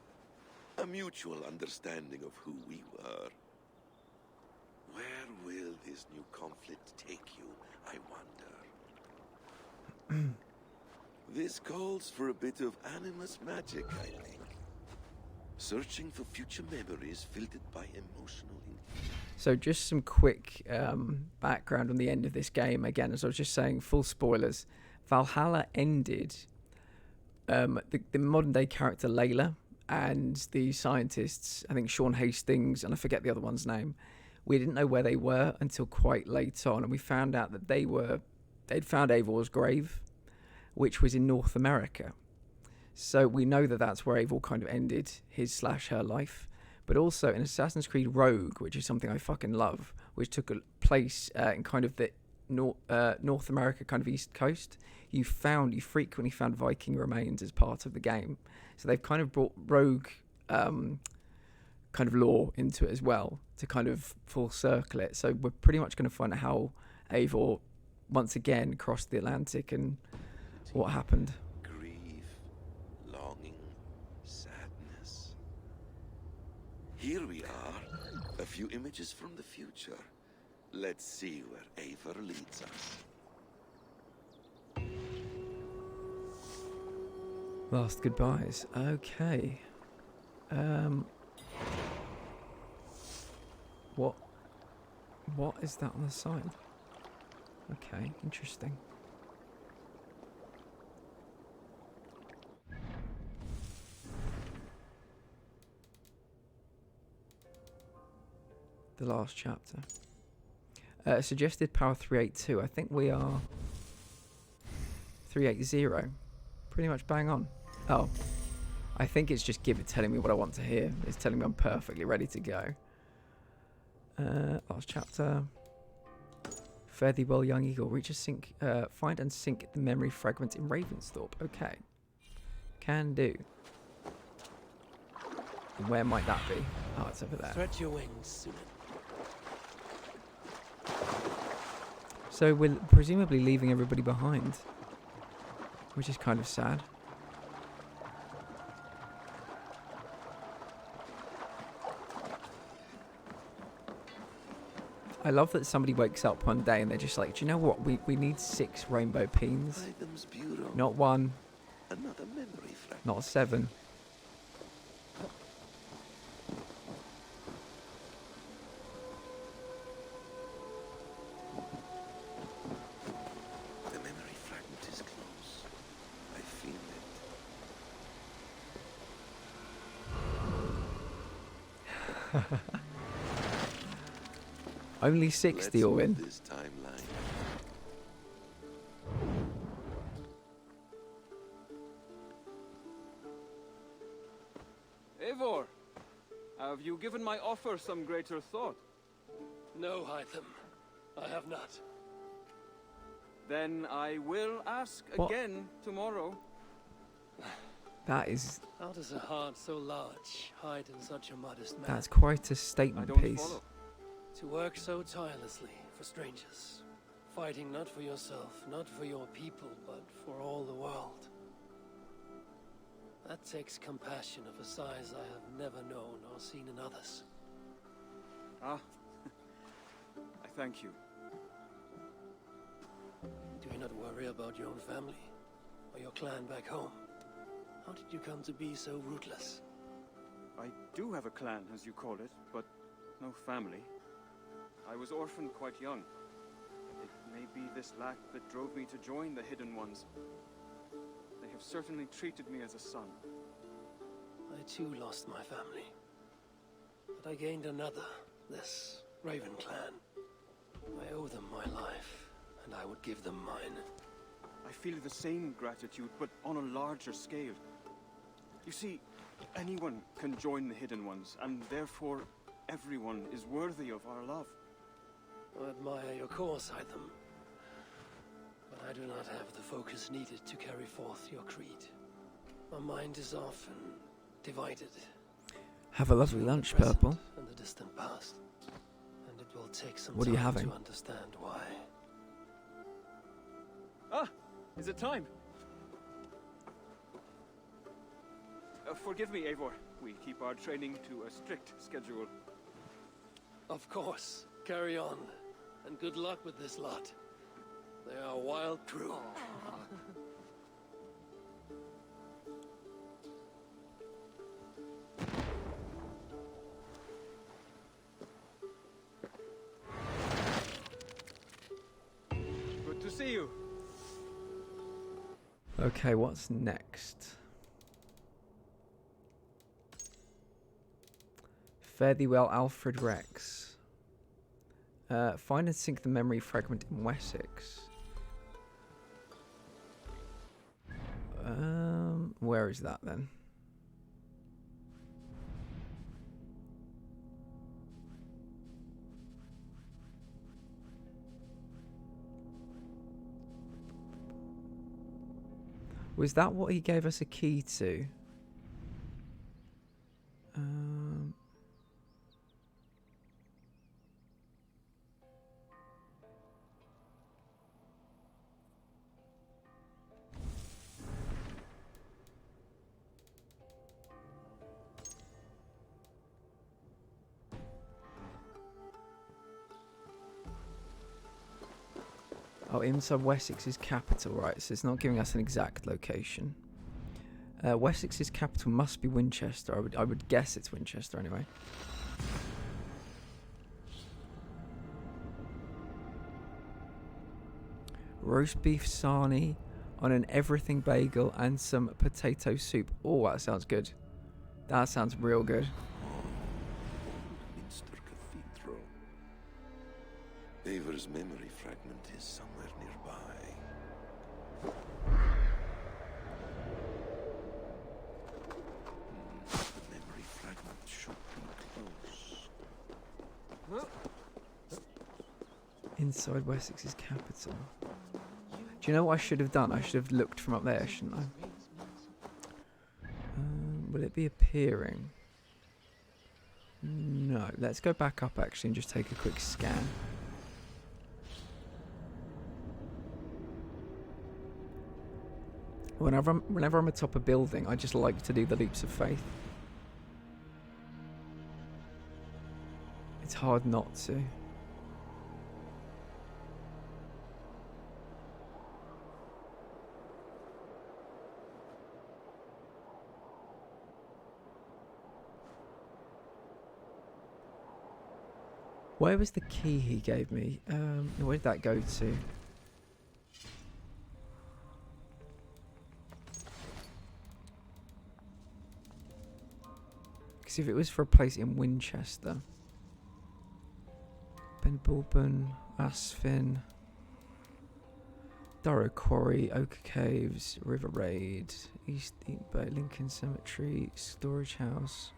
mutual understanding of who we were. Where will this new conflict take you, I wonder? This calls for a bit of animus magic, I think. Searching for future memories filtered by emotional. So just some quick background on the end of this game. Again, as I was just saying, full spoilers. Valhalla ended. The modern day character Layla and the scientists, I think Sean Hastings, and I forget the other one's name, we didn't know where they were until quite late on, and we found out that they'd found Eivor's grave, which was in North America. So we know that that's where Eivor kind of ended his/her life. But also in Assassin's Creed Rogue, which is something I fucking love, which took a place in kind of the North America kind of East Coast, you frequently found Viking remains as part of the game. So they've kind of brought Rogue kind of lore into it as well to kind of full circle it. So we're pretty much going to find out how Eivor once again crossed the Atlantic and what happened. Here we are, a few images from the future. Let's see where Eivor leads us. Last goodbyes. Okay. What is that on the side? Okay, interesting. The last chapter. Suggested power 382. I think we are 380. Pretty much bang on. Oh. I think it's just telling me what I want to hear. It's telling me I'm perfectly ready to go. Last chapter. Fare thee well, young eagle. Find and sink the memory fragment in Ravensthorpe. Okay. Can do. And where might that be? Oh, it's over there. Stretch your wings soon. So we're presumably leaving everybody behind, which is kind of sad. I love that somebody wakes up one day and they're just like, do you know what? We need 6 rainbow peens. Item's bureau. Not 1. Another memory fragment. Not 7. The memory fragment is close. I feel it. Only 60 Let's all in. move this timeline. Eivor, have you given my offer some greater thought? No, Hytham. I have not. Then I will ask What? again tomorrow. That is... How does a heart so large hide in such a modest man? That's quite a I statement don't piece. follow. To work so tirelessly for strangers, fighting not for yourself, not for your people, but for all the world. That takes compassion of a size I have never known or seen in others. Ah, I thank you. Do you not worry about your own family, or your clan back home? How did you come to be so rootless? I do have a clan, as you call it, but no family. I was orphaned quite young. It may be this lack that drove me to join the Hidden Ones. They have certainly treated me as a son. I too lost my family. But I gained another, this Raven clan. I owe them my life, and I would give them mine. I feel the same gratitude, but on a larger scale. You see, anyone can join the Hidden Ones, and therefore everyone is worthy of our love. I admire your cause, Hytham. But I do not have the focus needed to carry forth your creed. My mind is often divided. Have a lovely lunch, Present Purple. and the distant past. And it will take some What are you time having? to understand why. Ah! Is it time? Forgive me, Eivor. We keep our training to a strict schedule. Of course. Carry on. And good luck with this lot. They are a wild crew. Good to see you. Okay, what's next? Fare thee well, Alfred Rex. Find and sink the memory fragment in Wessex. Where is that then? Was that what he gave us a key to? Oh, inside Wessex's capital, right? So it's not giving us an exact location. Wessex's capital must be Winchester. I would guess it's Winchester anyway. Roast beef sarnie on an everything bagel and some potato soup. Oh, that sounds good. That sounds real good. Minster Cathedral. Eivor's memory fragment is somewhere nearby. The memory fragment should be close. Inside Wessex's capital. Do you know what I should have done? I should have looked from up there, shouldn't I? Will it be appearing? No. Let's go back up actually and just take a quick scan. Whenever I'm atop a building, I just like to do the leaps of faith. It's hard not to. Where was the key he gave me? Where did that go to? Because if it was for a place in Winchester, Ben Bulben, Asfin, Durrow Quarry, Ochre Caves, River Raid, East Bay, Lincoln Cemetery, Storage House,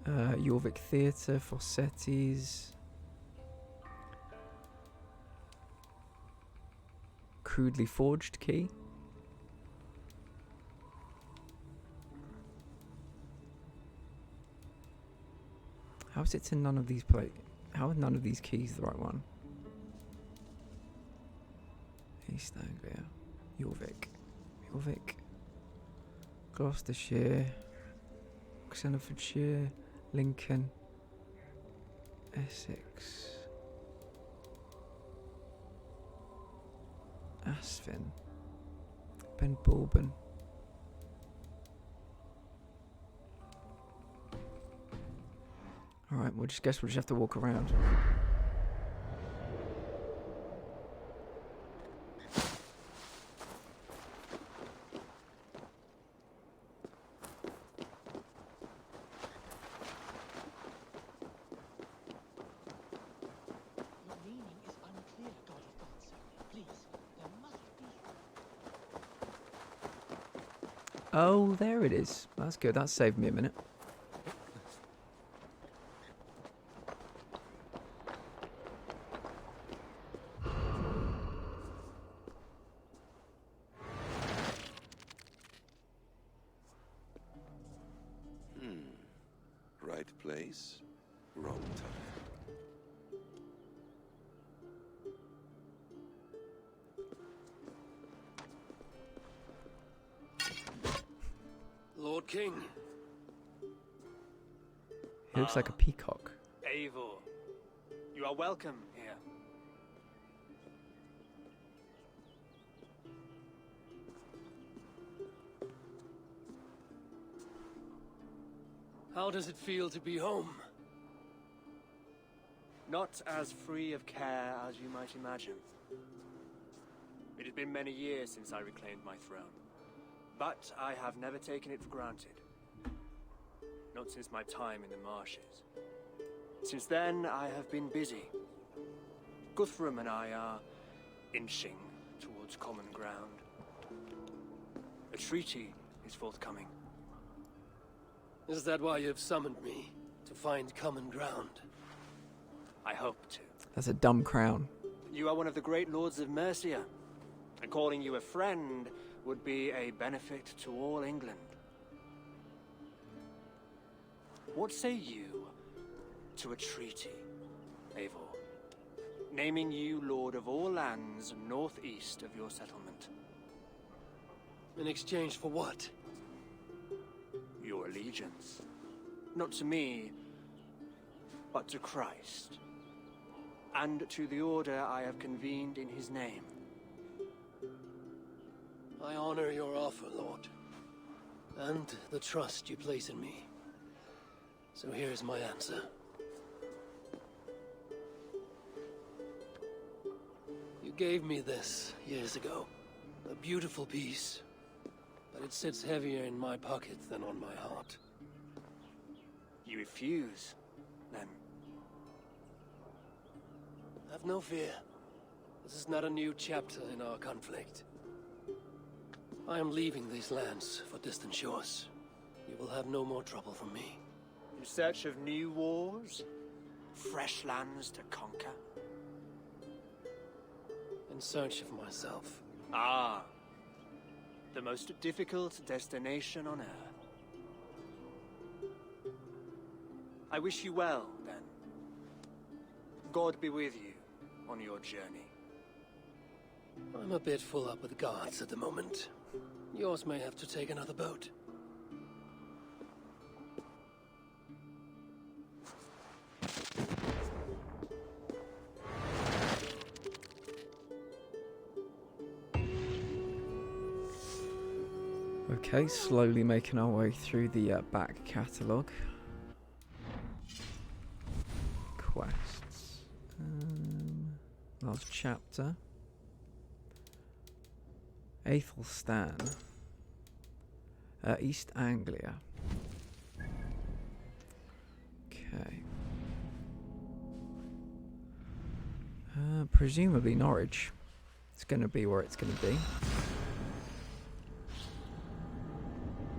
Jorvik Theatre, Fossetti's, Crudely Forged Key. How is it to none of these How are none of these keys the right one? East Anglia, Jorvik, Gloucestershire, Xenofordshire, Lincoln, Essex, Asfin, Ben Bulben. Alright, we'll just have to walk around. Oh, there it is. That's good. That saved me a minute. Right place, wrong time. Lord King. He looks like a peacock. Eivor, you are welcome here. How does it feel to be home? Not as free of care as you might imagine. It has been many years since I reclaimed my throne, but I have never taken it for granted. Not since my time in the marshes. Since then, I have been busy. Guthrum and I are inching towards common ground. A treaty is forthcoming. Is that why you've summoned me? To find common ground? I hope to. That's a dumb crown. You are one of the great lords of Mercia, and calling you a friend would be a benefit to all England. What say you to a treaty, Eivor? Naming you lord of all lands northeast of your settlement. In exchange for what? Your allegiance. Not to me, but to Christ. And to the order I have convened in his name. I honor your offer, Lord. And the trust you place in me. So here's my answer. You gave me this years ago. A beautiful piece. But it sits heavier in my pocket than on my heart. You refuse, then? Have no fear. This is not a new chapter in our conflict. I am leaving these lands for distant shores. You will have no more trouble from me. In search of new wars? Fresh lands to conquer? In search of myself. Ah. The most difficult destination on Earth. I wish you well, then. God be with you on your journey. I'm a bit full up with guards at the moment. Yours may have to take another boat. Okay, slowly making our way through the back catalogue. quests. Last chapter. Athelstan. East Anglia. Okay. Presumably Norwich. It's going to be where it's going to be.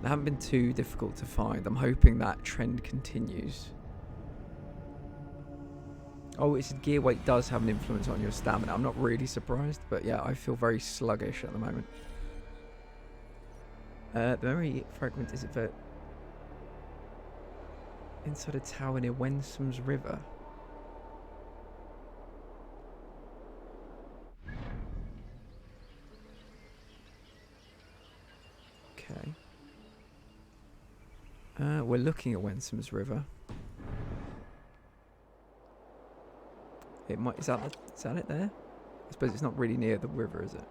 They haven't been too difficult to find. I'm hoping that trend continues. Oh, it said gear weight does have an influence on your stamina. I'm not really surprised, but yeah, I feel very sluggish at the moment. The memory fragment is it inside a tower near Wensome's River. Okay. We're looking at Wensome's River. It might is that it there? I suppose it's not really near the river, is it?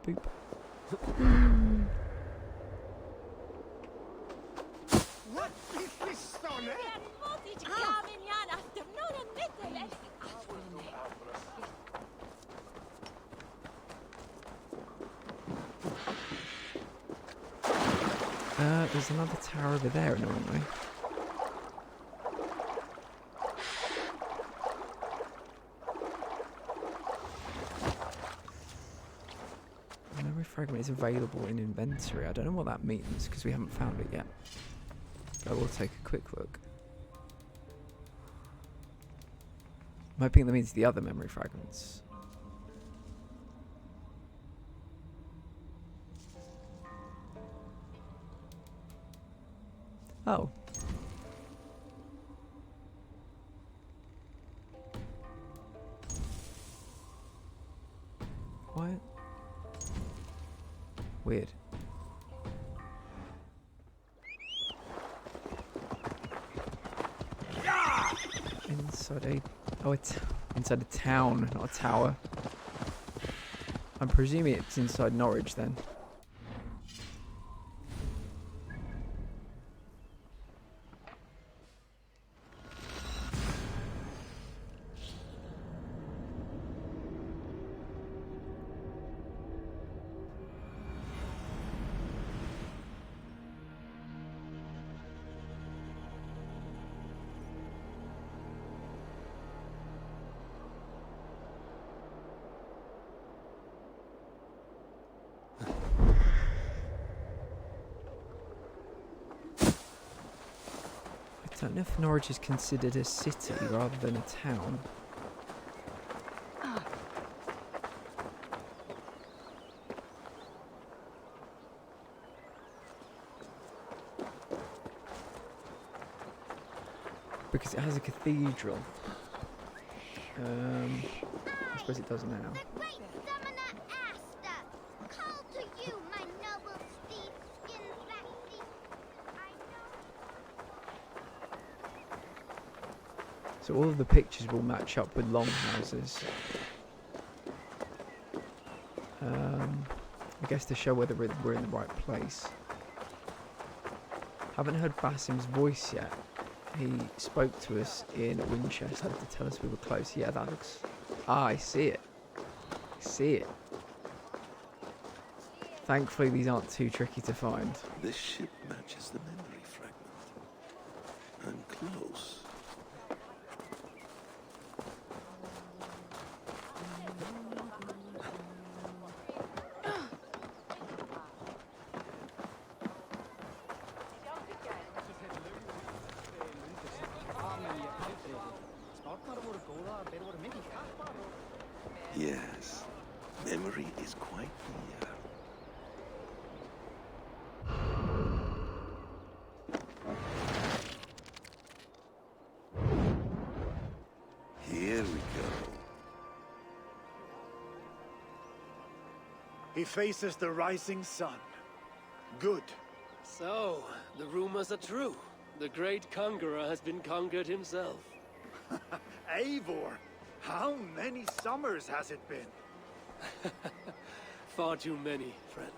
Boop. What is this stone? There's another tower over there, annoyingly. Memory fragment is available in inventory. I don't know what that means because we haven't found it yet. But I will take a quick look. I'm hoping that means the other memory fragments. Oh. What? Weird. Inside a town, not a tower. I'm presuming it's inside Norwich then. I don't know if Norwich is considered a city rather than a town. Because it has a cathedral. I suppose it does now. So all of the pictures will match up with longhouses. I guess to show whether we're in the right place. Haven't heard Basim's voice yet. He spoke to us in Winchester to tell us we were close. Yeah, that looks... Ah, I see it. I see it. Thankfully, these aren't too tricky to find. This ship matches the memory fragment. I'm close. Yes, memory is quite near. Here we go. He faces the rising sun. Good. So, the rumors are true. The great conqueror has been conquered himself. Eivor, how many summers has it been? Far too many, friend.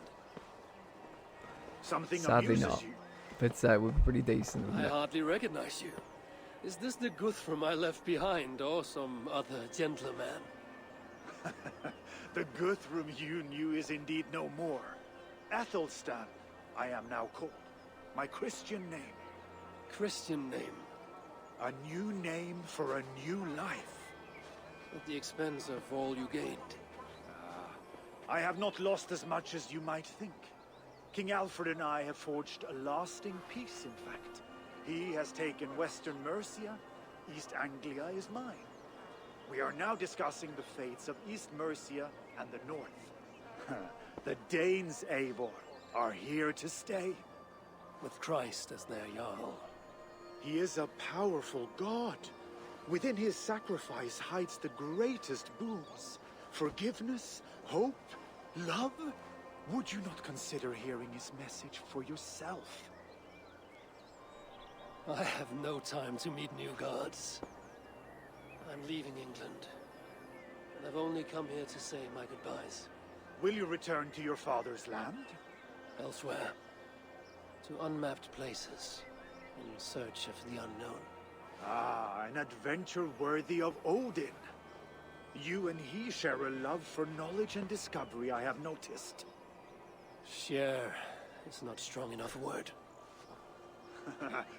Something Sadly amuses not. you. but we're pretty decent. Isn't I it? hardly recognize you. Is this the Guthrum I left behind, or some other gentler man? The Guthrum you knew is indeed no more. Athelstan, I am now called. My Christian name. Christian name? A new name for a new life. At the expense of all you gained. I have not lost as much as you might think. King Alfred and I have forged a lasting peace, in fact. He has taken Western Mercia, East Anglia is mine. We are now discussing the fates of East Mercia and the North. The Danes, Eivor, are here to stay. With Christ as their Jarl. He is a powerful god. Within his sacrifice hides the greatest boons. Forgiveness, hope, love. Would you not consider hearing his message for yourself? I have no time to meet new gods. I'm leaving England. And I've only come here to say my goodbyes. Will you return to your father's land? Elsewhere. To unmapped places. In search of the unknown. Ah, an adventure worthy of Odin. You and he share a love for knowledge and discovery, I have noticed. Share is not strong enough a word.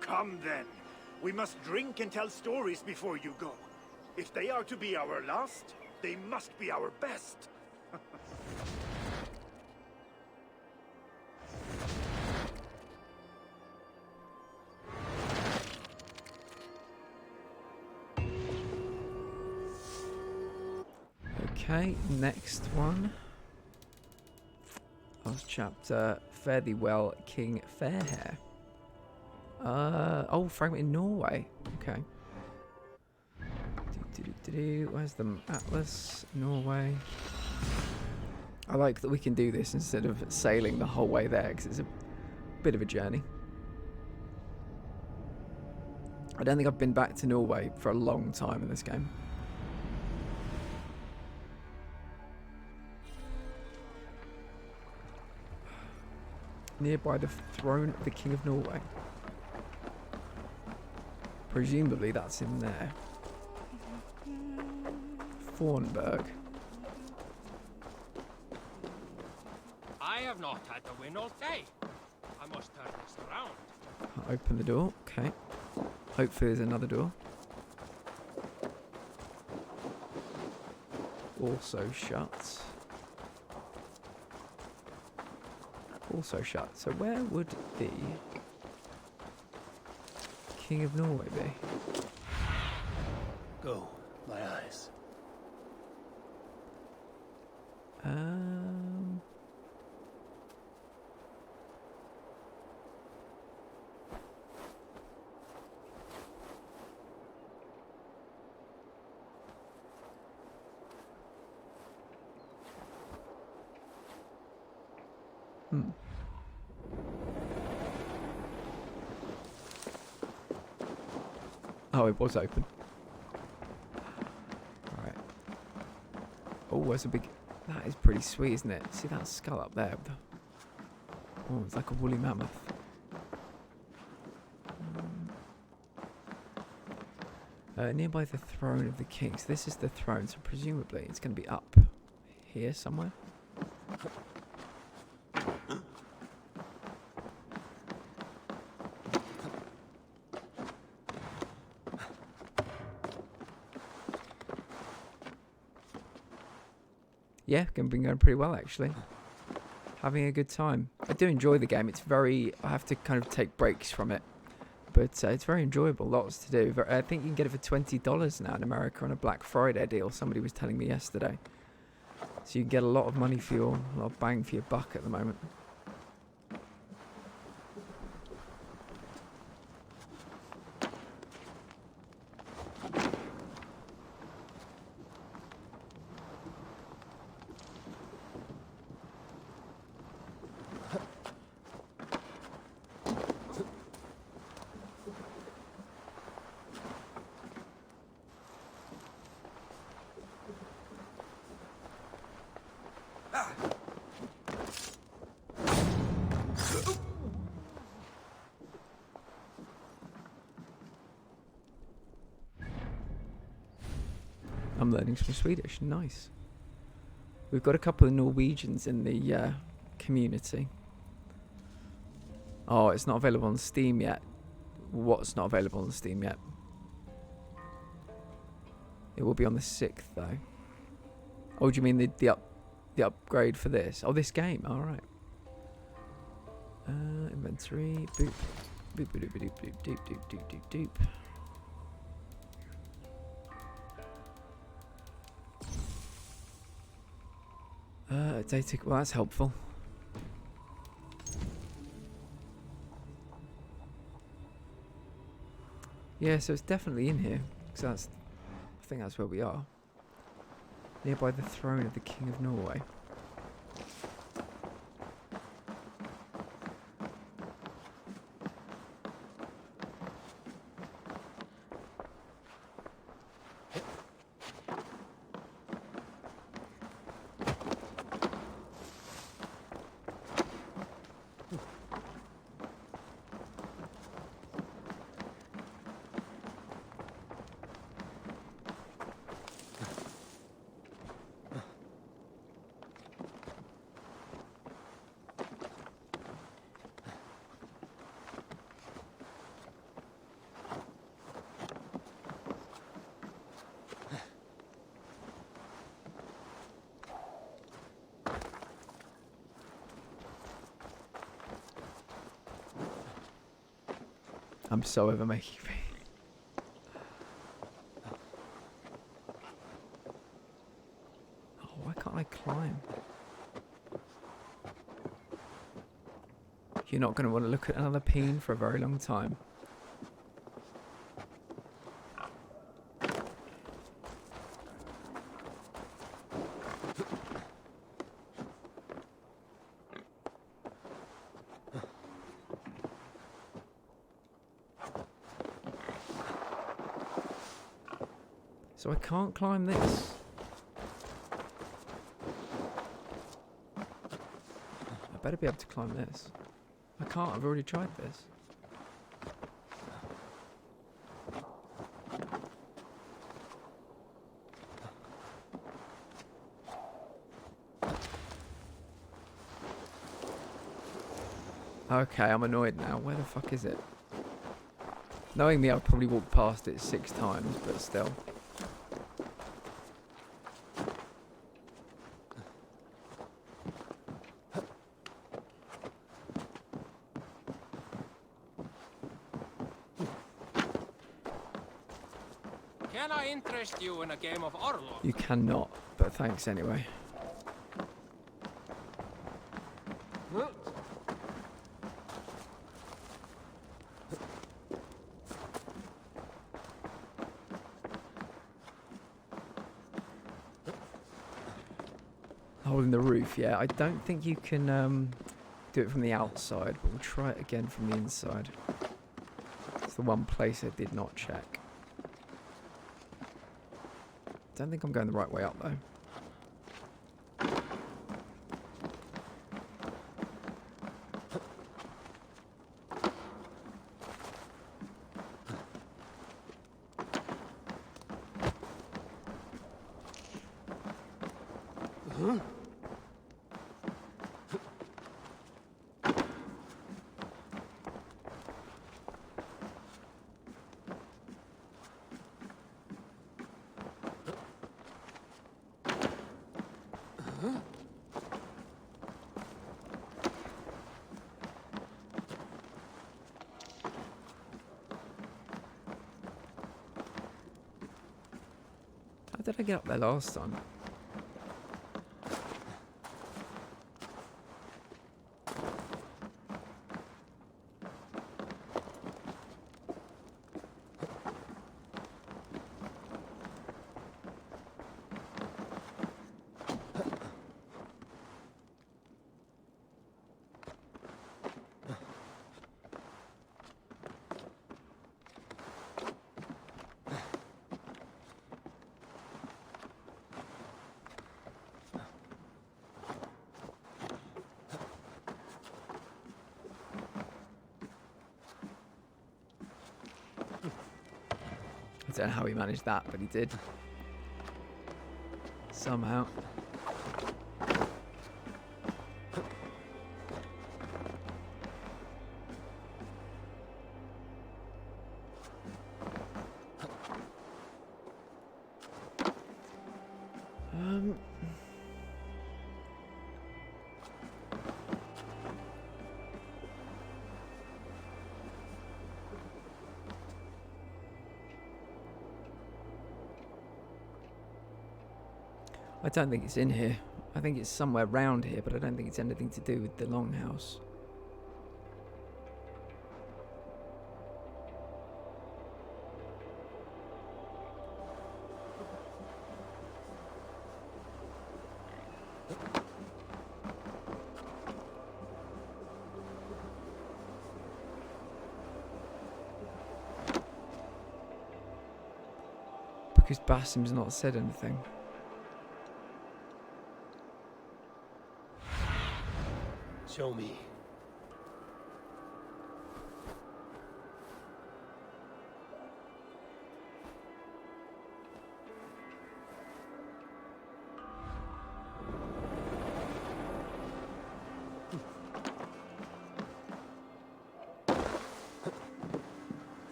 Come then. We must drink and tell stories before you go. If they are to be our last, they must be our best. Okay, next one. Last chapter. Fare thee well, King Fairhair. Oh, fragment in Norway. Okay. Where's the atlas? Norway. I like that we can do this instead of sailing the whole way there, because it's a bit of a journey. I don't think I've been back to Norway for a long time in this game. Nearby the throne of the King of Norway. Presumably that's in there. Thornburg. I have not had the win all day. I must turn this around. Open the door. Okay. Hopefully there's another door. Also shut. Also shut. So where would the King of Norway be? Go, my eyes. Oh, it was open. Alright. Oh, there's a big... That is pretty sweet, isn't it? See that skull up there? Oh, it's like a woolly mammoth. Nearby the throne of the king. So this is the throne, so presumably it's going to be up here somewhere. Yeah, been going pretty well actually. Having a good time. I do enjoy the game. It's very... I have to kind of take breaks from it. But it's very enjoyable. Lots to do. I think you can get it for $20 now in America on a Black Friday deal. Somebody was telling me yesterday. So you can get a lot of money for a lot of bang for your buck at the moment. I'm learning some Swedish. Nice. We've got a couple of Norwegians in the community. Oh, it's not available on Steam yet. What's not available on Steam yet? It will be on the 6th though. Oh, do you mean the upgrade for this? Oh, this game. All right. Inventory. Boop. Boop. Boop. Boop. Boop. Boop. Doop. Doop. Doop. Doop. Doop. Data. Well, that's helpful. Yeah, so it's definitely in here. Because I think that's where we are. Nearby the throne of the King of Norway. I'm so over making me. Oh, why can't I climb? You're not going to want to look at another peen for a very long time. So I can't climb this. I better be able to climb this. I can't, I've already tried this. Okay, I'm annoyed now. Where the fuck is it? Knowing me, I've probably walked past it 6 times, but still. Can I interest you in a game of Orlog? You cannot, but thanks anyway. Holding the roof, yeah. I don't think you can do it from the outside, but we'll try it again from the inside. It's the one place I did not check. Don't think I'm going the right way up though. How did I get up there last time? I don't know how he managed that, but he did. Somehow. I don't think it's in here. I think it's somewhere round here, but I don't think it's anything to do with the longhouse. Because Basim's not said anything. Show me.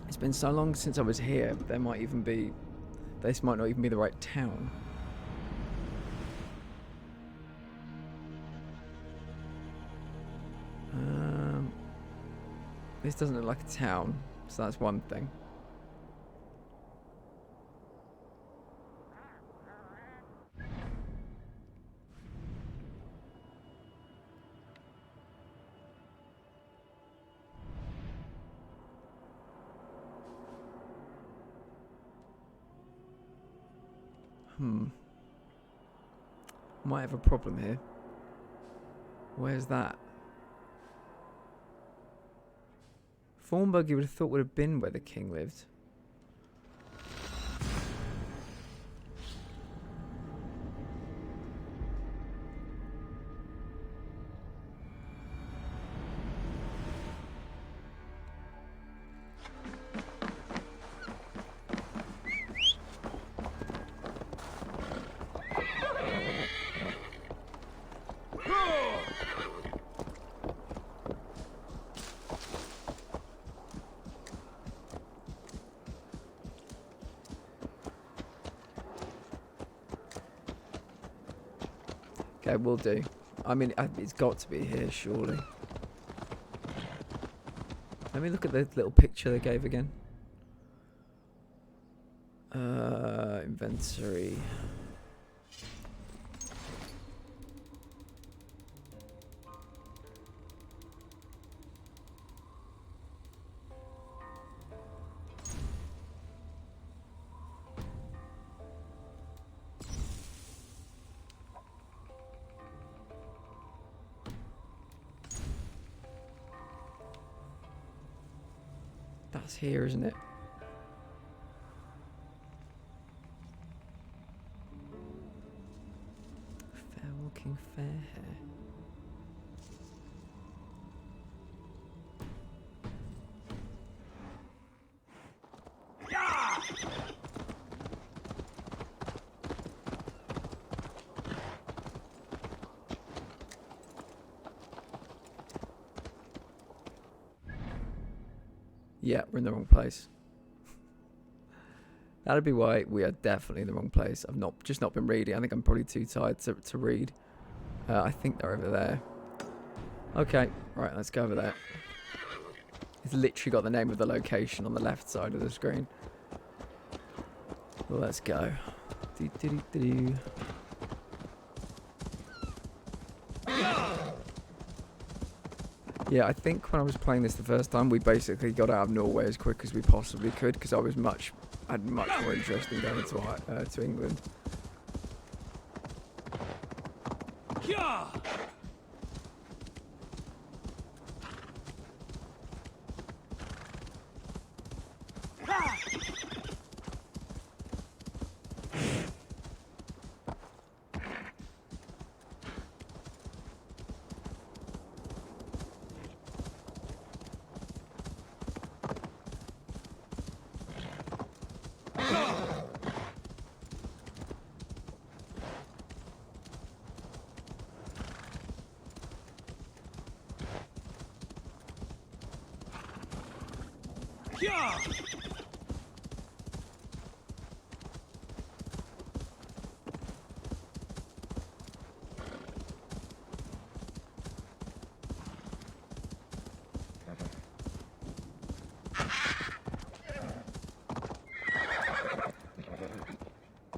It's been so long since I was here, there might even be... This might not even be the right town. This doesn't look like a town, so that's one thing. Might have a problem here. Where's that? Thornburg you would have thought would have been where the king lived. Okay, will do. I mean, it's got to be here, surely. Let me look at the little picture they gave again. Inventory. That's here, isn't it? Fair walking, fair hair. Yeah, we're in the wrong place. That'd be why we are definitely in the wrong place. I've just not been reading. I think I'm probably too tired to read. I think they're over there. Okay, right, let's go over there. It's literally got the name of the location on the left side of the screen. Well, let's go. Do-do-do-do-do. Yeah, I think when I was playing this the first time, we basically got out of Norway as quick as we possibly could because I had much more interest in going to England.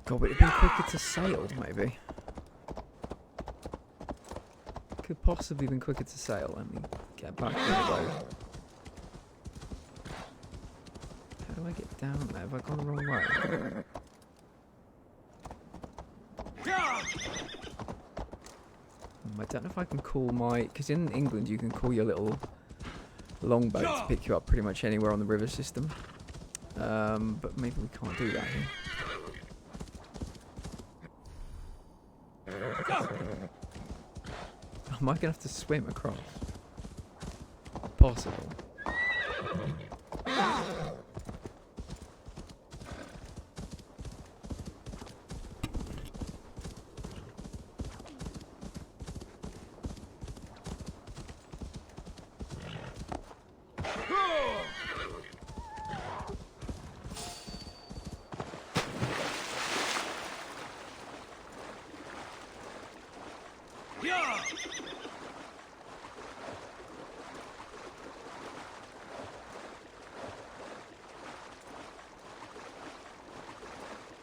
God, would it have been quicker to sail, maybe? Could possibly have been quicker to sail. Let me get back on the boat. How do I get down there? Have I gone the wrong way? I don't know if I can call my... Because in England you can call your little longboat to pick you up pretty much anywhere on the river system. But maybe we can't do that here. Am I going to have to swim across? Possible.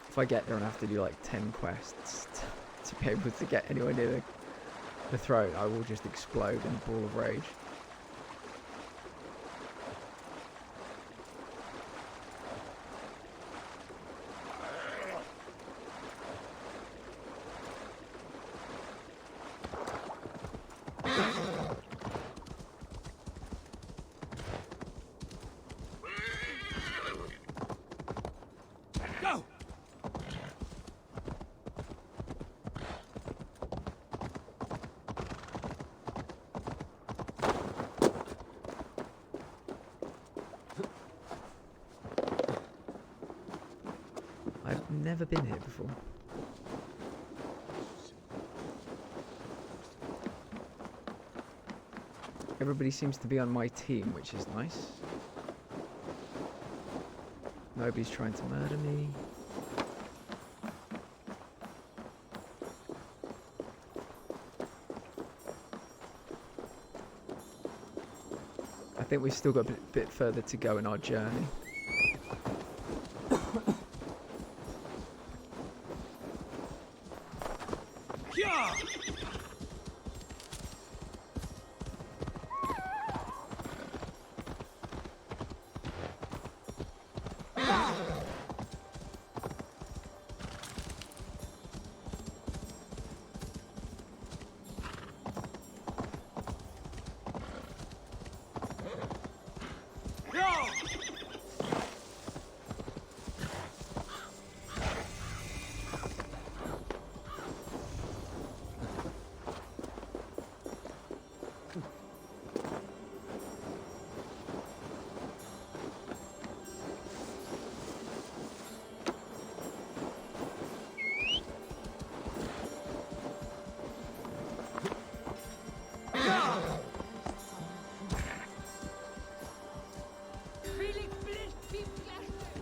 If I get there and have to do like 10 quests to be able to get anywhere near the throne, I will just explode in a ball of rage. I've never been here before. Everybody seems to be on my team, which is nice. Nobody's trying to murder me. I think we've still got a bit further to go in our journey.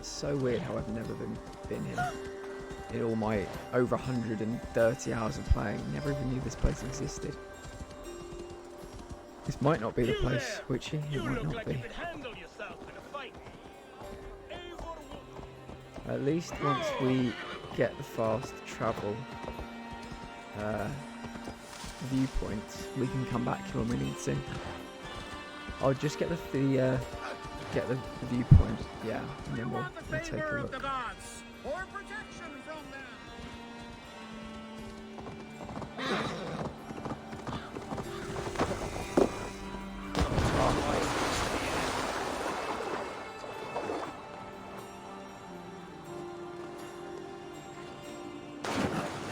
So weird how I've never been here in all my over 130 hours of playing. Never even knew this place existed. This might not be the place, Witchy. It might not be. At least once we get the fast travel viewpoints, we can come back when we need to. I'll just get the viewpoint, yeah, and then we'll take a look.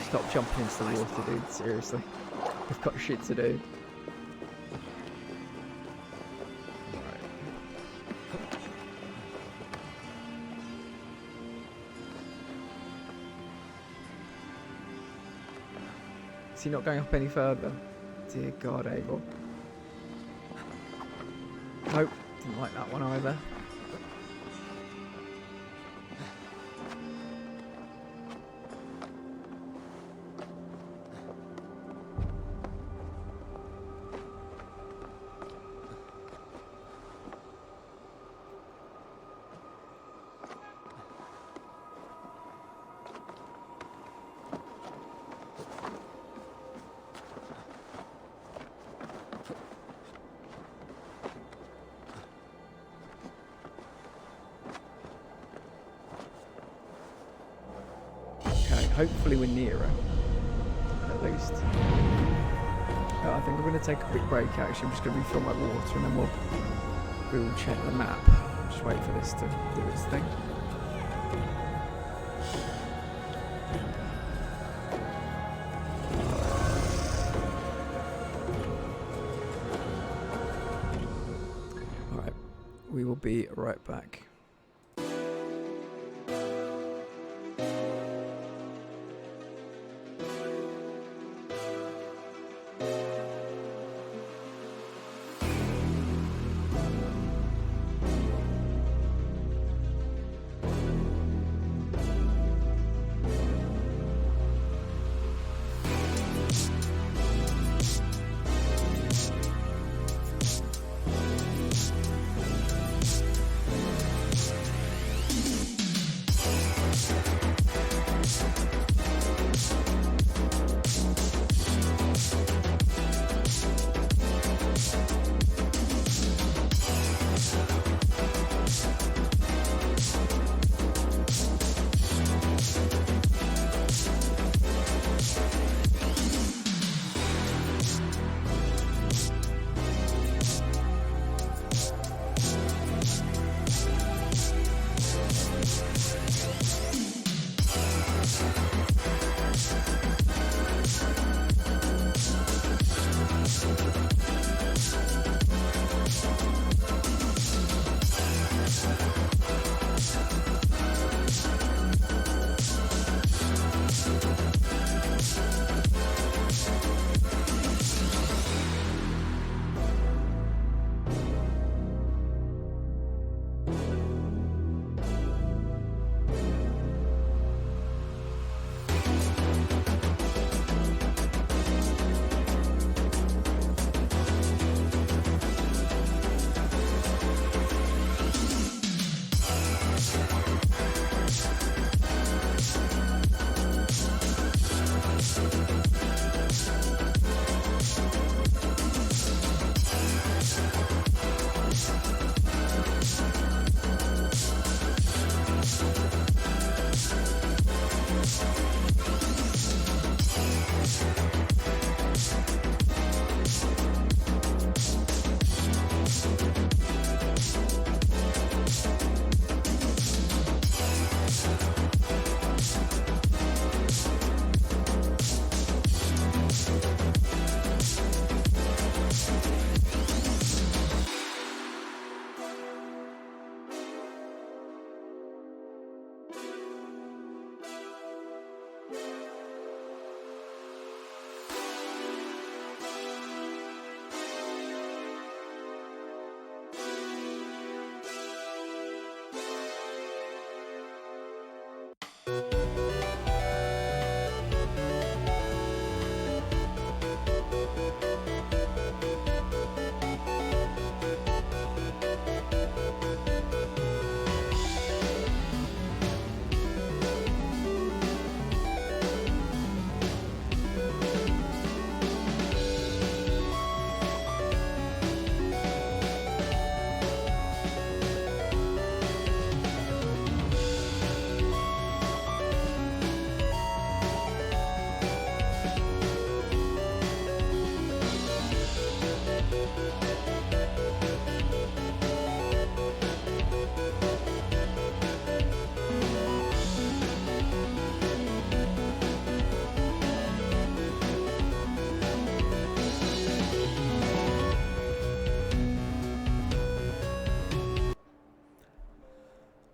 Stop jumping into the water, dude. Seriously. We've got shit to do. Is he not going up any further? Dear God, Abel. Nope, didn't like that one either. Hopefully we're nearer, at least. I think I'm going to take a quick break actually. I'm just going to refill my water and then we'll check the map. Just wait for this to do its thing. Alright, we will be right back.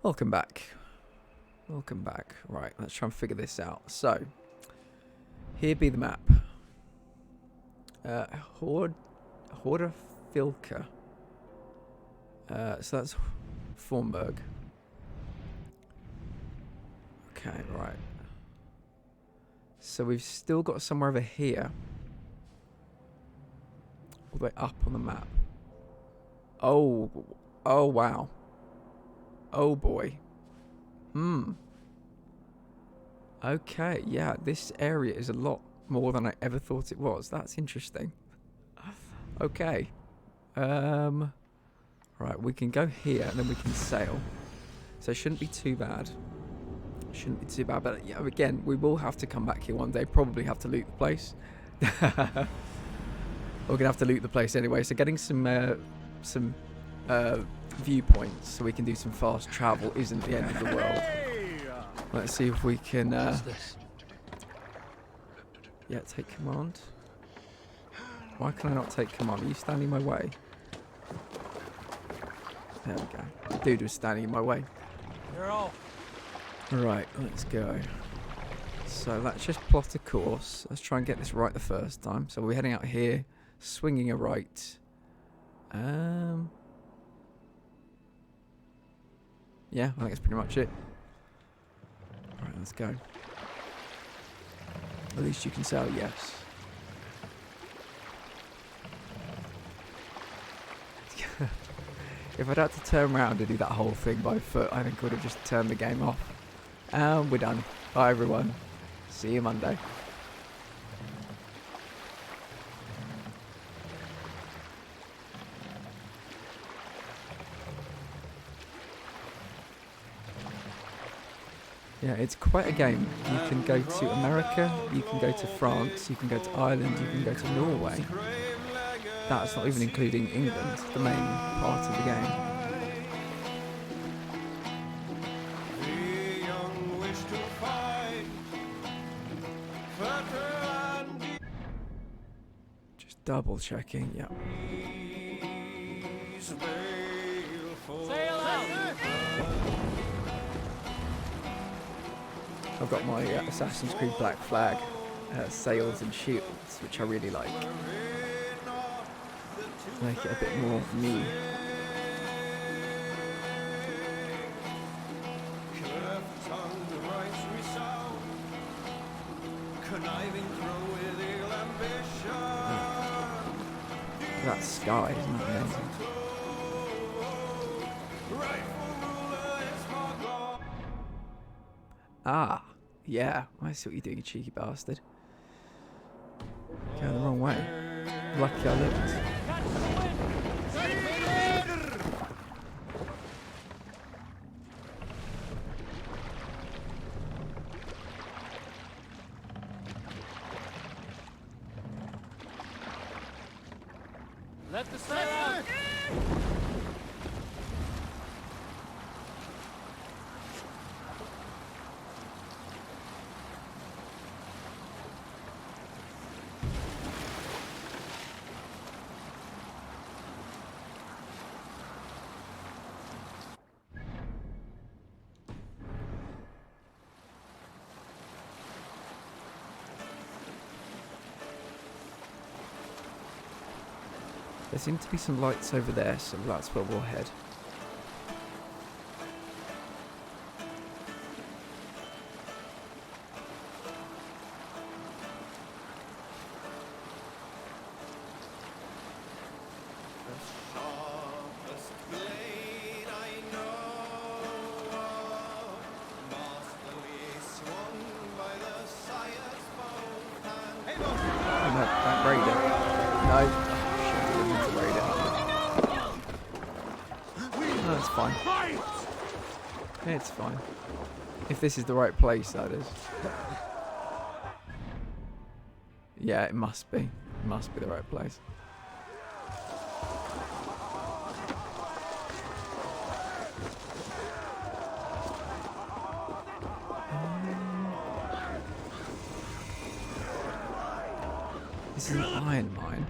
Welcome back. Welcome back. Right, let's try and figure this out. So, here be the map. Horderfilka. So that's Formberg. Okay, right. So we've still got somewhere over here. All the way up on the map. Oh. Oh, wow. Oh, boy. Okay, yeah, this area is a lot more than I ever thought it was. That's interesting. Okay. Right, we can go here and then we can sail. So it shouldn't be too bad. Shouldn't be too bad, but yeah, again, we will have to come back here one day. Probably have to loot the place. We're gonna have to loot the place anyway. So getting some viewpoints so we can do some fast travel isn't the end of the world. Let's see if we can. Yeah, take command. Why can I not take command? Are you standing in my way? There we go. The dude was standing in my way. You're all. Right, let's go. So let's just plot a course. Let's try and get this right the first time. So we're heading out here, swinging a right. Yeah, I think that's pretty much it. Right, let's go. At least you can sail, yes. If I'd had to turn around and do that whole thing by foot, I think I would have just turned the game off. And we're done. Bye everyone. See you Monday. Yeah, it's quite a game. You can go to America, you can go to France, you can go to Ireland, you can go to Norway. That's not even including England, the main part of the game. Just double checking, yeah. I've got my Assassin's Creed Black Flag sails and shields, which I really like. Make it a bit more me. That sky isn't that amazing? Ah, yeah. I see what you're doing, you cheeky bastard. Going the wrong way. Lucky I looked. Let the sail out! There seem to be some lights over there, so that's where we'll head. That radar. No. No, it's fine. It's fine. If this is the right place, that is. Yeah, it must be. It must be the right place. This is an iron mine.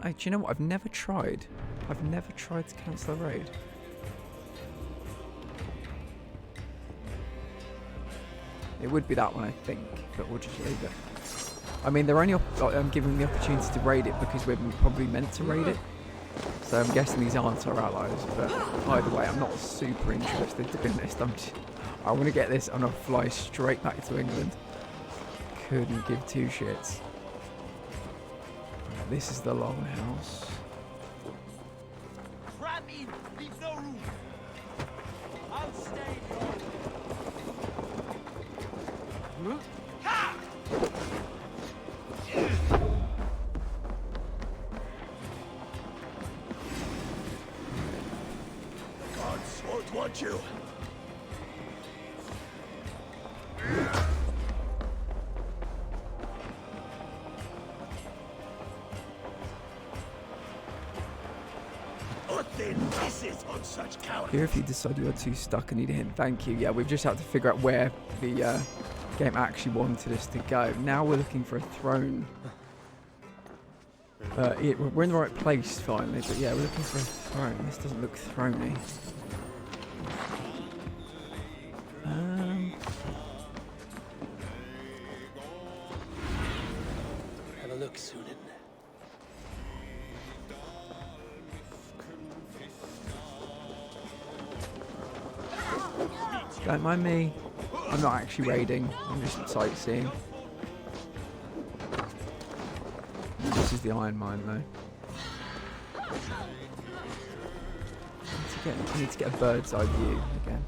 Do you know what? I've never tried to cancel a raid. It would be that one, I think, but we'll just leave it. I mean, they're only giving the opportunity to raid it because we're probably meant to raid it. So I'm guessing these aren't our allies, but either way, I'm not super interested, to be honest. I want to get this and I'll fly straight back to England. Couldn't give two shits. This is the longhouse. Grab in! Leave no room! I'll stay. Ha! Gods won't want you. On such cowardice. Here, if you decide you are too stuck and need a hint, thank you. Yeah, we've just had to figure out where the game actually wanted us to go. Now we're looking for a throne. We're in the right place finally, but yeah, we're looking for a throne. This doesn't look throny. Have a look, Sunan. Don't mind me. I'm not actually raiding. I'm just sightseeing. This is the iron mine, though. I need to get a bird's eye view again.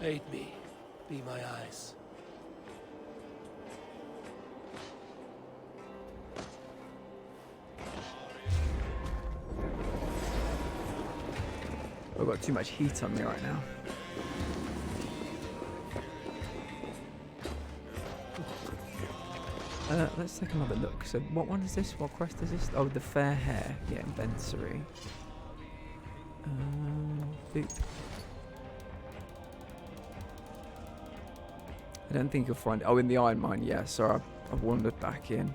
Aid me. Be my eyes. I've got too much heat on me right now. Let's take another look. So what one is this? What quest is this? Oh, the fair hair. Yeah, inventory. Boop. I don't think you'll find it. Oh, in the iron mine, yeah. Sorry, I've wandered back in.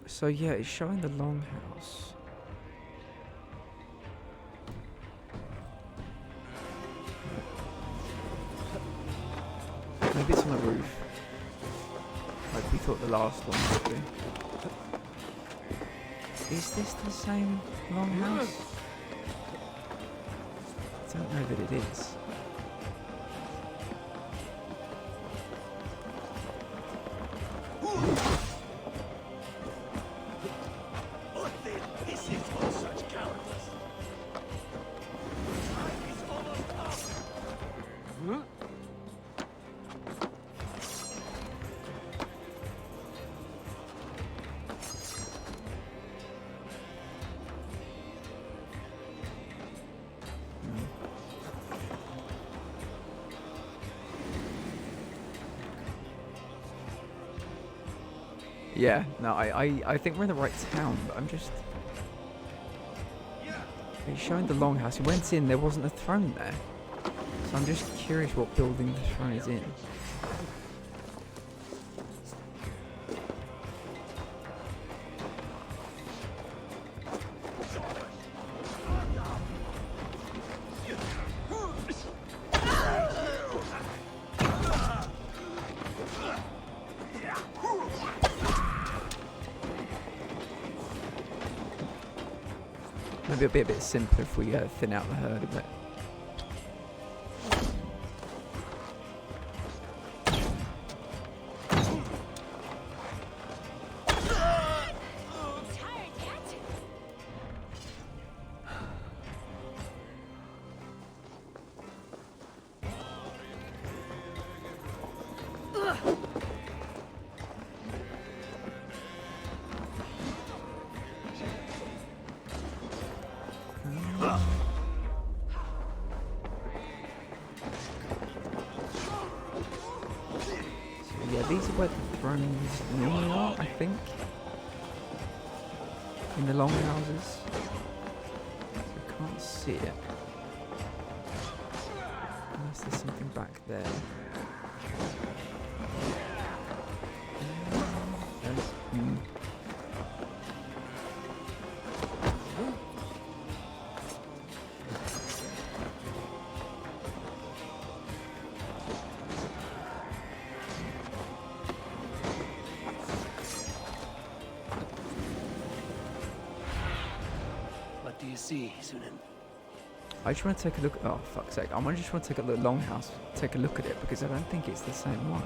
So yeah, it's showing the longhouse. Maybe it's on the roof. Like we thought the last one would be. Is this the same longhouse? I don't know that it is. Yeah, no, I think we're in the right town, but I'm just... He's showing the longhouse. He went in, there wasn't a throne there. So I'm just curious what building the throne is in. Maybe it'll be a bit simpler if we thin out the herd a bit. Yeah, these are where the thrones normally are, I think. In the longhouses. see it. Unless there's something back there. Mm. What do you see, Sunan? I just want to take a look. Oh, fuck's sake. I just want to take a look at the longhouse. Take a look at it because I don't think it's the same one.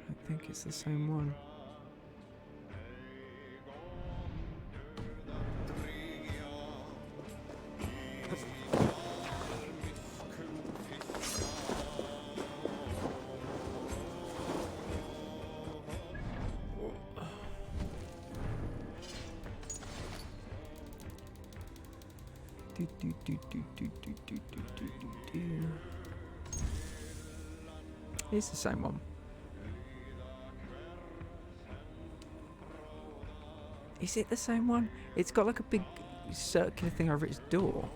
I don't think it's the same one. It's the same one. Is it the same one? It's got like a big circular thing over its door.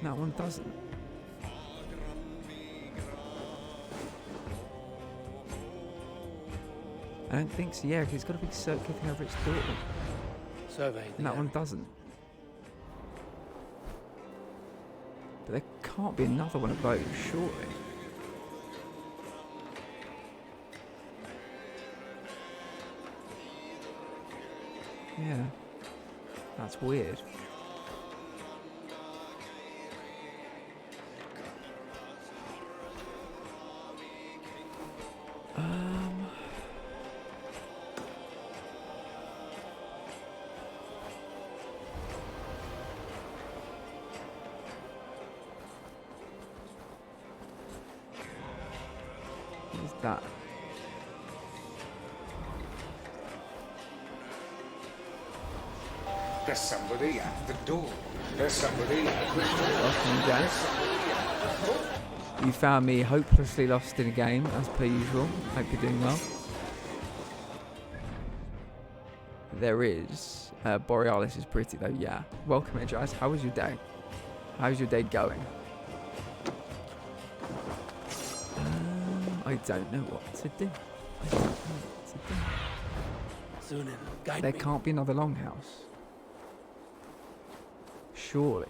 That one doesn't. I don't think so, yeah, because it's got a big circular thing over its door. Survey. And that one doesn't. But there can't be another one of those, surely. Yeah. That's weird. What is that? There's somebody at the door. There's somebody at the door. Welcome, guys. You found me hopelessly lost in a game, as per usual. Hope you're doing well. There is. Borealis is pretty, though, yeah. Welcome, Edgeyes. How was your day? How's your day going? I don't know what to do. I don't know what to do. Sunan, guide There me. can't be another longhouse. Surely.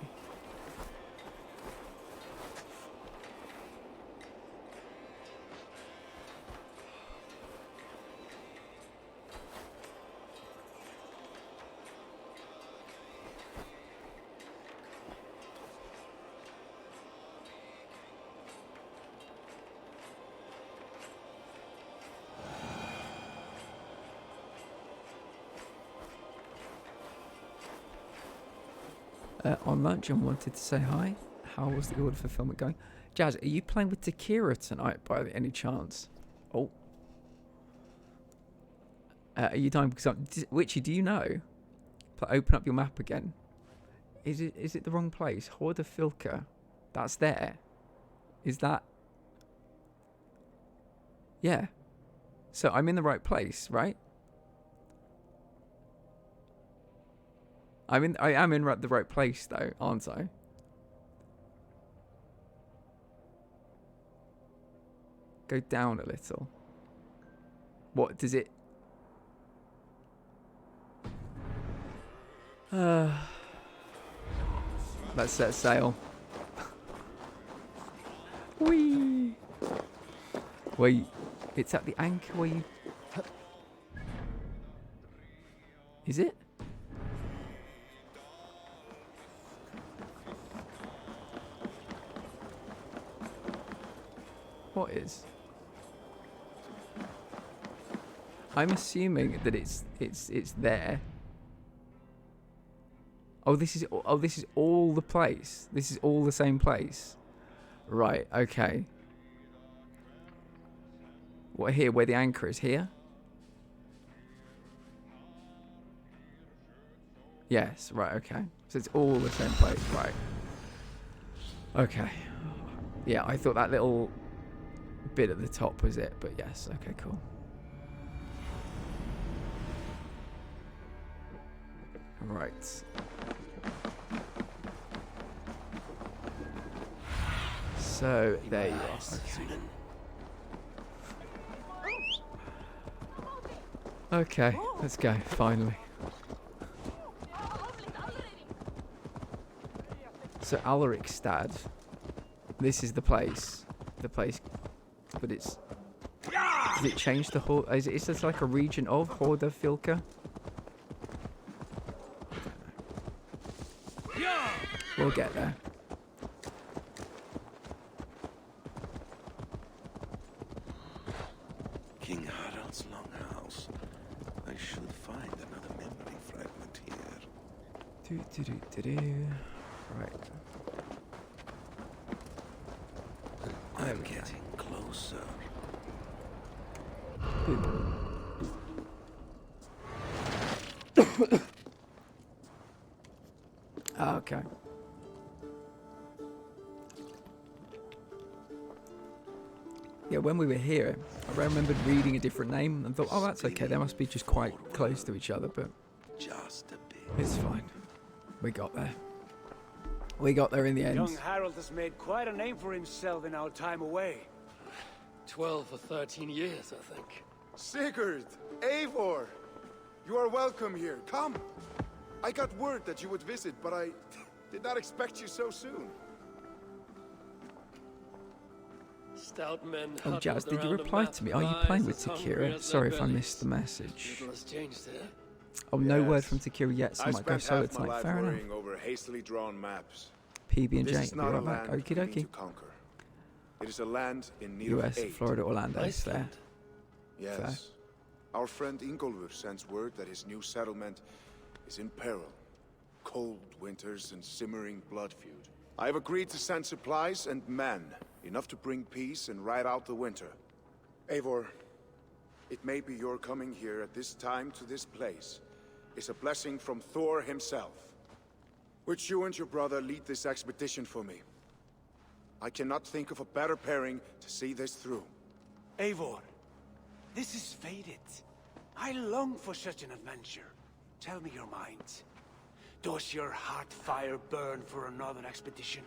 On lunch and wanted to say hi. How was the order fulfillment going? Jazz, are you playing with Takira tonight by any chance? Oh. Are you dying because Witchy, do you know? Open up your map again. Is it the wrong place? Horda Filka. That's there. Is that? Yeah. So I'm in the right place, right? I am in the right place though, aren't I? Go down a little. What does it? Let's set sail. Whee! Wait, it's at the anchor where you... Is it? What is? I'm assuming that it's there. Oh, this is all the place. This is all the same place. Right, okay. What, here, where the anchor is, here? Yes, right, okay. So it's all the same place, right. Okay. Yeah, I thought that little bit at the top was it, but yes, okay, cool. Right. So, there you are. Okay, let's go, finally. So, Alaricstad. This is the place. But it's... Does it change the whole... Is this like a region of Horda-Filka? We'll get there. King Harald's longhouse. I should find another memory fragment here. Right. I'm getting closer. Okay. Yeah, when we were here, I remembered reading a different name and thought, oh, that's okay. They must be just quite close to each other, but just a bit. It's fine. We got there. We got there in the end. Young Harold has made quite a name for himself in our time away. 12 or 13 years, I think. Sigurd! Eivor! You are welcome here. Come! I got word that you would visit, but I did not expect you so soon. Stout men. Oh, Jazz, did you reply to me? Are you playing with Takira? Sorry if I missed the message. Little has changed here. Oh, no word from Takira yet, so I might go solo spent half my tonight. life Fair enough. worrying over hastily drawn maps. PB&J, This is be not a right back. land Okie we need dokie. to conquer. It is a land in need US, of aid. Florida, Orlando, it's there. Yes. Fair. Our friend Ingolfur sends word that his new settlement is in peril. Cold winters and simmering blood feud. I have agreed to send supplies and men, enough to bring peace and ride out the winter. Eivor, it may be your coming here at this time to this place is a blessing from Thor himself. Would you and your brother lead this expedition for me? I cannot think of a better pairing to see this through. Eivor, this is fated. I long for such an adventure. Tell me your mind. Does your heart fire burn for another expedition?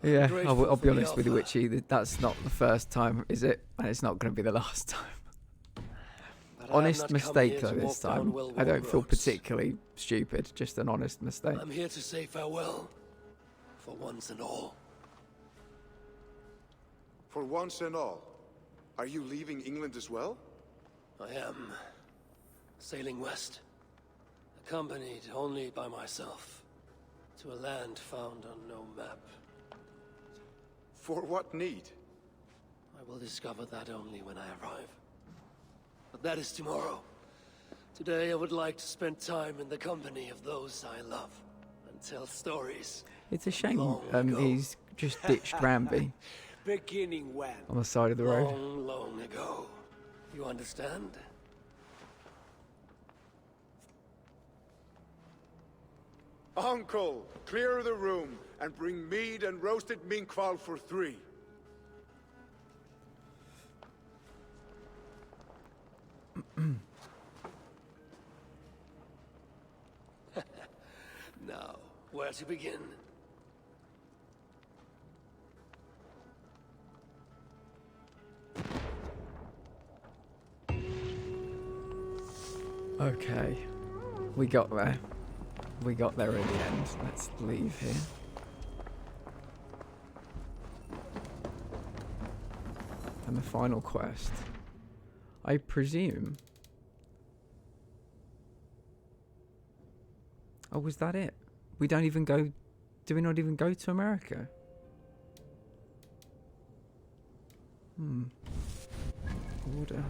Yeah, I'll be honest with you, Witchy. That's not the first time, is it? And it's not going to be the last time. Honest mistake, though, this time. I don't feel particularly stupid, just an honest mistake. I'm here to say farewell. For once and all. For once and all? Are you leaving England as well? I am. Sailing west. Accompanied only by myself. To a land found on no map. For what need? I will discover that only when I arrive. But that is tomorrow. Today I would like to spend time in the company of those I love. And tell stories. It's a shame he's just ditched Granby Beginning when? on the side of the road. Long, long ago. You understand? Uncle, clear the room and bring mead and roasted minkwal for 3. Now, where to begin? Okay, we got there. We got there in the end. Let's leave here. And the final quest. I presume... Oh, was that it? We don't even go... Do we not even go to America? Order.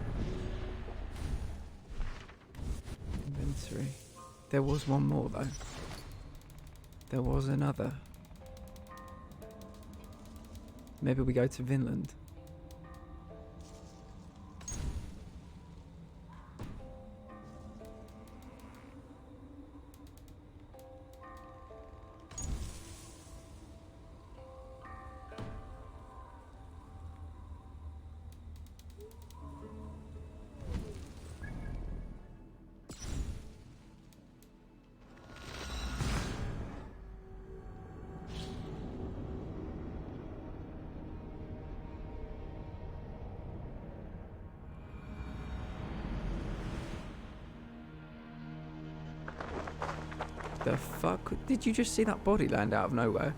Inventory. There was one more, though. There was another. Maybe we go to Vinland. the fuck? Did you just see that body land out of nowhere?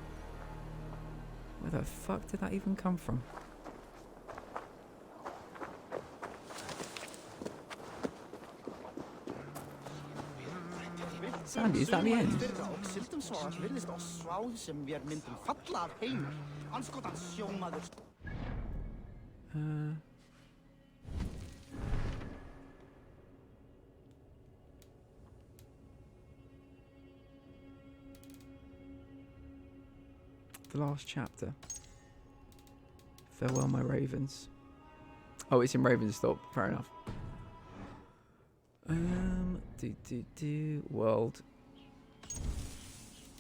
Where the fuck did that even come from? Sandy, is that the end? The last chapter. Farewell, my ravens. Oh, it's in Ravensthorpe. Fair enough. World.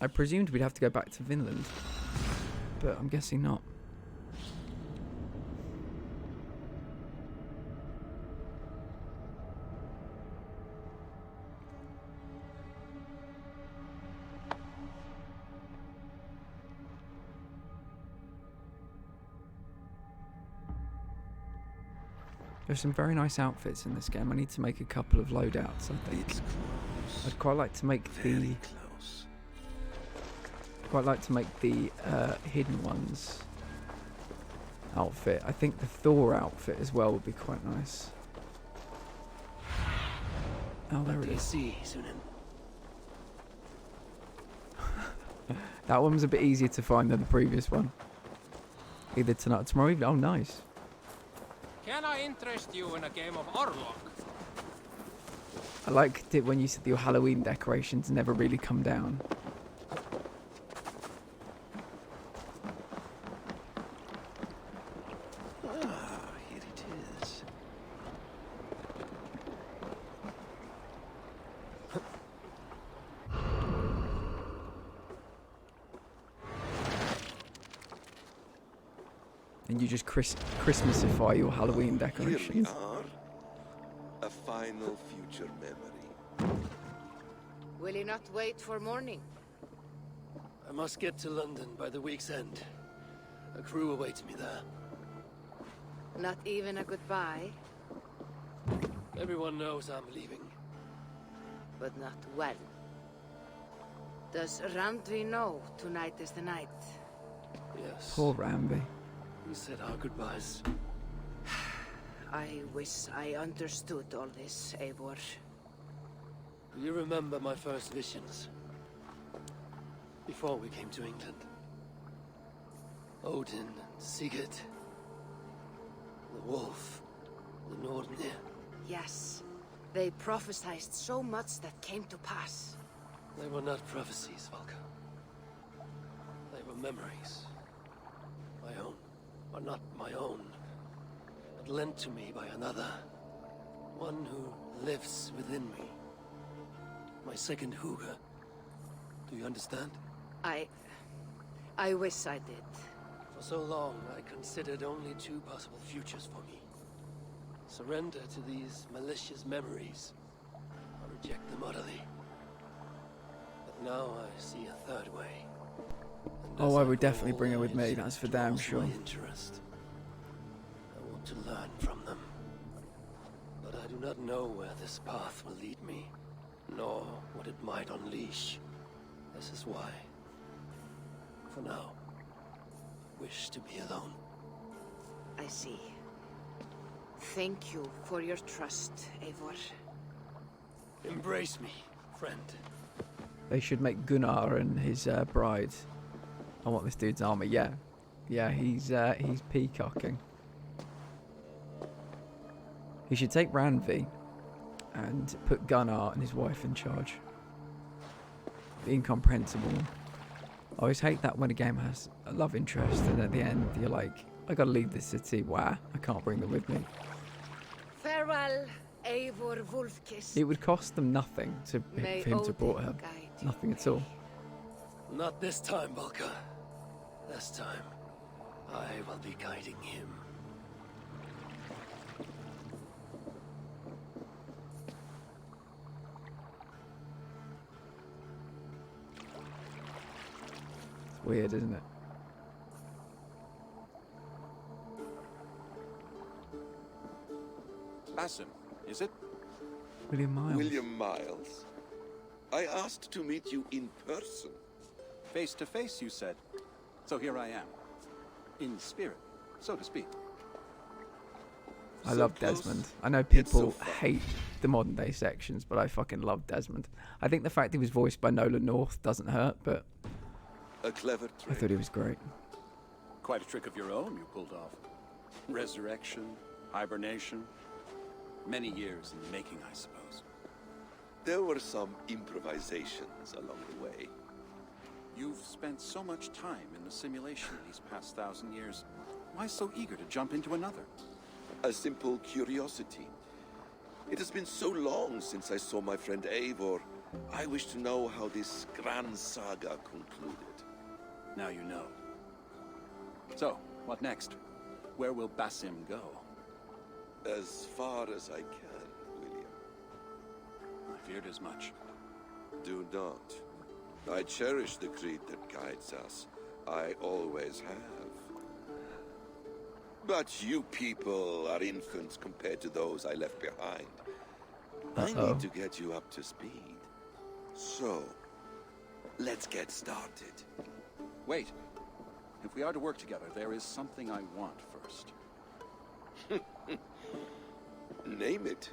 I presumed we'd have to go back to Vinland, but I'm guessing not. There's some very nice outfits in this game. I need to make a couple of loadouts, I think. I'd quite like to make the hidden ones outfit. I think the Thor outfit as well would be quite nice. Oh, there it is. That one was a bit easier to find than the previous one. Either tonight or tomorrow evening. Oh, nice. Can I interest you in a game of Orlok? I liked it when you said your Halloween decorations never really come down. Here it is. And you just Christmasify your Halloween decorations. Here we are. A final future memory. Will you not wait for morning? I must get to London by the week's end. A crew awaits me there. Not even a goodbye, Everyone knows I'm leaving. but not well. Does Randvi know tonight is the night? Yes. Poor Ramby. We said our goodbyes. I wish I understood all this, Eivor. Do you remember my first visions? Before we came to England. Odin and Sigurd. The wolf. The Nordenir. Yes, they prophesied so much that came to pass. They were not prophecies, Valka. They were memories. My own. Or not my own. But lent to me by another. One who lives within me. My second Huga. Do you understand? I wish I did. For so long, I considered only two possible futures for me. Surrender to these malicious memories, or reject them utterly. But now I see a third way. And Oh, as I would grow definitely bring her with me, older, that's for it damn draws sure. my interest. I want to learn from them. But I do not know where this path will lead me, nor what it might unleash. This is why, for now, I wish to be alone. I see. Thank you for your trust, Eivor. Embrace me, friend. They should make Gunnar and his bride. I want this dude's armor. Yeah, yeah, he's peacocking. He should take Ranvi and put Gunnar and his wife in charge. The incomprehensible. I always hate that when a game has a love interest and at the end you're like, I gotta leave this city. Wow, I can't bring them with me. Farewell, Eivor Wolfkiss. It would cost them nothing for May him to Odin brought her. guide you. Nothing at all. Not this time, Valka. This time, I will be guiding him. It's weird, isn't it? Lassen, is it? William Miles. William Miles. I asked to meet you in person. Face to face, you said. So here I am. In spirit, so to speak. I love Desmond. I know people hate the modern day sections, but I fucking love Desmond. I think the fact he was voiced by Nolan North doesn't hurt, but a clever trick. I thought he was great. Quite a trick of your own you pulled off. Resurrection, hibernation. Many years in the making, I suppose. There were some improvisations along the way. You've spent so much time in the simulation these past 1,000 years. Why so eager to jump into another? A simple curiosity. It has been so long since I saw my friend Eivor. I wish to know how this grand saga concluded. Now you know. So, what next? Where will Basim go? As far as I can, William. I feared as much. Do not. I cherish the creed that guides us. I always have. But you people are infants compared to those I left behind. I need to get you up to speed. So, let's get started. Wait. If we are to work together, there is something I want first. Name it.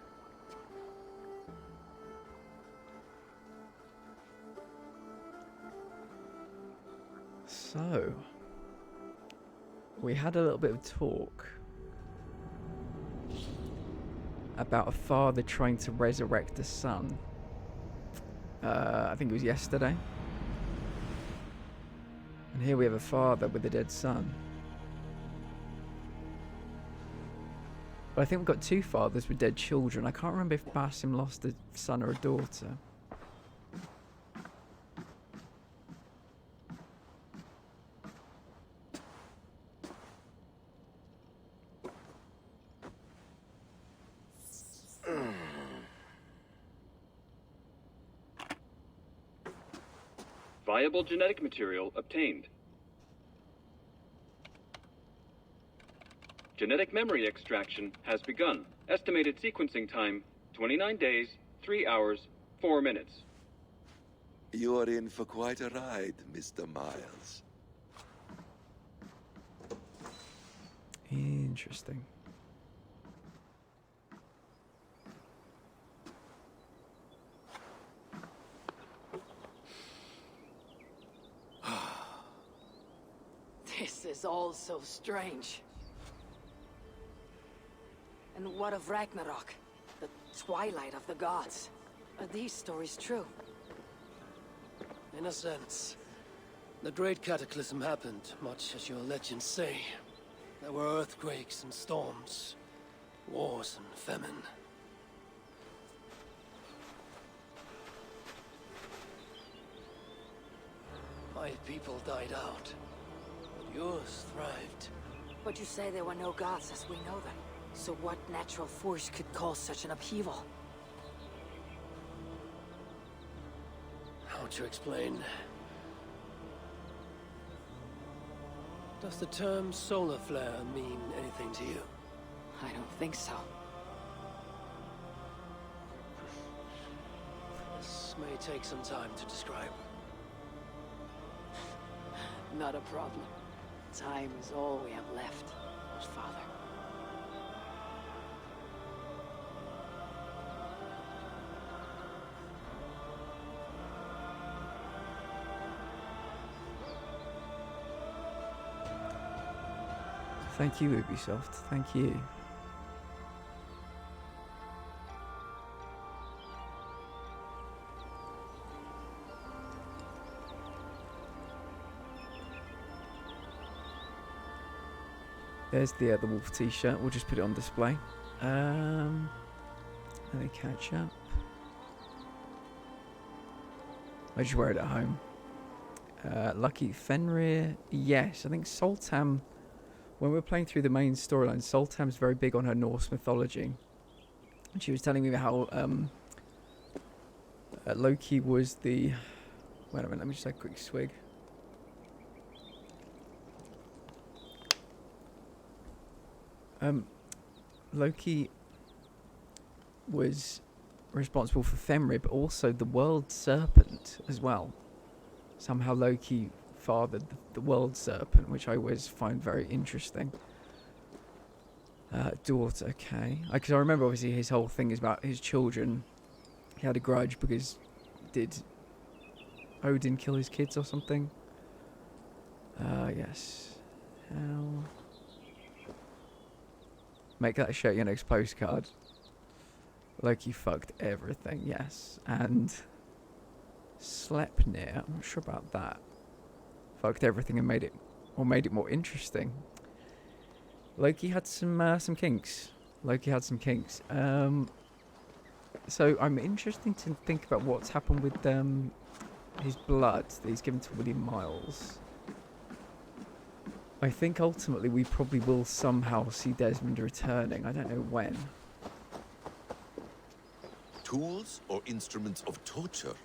So, we had a little bit of talk about a father trying to resurrect a son. I think it was yesterday. And here we have a father with a dead son. But I think we've got two fathers with dead children. I can't remember if Basim lost a son or a daughter. Viable genetic material obtained. Genetic memory extraction has begun. Estimated sequencing time, 29 days, 3 hours, 4 minutes. You are in for quite a ride, Mr. Miles. Interesting. This is all so strange. And what of Ragnarok? The twilight of the gods? Are these stories true? In a sense. The Great Cataclysm happened, much as your legends say. There were earthquakes and storms, wars and famine. My people died out, but yours thrived. But you say there were no gods as we know them. So what natural force could cause such an upheaval? How to explain? Does the term solar flare mean anything to you? I don't think so. This may take some time to describe. Not a problem. Time is all we have left, Father. Thank you, Ubisoft. Thank you. There's the wolf t-shirt. We'll just put it on display. Let me catch up. I just wear it at home. Lucky Fenrir. Yes, I think Soltam. When we were playing through the main storyline, Soltam's very big on her Norse mythology. And she was telling me how Loki was the... Wait a minute, let me just take a quick swig. Loki was responsible for Fenrir, but also the world serpent as well. Somehow Loki fathered the world serpent, which I always find very interesting. Daughter, okay. Because I remember obviously his whole thing is about his children. He had a grudge because did Odin kill his kids or something? Yes. How? Make that a shirt your next postcard. Loki fucked everything, yes. And Sleipnir, I'm not sure about that. Fucked everything and made it more interesting. Loki had some kinks. So I'm interested to think about what's happened with his blood that he's given to William Miles. I think ultimately we probably will somehow see Desmond returning. I don't know when. Tools or instruments of torture?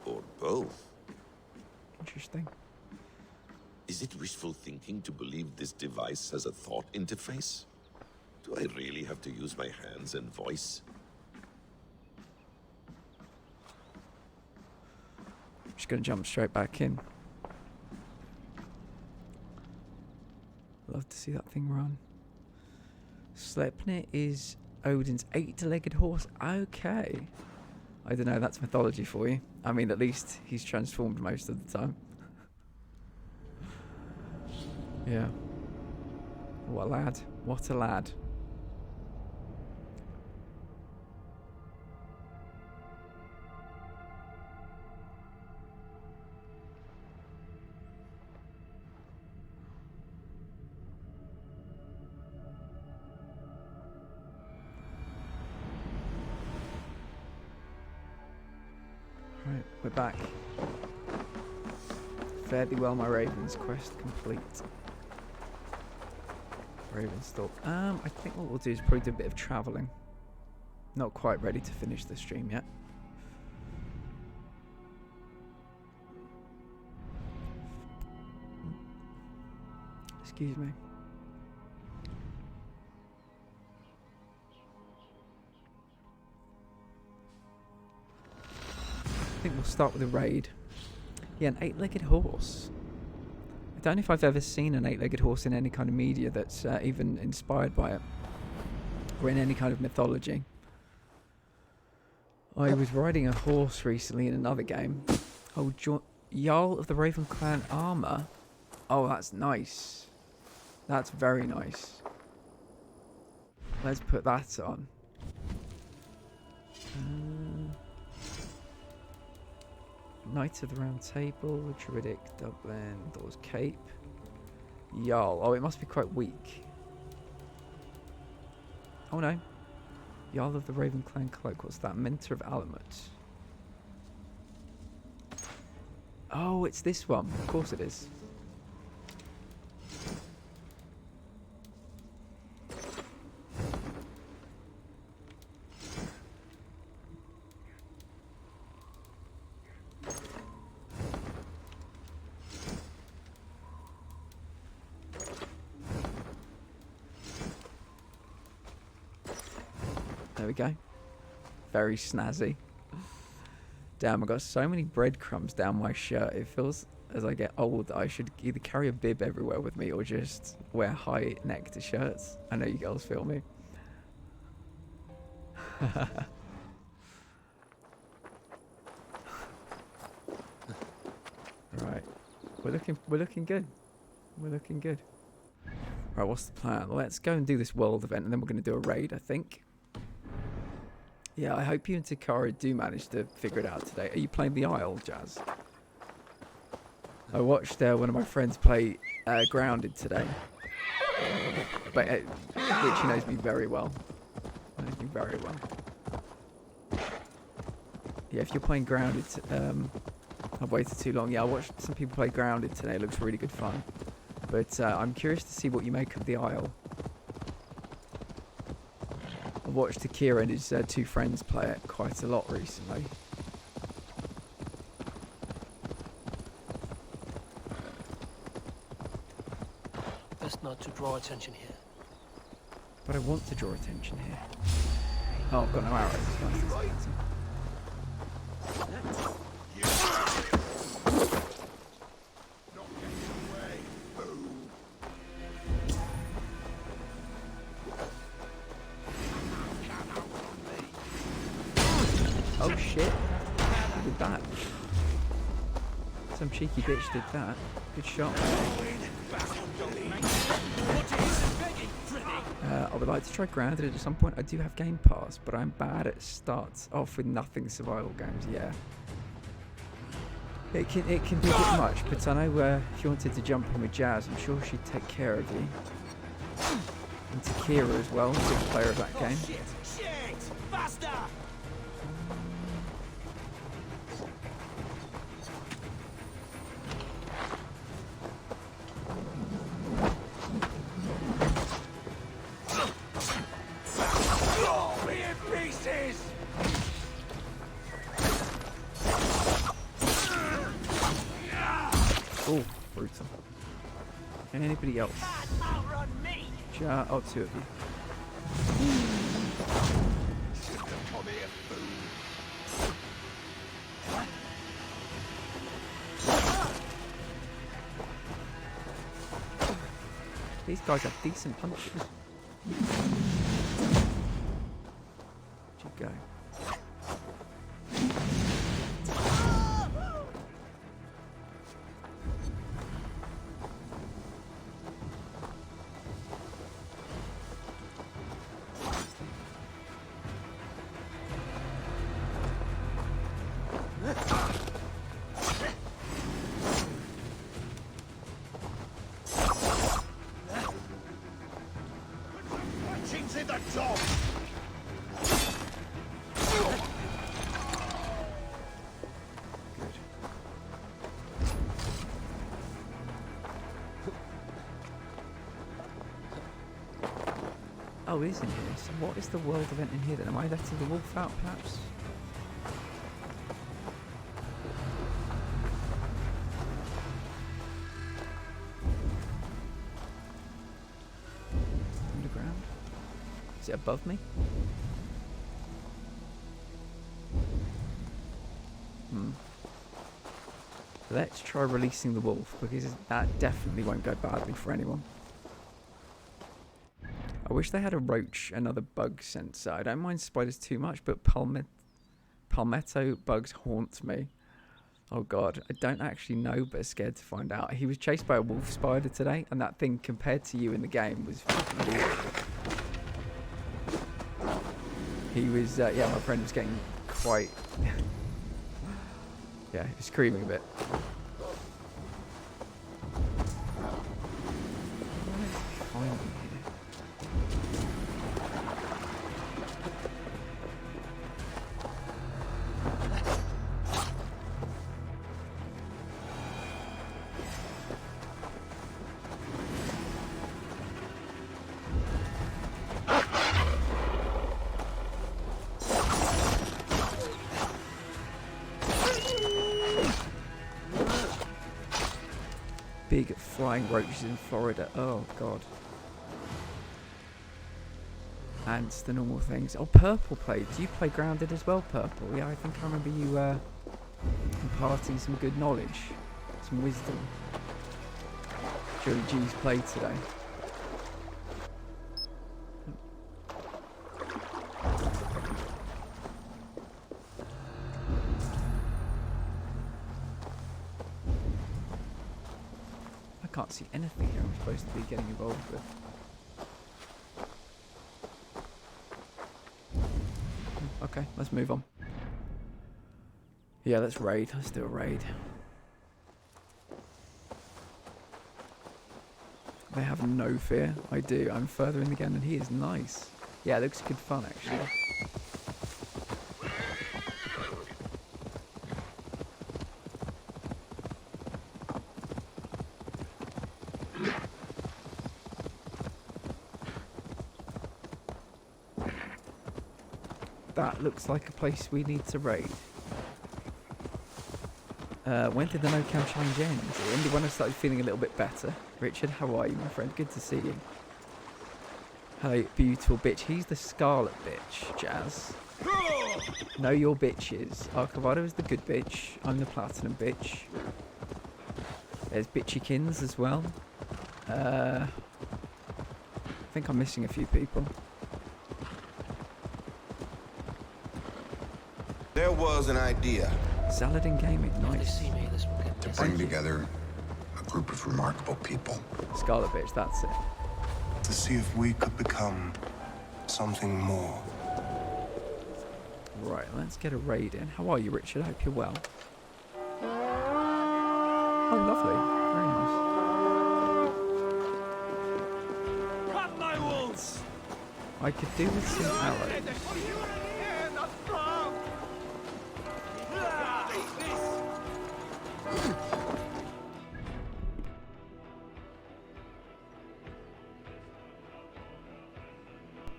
Or both? Interesting. Is it wishful thinking to believe this device has a thought interface? Do I really have to use my hands and voice? I'm just going to jump straight back in. Love to see that thing run. Sleipnir is Odin's 8-legged horse. Okay. I don't know, that's mythology for you. I mean, at least he's transformed most of the time. Yeah. What a lad. What a lad. Right, we're back. Fare thee well, my ravens. Quest complete. Ravenstalk. I think what we'll do is probably do a bit of travelling. Not quite ready to finish the stream yet. Excuse me. I think we'll start with a raid. Yeah, an 8-legged horse. I don't know if I've ever seen an 8-legged horse in any kind of media that's even inspired by it. Or in any kind of mythology. I was riding a horse recently in another game. Oh, Jarl of the Raven Clan armor. Oh, that's nice. That's very nice. Let's put that on. Knight of the Round Table, Druidic, Dublin, Thor's Cape. Jarl. Oh, it must be quite weak. Oh no. Jarl of the Raven Clan Cloak. What's that? Mentor of Alamut. Oh, it's this one. Of course it is. There we go. Very snazzy. Damn, I've got so many breadcrumbs down my shirt. It feels, as I get old, I should either carry a bib everywhere with me or just wear high-necked shirts. I know you girls feel me. Right. We're looking good. We're looking good. Right, what's the plan? Let's go and do this world event and then we're going to do a raid, I think. Yeah, I hope you and Takara do manage to figure it out today. Are you playing the Isle, Jazz? I watched one of my friends play Grounded today. But which knows me very well. Knows me very well. Yeah, if you're playing Grounded, I've waited too long. Yeah, I watched some people play Grounded today. It looks really good fun. But I'm curious to see what you make of the Isle. I've watched Akira and his two friends play it quite a lot recently. Best not to draw attention here. But I want to draw attention here. Oh, I've got no arrows. Nice. Oh shit. Who did that? Some cheeky bitch did that. Good shot. I would like to try Grounded at some point. I do have Game Pass, but I'm bad at starts off with nothing survival games. Yeah. It can be a bit much, but I know if you wanted to jump in with Jazz, I'm sure she'd take care of you. And Takira as well, good player of that game. Shit! Faster! Oh, brutal. And anybody else? Oh, two of you. These guys have decent punches. Where'd you go? Oh, it is in here. So what is the world event in here then? Am I letting the wolf out, perhaps? Underground? Is it above me? Let's try releasing the wolf, because that definitely won't go badly for anyone. I wish they had a roach, another bug sensor. I don't mind spiders too much, but palmetto bugs haunt me. Oh god, I don't actually know, but scared to find out. He was chased by a wolf spider today, and that thing, compared to you in the game, was fucking weird. He was, yeah, my friend was getting quite... yeah, he was screaming a bit. Big flying roaches in Florida. Oh god. Ants, the normal things. Oh, Purple played. Do you play Grounded as well, Purple? Yeah, I think I remember you imparting some good knowledge, some wisdom. Joey G's played today. I can't see anything here I'm supposed to be getting involved with. Okay, let's move on. Yeah, let's raid. Let's do a raid. They have no fear. I do. I'm further in the game than he is. Nice. Yeah, it looks good fun, actually. That looks like a place we need to raid. When did the no-cam challenge end? It ended when I started feeling a little bit better. Richard, how are you, my friend? Good to see you. Hello, beautiful bitch. He's the scarlet bitch, Jazz. Know your bitches. Arcavado is the good bitch. I'm the platinum bitch. There's bitchykins as well. I think I'm missing a few people. There was an idea. Saladin Gaming, nice. To bring together a group of remarkable people. Scarlet bitch, that's it. To see if we could become something more. Right, let's get a raid in. How are you, Richard? I hope you're well. Oh, lovely. Very nice. Cut my wounds! I could do with some arrows.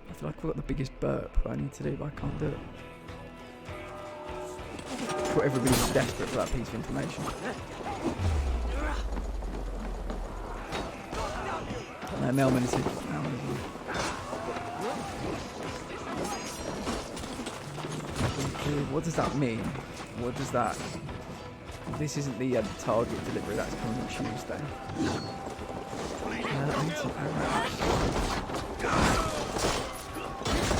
I feel like I've got the biggest burp I need to do, but I can't do it. I'm sure everybody's desperate for that piece of information. Melman is here. What does that mean? What does that... This isn't the target delivery, that's coming on Tuesday. I need some arrows.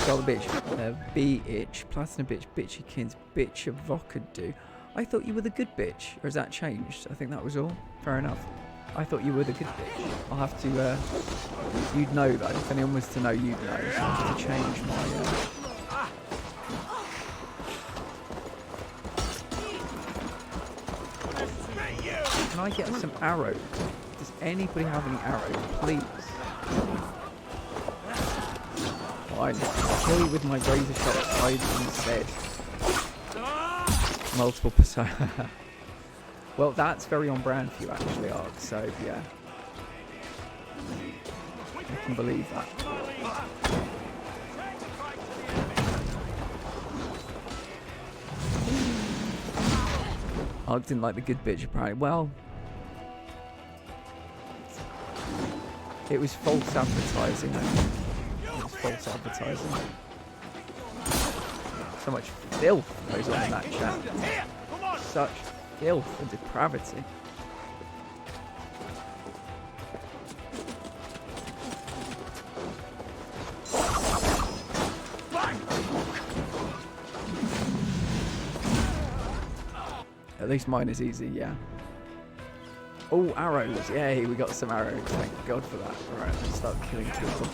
Scarlet bitch, B-itch, platinum bitch, bitchykins, bitch of Vocadu. I thought you were the good bitch, or has that changed? I think that was all. Fair enough. I thought you were the good bitch. I'll have to, you'd know that. If anyone was to know, you'd know. So I'll have to change my, Can I get some arrows? Does anybody have any arrows, please? Fine. I'll kill you with my razor sharp side instead. Multiple persona. Well, that's very on brand for you, actually, Ark. So yeah, I can believe that. Ark didn't like the good bitch, apparently. Well, it was false advertising. It was false advertising. So much filth goes on in that chat. Such filth and depravity. At least mine is easy, yeah. Oh, arrows. Yay, we got some arrows. Thank God for that. Alright, let's start killing people.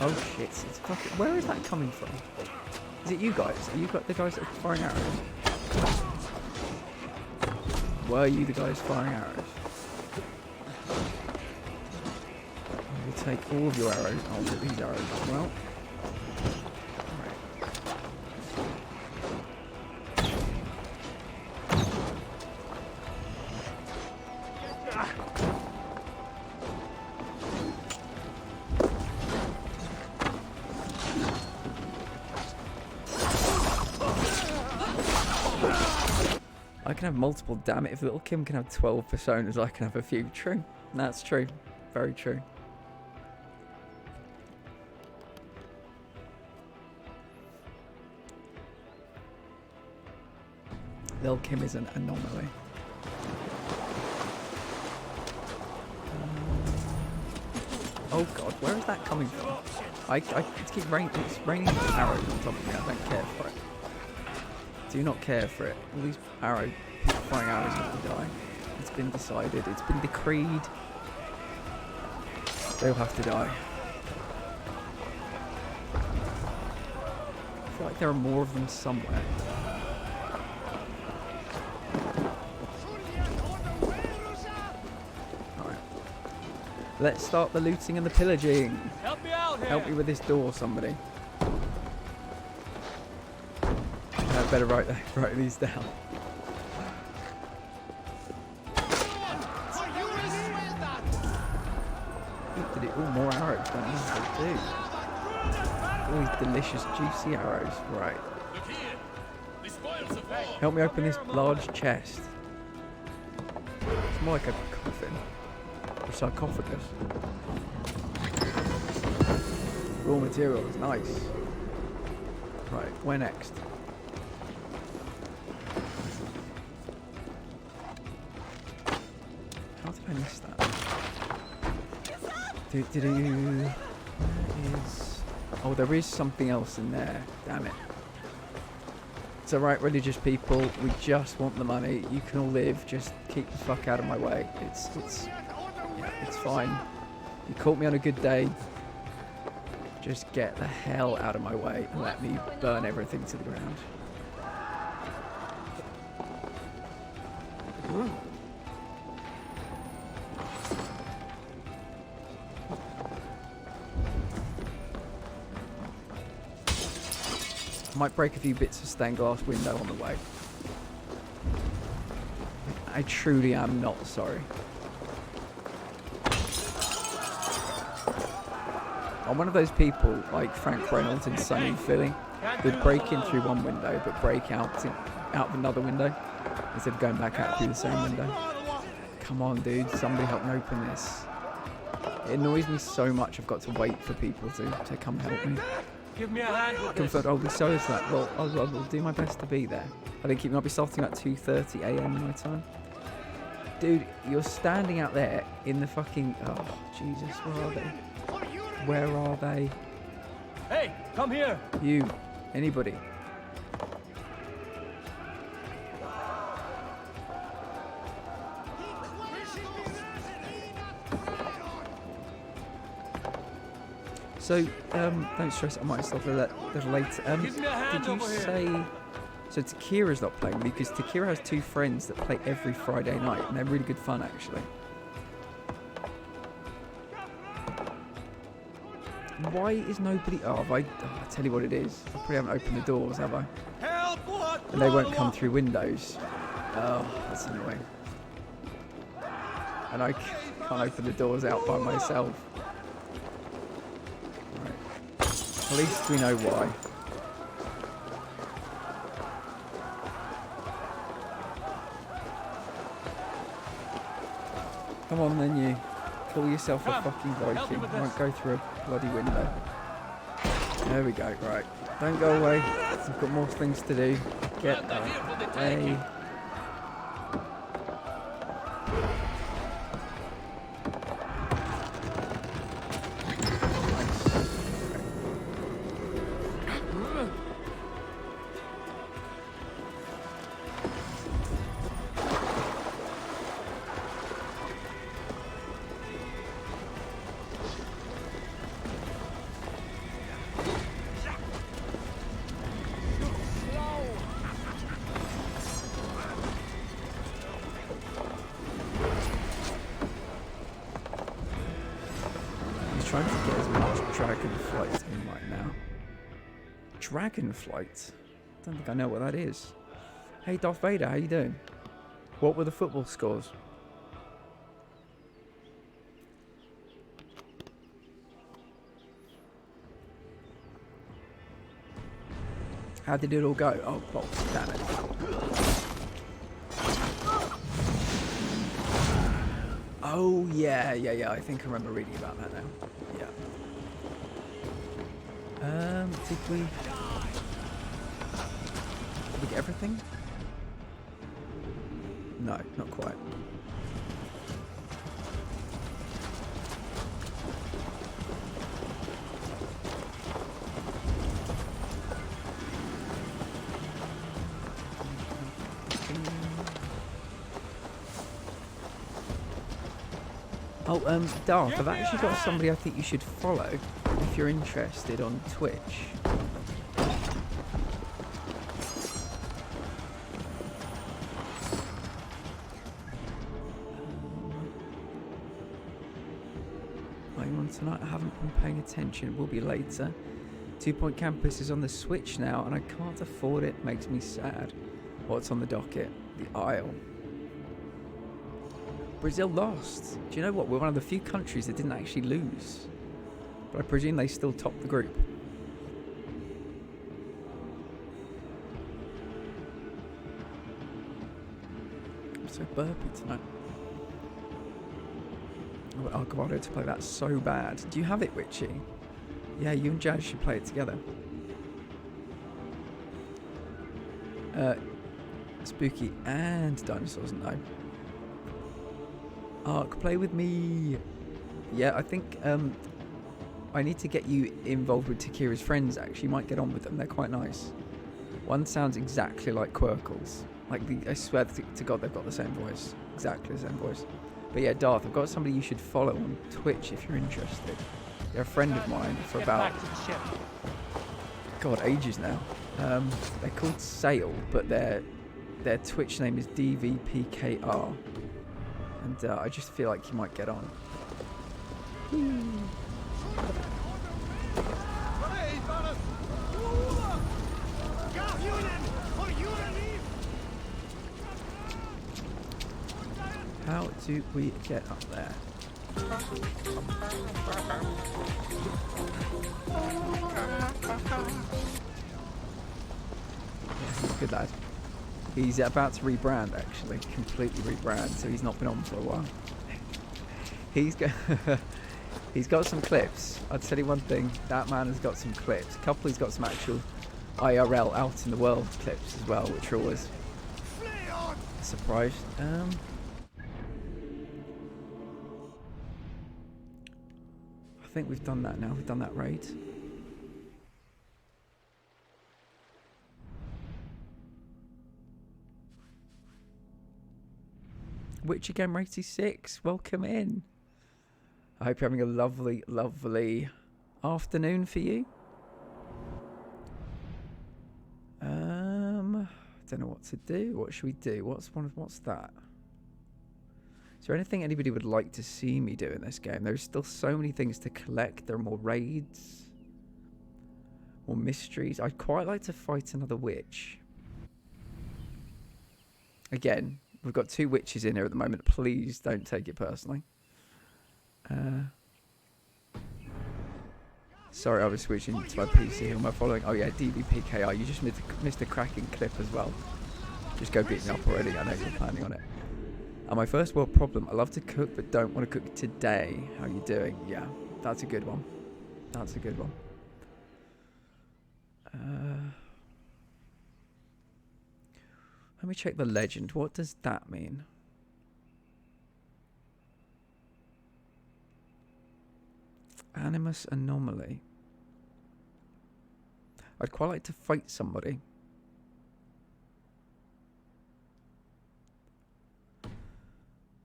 Oh shit, it's fucking... Where is that coming from? Is it you guys? Are you the guys that are firing arrows? Were you the guys firing arrows? I will take all of your arrows. I'll take these arrows as well. I can have multiple, damn it. If little Kim can have 12 personas, I can have a few. True. That's true. Very true. Lil Kim is an anomaly. Oh god, where is that coming from? I keep raining, it's raining arrows on top of me. I don't care for it. Do not care for it. All these people firing arrows have to die. It's been decided. It's been decreed. They'll have to die. I feel like there are more of them somewhere. Alright. Let's start the looting and the pillaging. Help me out here. Help me with this door, somebody. I better write these down. Did it? Oh, more arrows. Don't know what to do. All these delicious, juicy arrows. Right. Help me open this large chest. It's more like a coffin. A sarcophagus. Raw materials, nice. Right, where next? How did I miss that? Where is... Oh, there is something else in there. Damn it. It's alright, religious people. We just want the money. You can all live. Just keep the fuck out of my way. It's fine. You caught me on a good day. Just get the hell out of my way and let me burn everything to the ground. I might break a few bits of stained glass window on the way. I truly am not sorry. I'm one of those people, like Frank Reynolds in Sunny Philly, that break in through one window but break out of another window instead of going back out through the same window. Come on, dude, somebody help me open this. It annoys me so much I've got to wait for people to come help me. Give me a hand with Confirmed, I'll be so is that. Well, I will do my best to be there. I think it might be starting at 2:30 a.m. my time. Dude, you're standing out there in the fucking... Oh, Jesus, where are they? Where are they? Hey, come here. You. Anybody. So, don't stress, I might stop a little later. Did you say... So Takira's not playing because Takira has two friends that play every Friday night and they're really good fun actually. Why is nobody... Oh, I'll tell you what it is. I probably haven't opened the doors, have I? And they won't come through windows. Oh, that's annoying. And I can't open the doors out by myself. Right. At least we know why. Come on then, you. Call yourself a fucking Viking. Won't go through a bloody window. There we go, right. Don't go away. We've got more things to do. Get away. Trying to get as much dragon flight in right now. Dragon flight? I don't think I know what that is. Hey Darth Vader, how you doing? What were the football scores? How did it all go? Oh, box, damn it. Oh, yeah, I think I remember reading about that now. Yeah. Did we get everything? No, not quite. Oh, Darth, I've actually got somebody I think you should follow if you're interested on Twitch. Are you on tonight? I haven't been paying attention. Will be later. 2 Point Campus is on the Switch now, and I can't afford it. Makes me sad. What's on the docket? The Isle. Brazil lost. Do you know what? We're one of the few countries that didn't actually lose. But I presume they still top the group. I'm so burpy tonight. I want Alcavado to play that so bad. Do you have it, Witchy? Yeah, you and Jazz should play it together. Spooky and dinosaurs, no. Ark, play with me. Yeah, I think I need to get you involved with Takira's friends, actually. You might get on with them, they're quite nice. One sounds exactly like Quirkles. Like, I swear to God, they've got the same voice. Exactly the same voice. But yeah, Darth, I've got somebody you should follow on Twitch if you're interested. They're a friend of mine for about, God, ages now. They're called Sail, but their Twitch name is DVPKR. And I just feel like you might get on. How do we get up there? Good lad. He's about to rebrand, actually. Completely rebrand, so he's not been on for a while. He's got some clips. I'd tell you one thing. That man has got some clips. A couple, he's got some actual IRL out in the world clips as well, which are always a surprise. I think we've done that now. We've done that raid. Witcher Game 86, welcome in. I hope you're having a lovely, lovely afternoon for you. Don't know what to do. What should we do? What's that? Is there anything anybody would like to see me do in this game? There's still so many things to collect. There are more raids, more mysteries. I'd quite like to fight another witch. Again, we've got 2 witches in here at the moment. Please don't take it personally. Sorry, I was switching to my PC. Who am I following? Oh yeah, DVPKR. You just missed a cracking clip as well. Just go beat me up already. I know you're planning on it. And my first world problem. I love to cook, but don't want to cook today. How you doing? Yeah, that's a good one. That's a good one. Let me check the legend. What does that mean? Animus anomaly. I'd quite like to fight somebody.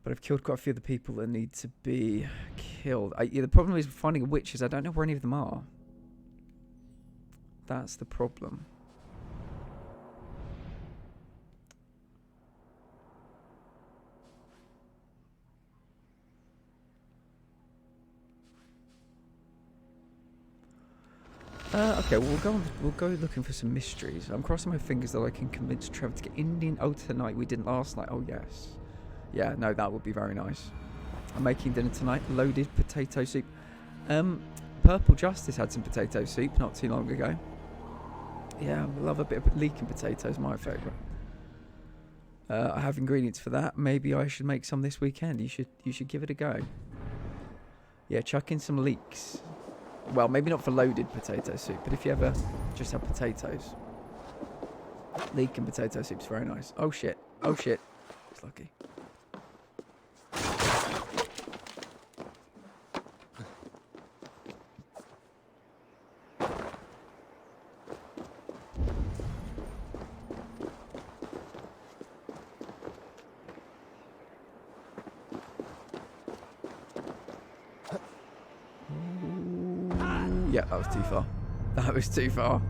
But I've killed quite a few of the people that need to be killed. Yeah, the problem is finding a witch is I don't know where any of them are. That's the problem. Okay, well, we'll go looking for some mysteries. I'm crossing my fingers that I can convince Trevor to get Indian. Oh, tonight we didn't last night. Oh yes, yeah. No, that would be very nice. I'm making dinner tonight. Loaded potato soup. Purple Justice had some potato soup not too long ago. Yeah, I love a bit of leeking potatoes. My favourite. I have ingredients for that. Maybe I should make some this weekend. You should give it a go. Yeah, chuck in some leeks. Well, maybe not for loaded potato soup, but if you ever just have potatoes. Leek and potato soup's very nice. Oh shit. Oh shit. It's lucky. Yeah, that was too far. That was too far.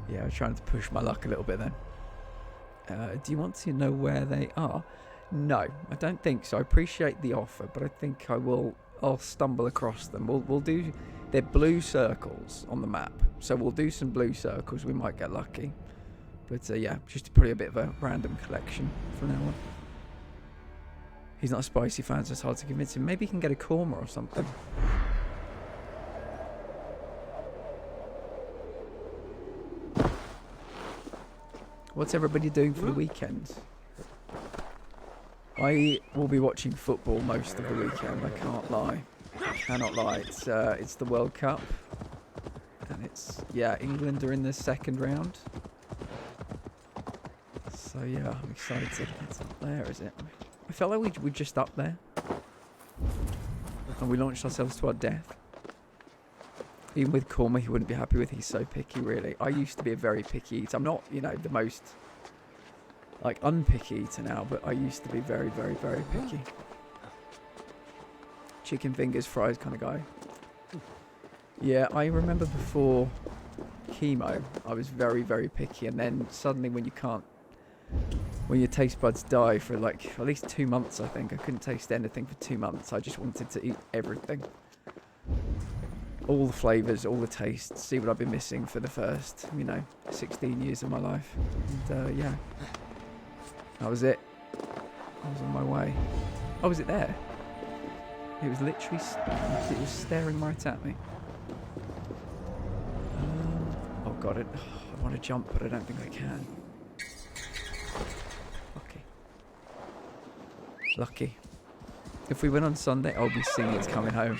Yeah, I was trying to push my luck a little bit then. Do you want to know where they are? No, I don't think so. I appreciate the offer, but I think I'll stumble across them. We'll do... They're blue circles on the map, so we'll do some blue circles. We might get lucky. But yeah, just probably a bit of a random collection from now on. He's not a spicy fan, so it's hard to convince him. Maybe he can get a korma or something. What's everybody doing for the weekend? I will be watching football most of the weekend. I can't lie. I cannot lie. It's the World Cup. And it's, yeah, England are in the second round. So yeah, I'm excited. It's up there, is it? I felt like we're just up there. And we launched ourselves to our death. Even with Korma, he wouldn't be happy with. He's so picky, really. I used to be a very picky eater. I'm not, you know, the most, like, unpicky eater now, but I used to be very, very, very picky. Chicken fingers, fries kind of guy. Yeah, I remember before chemo, I was very, very picky. And then suddenly when you can't, when your taste buds die for like at least 2 months, I think. I couldn't taste anything for 2 months. I just wanted to eat everything. All the flavours, all the tastes, see what I've been missing for the first, 16 years of my life. And yeah, that was it. I was on my way. Oh, was it there? It was literally, it was staring right at me. Oh god, I want to jump, but I don't think I can. Lucky. If we went on Sunday, I'll be singing It's Coming Home.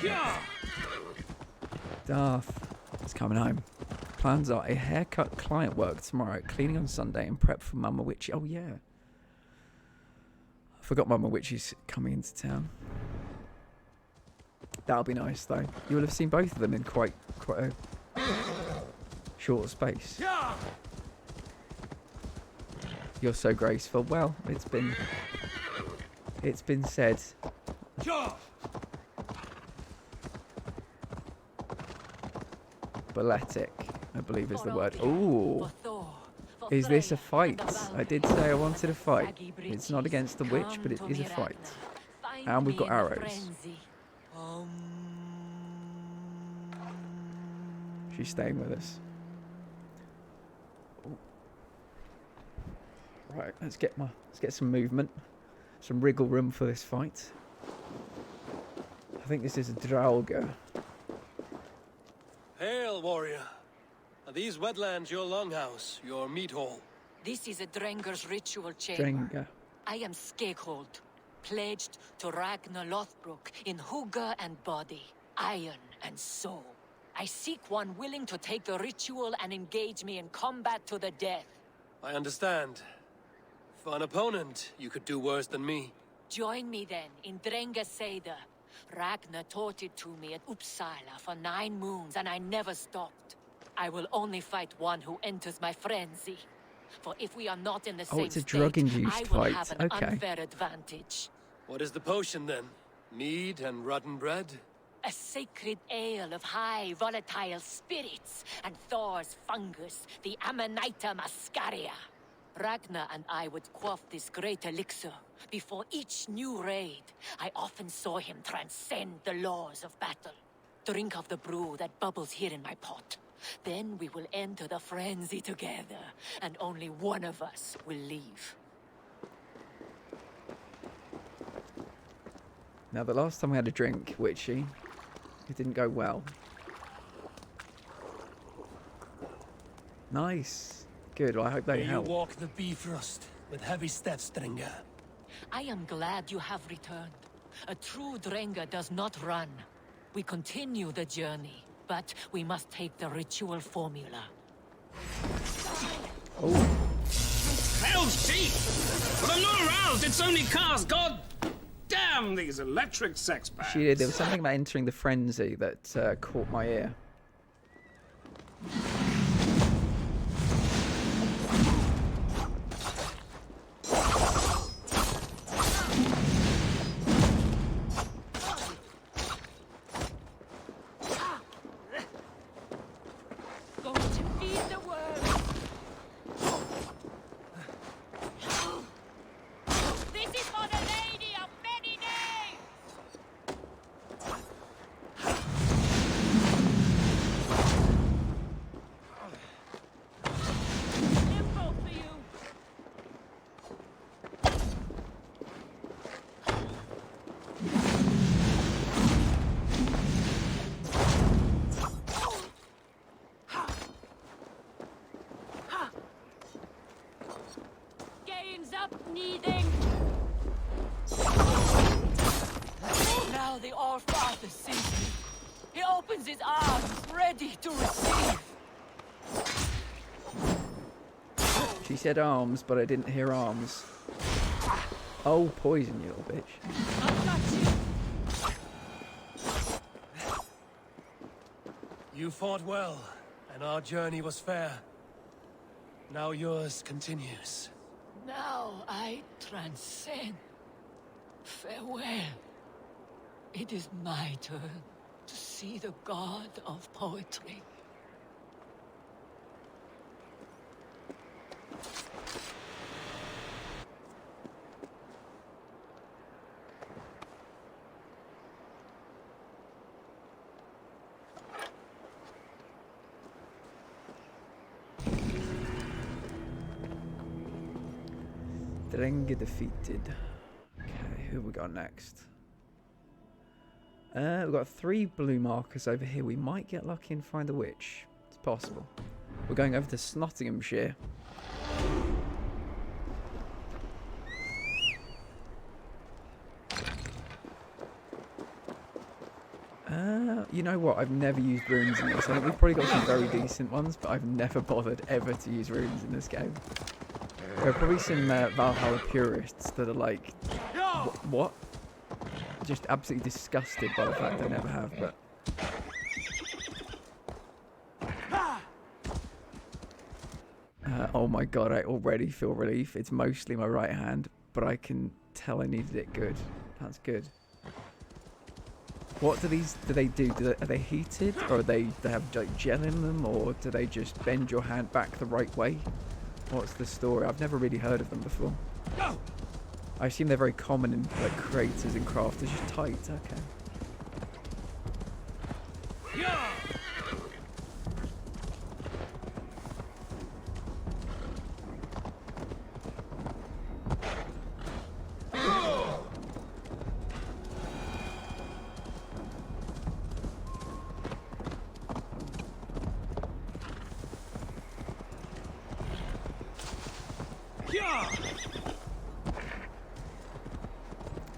Darth, it's coming home. Plans are a haircut, client work tomorrow, cleaning on Sunday, and prep for Mama Witchy. Oh yeah. I forgot Mama Witchy's coming into town. That'll be nice though. You will have seen both of them in quite a short space. You're so graceful. Well, it's been said. Balletic, I believe is the word. Ooh. Is this a fight? I did say I wanted a fight. It's not against the witch, but it is a fight. And we've got arrows. She's staying with us. Ooh. Right, let's get some movement. Some wriggle room for this fight. I think this is a Draugr. Hail, warrior. Are these wetlands your longhouse, your meat hall? This is a Drenger's ritual chamber. Drenga. I am Skegghold, pledged to Ragnar Lothbrok in hugger and body, iron and soul. I seek one willing to take the ritual and engage me in combat to the death. I understand. For an opponent, you could do worse than me. Join me then in Drenga Seder. Ragnar taught it to me at Uppsala for 9 moons, and I never stopped. I will only fight one who enters my frenzy. For if we are not in the same it's a state, drug-induced I will fight. have an Okay. unfair advantage. What is the potion then? Mead and rotten bread? A sacred ale of high volatile spirits and Thor's fungus, the Amanita muscaria. Ragnar and I would quaff this great elixir. Before each new raid, I often saw him transcend the laws of battle. Drink of the brew that bubbles here in my pot. Then we will enter the frenzy together, and only one of us will leave. Now, the last time we had a drink, Witchy, it didn't go well. Nice. Good, well, I hope they May help. you walk the Bifrost with heavy steps, Drenga. I am glad you have returned. A true Drenga does not run. We continue the journey, but we must take the ritual formula. Hell's teeth! For the lure out, it's only cars. God damn these electric sex bags. She did. There was something about entering the frenzy that caught my ear. Going to feed the world. This is for the lady of many names. Limbo for you. Gains up needing. Now the All-Father sees me. He opens his arms, ready to receive. She said arms, but I didn't hear arms. Oh, poison, you little bitch. You fought well, and our journey was fair. Now yours continues. Now I transcend. Farewell. It is my turn to see the god of poetry. Drenga defeated. Okay, who have we got next? We've got 3 blue markers over here. We might get lucky and find a witch. It's possible. We're going over to Nottinghamshire. You know what? I've never used runes in this. I think we've probably got some very decent ones, but I've never bothered ever to use runes in this game. There are probably some Valhalla purists that are like, what? Just absolutely disgusted by the fact I never have, but... oh my god, I already feel relief. It's mostly my right hand, but I can tell I needed it good. That's good. What do they do? Are they heated, or they have like gel in them, or do they just bend your hand back the right way? What's the story? I've never really heard of them before. I assume they're very common in like creators and crafters. Just tight, okay.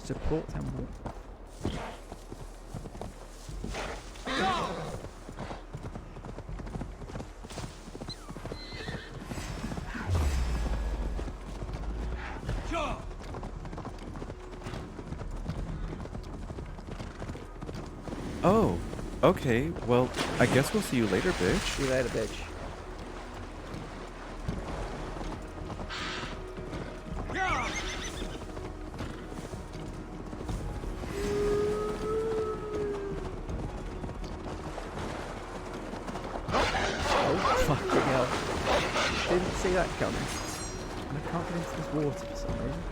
Support temple. Oh, okay. Well, I guess we'll see you later, bitch. See you later, bitch. Fucking hell. Didn't see that coming. And I can't get into this water for some reason.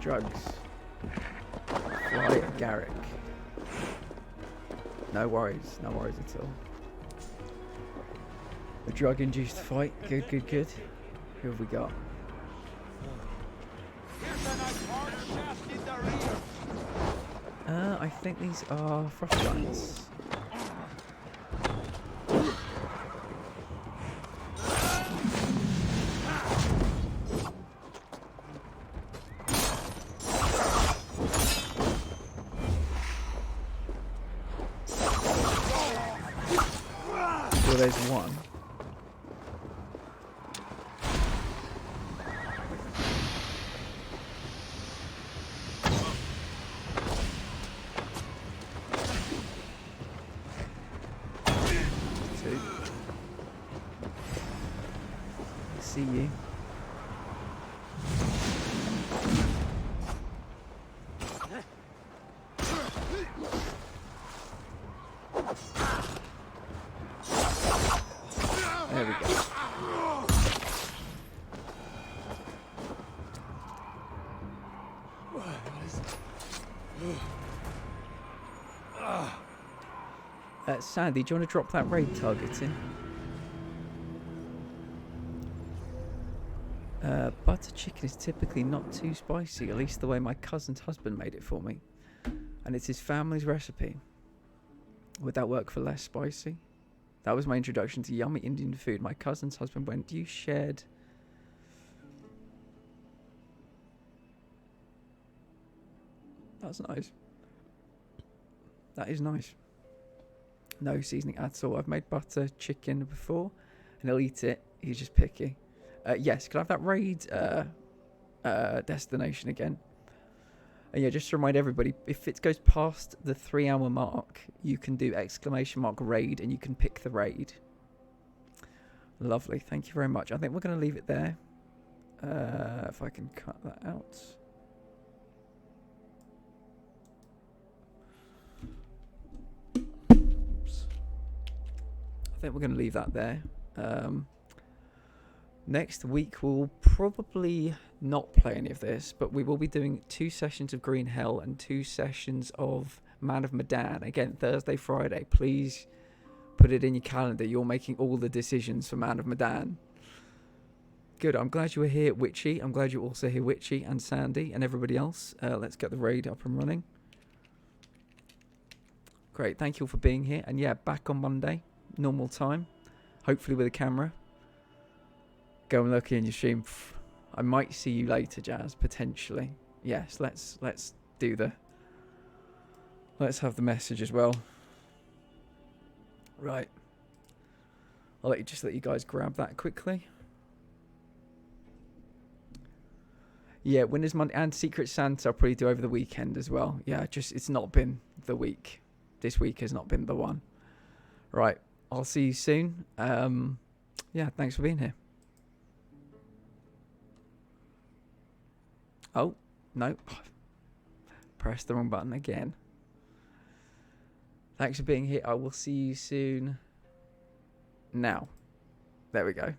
Drugs. Fly at Garrick. No worries at all. A drug-induced fight. Good, good, good. Who have we got? I think these are frostbites. Well, there's one. Two. I see you. There we go. Sandy, do you want to drop that raid targeting? Butter chicken is typically not too spicy, at least the way my cousin's husband made it for me. And it's his family's recipe. Would that work for less spicy? That was my introduction to yummy Indian food. My cousin's husband went, you shared... That's nice. That is nice. No seasoning at all. I've made butter chicken before, and he'll eat it. He's just picky. Yes, can I have that raid destination again? And yeah, just to remind everybody, if it goes past the 3-hour mark, you can do !raid and you can pick the raid. Lovely, thank you very much. I think we're going to leave it there. If I can cut that out. Oops. I think we're going to leave that there. Next week we'll probably not play any of this, but we will be doing 2 sessions of Green Hell and 2 sessions of Man of Medan. Again, Thursday, Friday. Please put it in your calendar. You're making all the decisions for Man of Medan. Good. I'm glad you were here, Witchy. I'm glad you're also here, Witchy and Sandy and everybody else. Let's get the raid up and running. Great. Thank you all for being here. And yeah, back on Monday, normal time. Hopefully with a camera. Go and look in your stream. I might see you later, Jazz, potentially. Yes, let's do the... Let's have the message as well. Right. I'll let you guys grab that quickly. Yeah, Winners Monday and Secret Santa I'll probably do over the weekend as well. Yeah, just it's not been the week. This week has not been the one. Right, I'll see you soon. Yeah, thanks for being here. Oh, no. Press the wrong button again. Thanks for being here. I will see you soon. Now. There we go.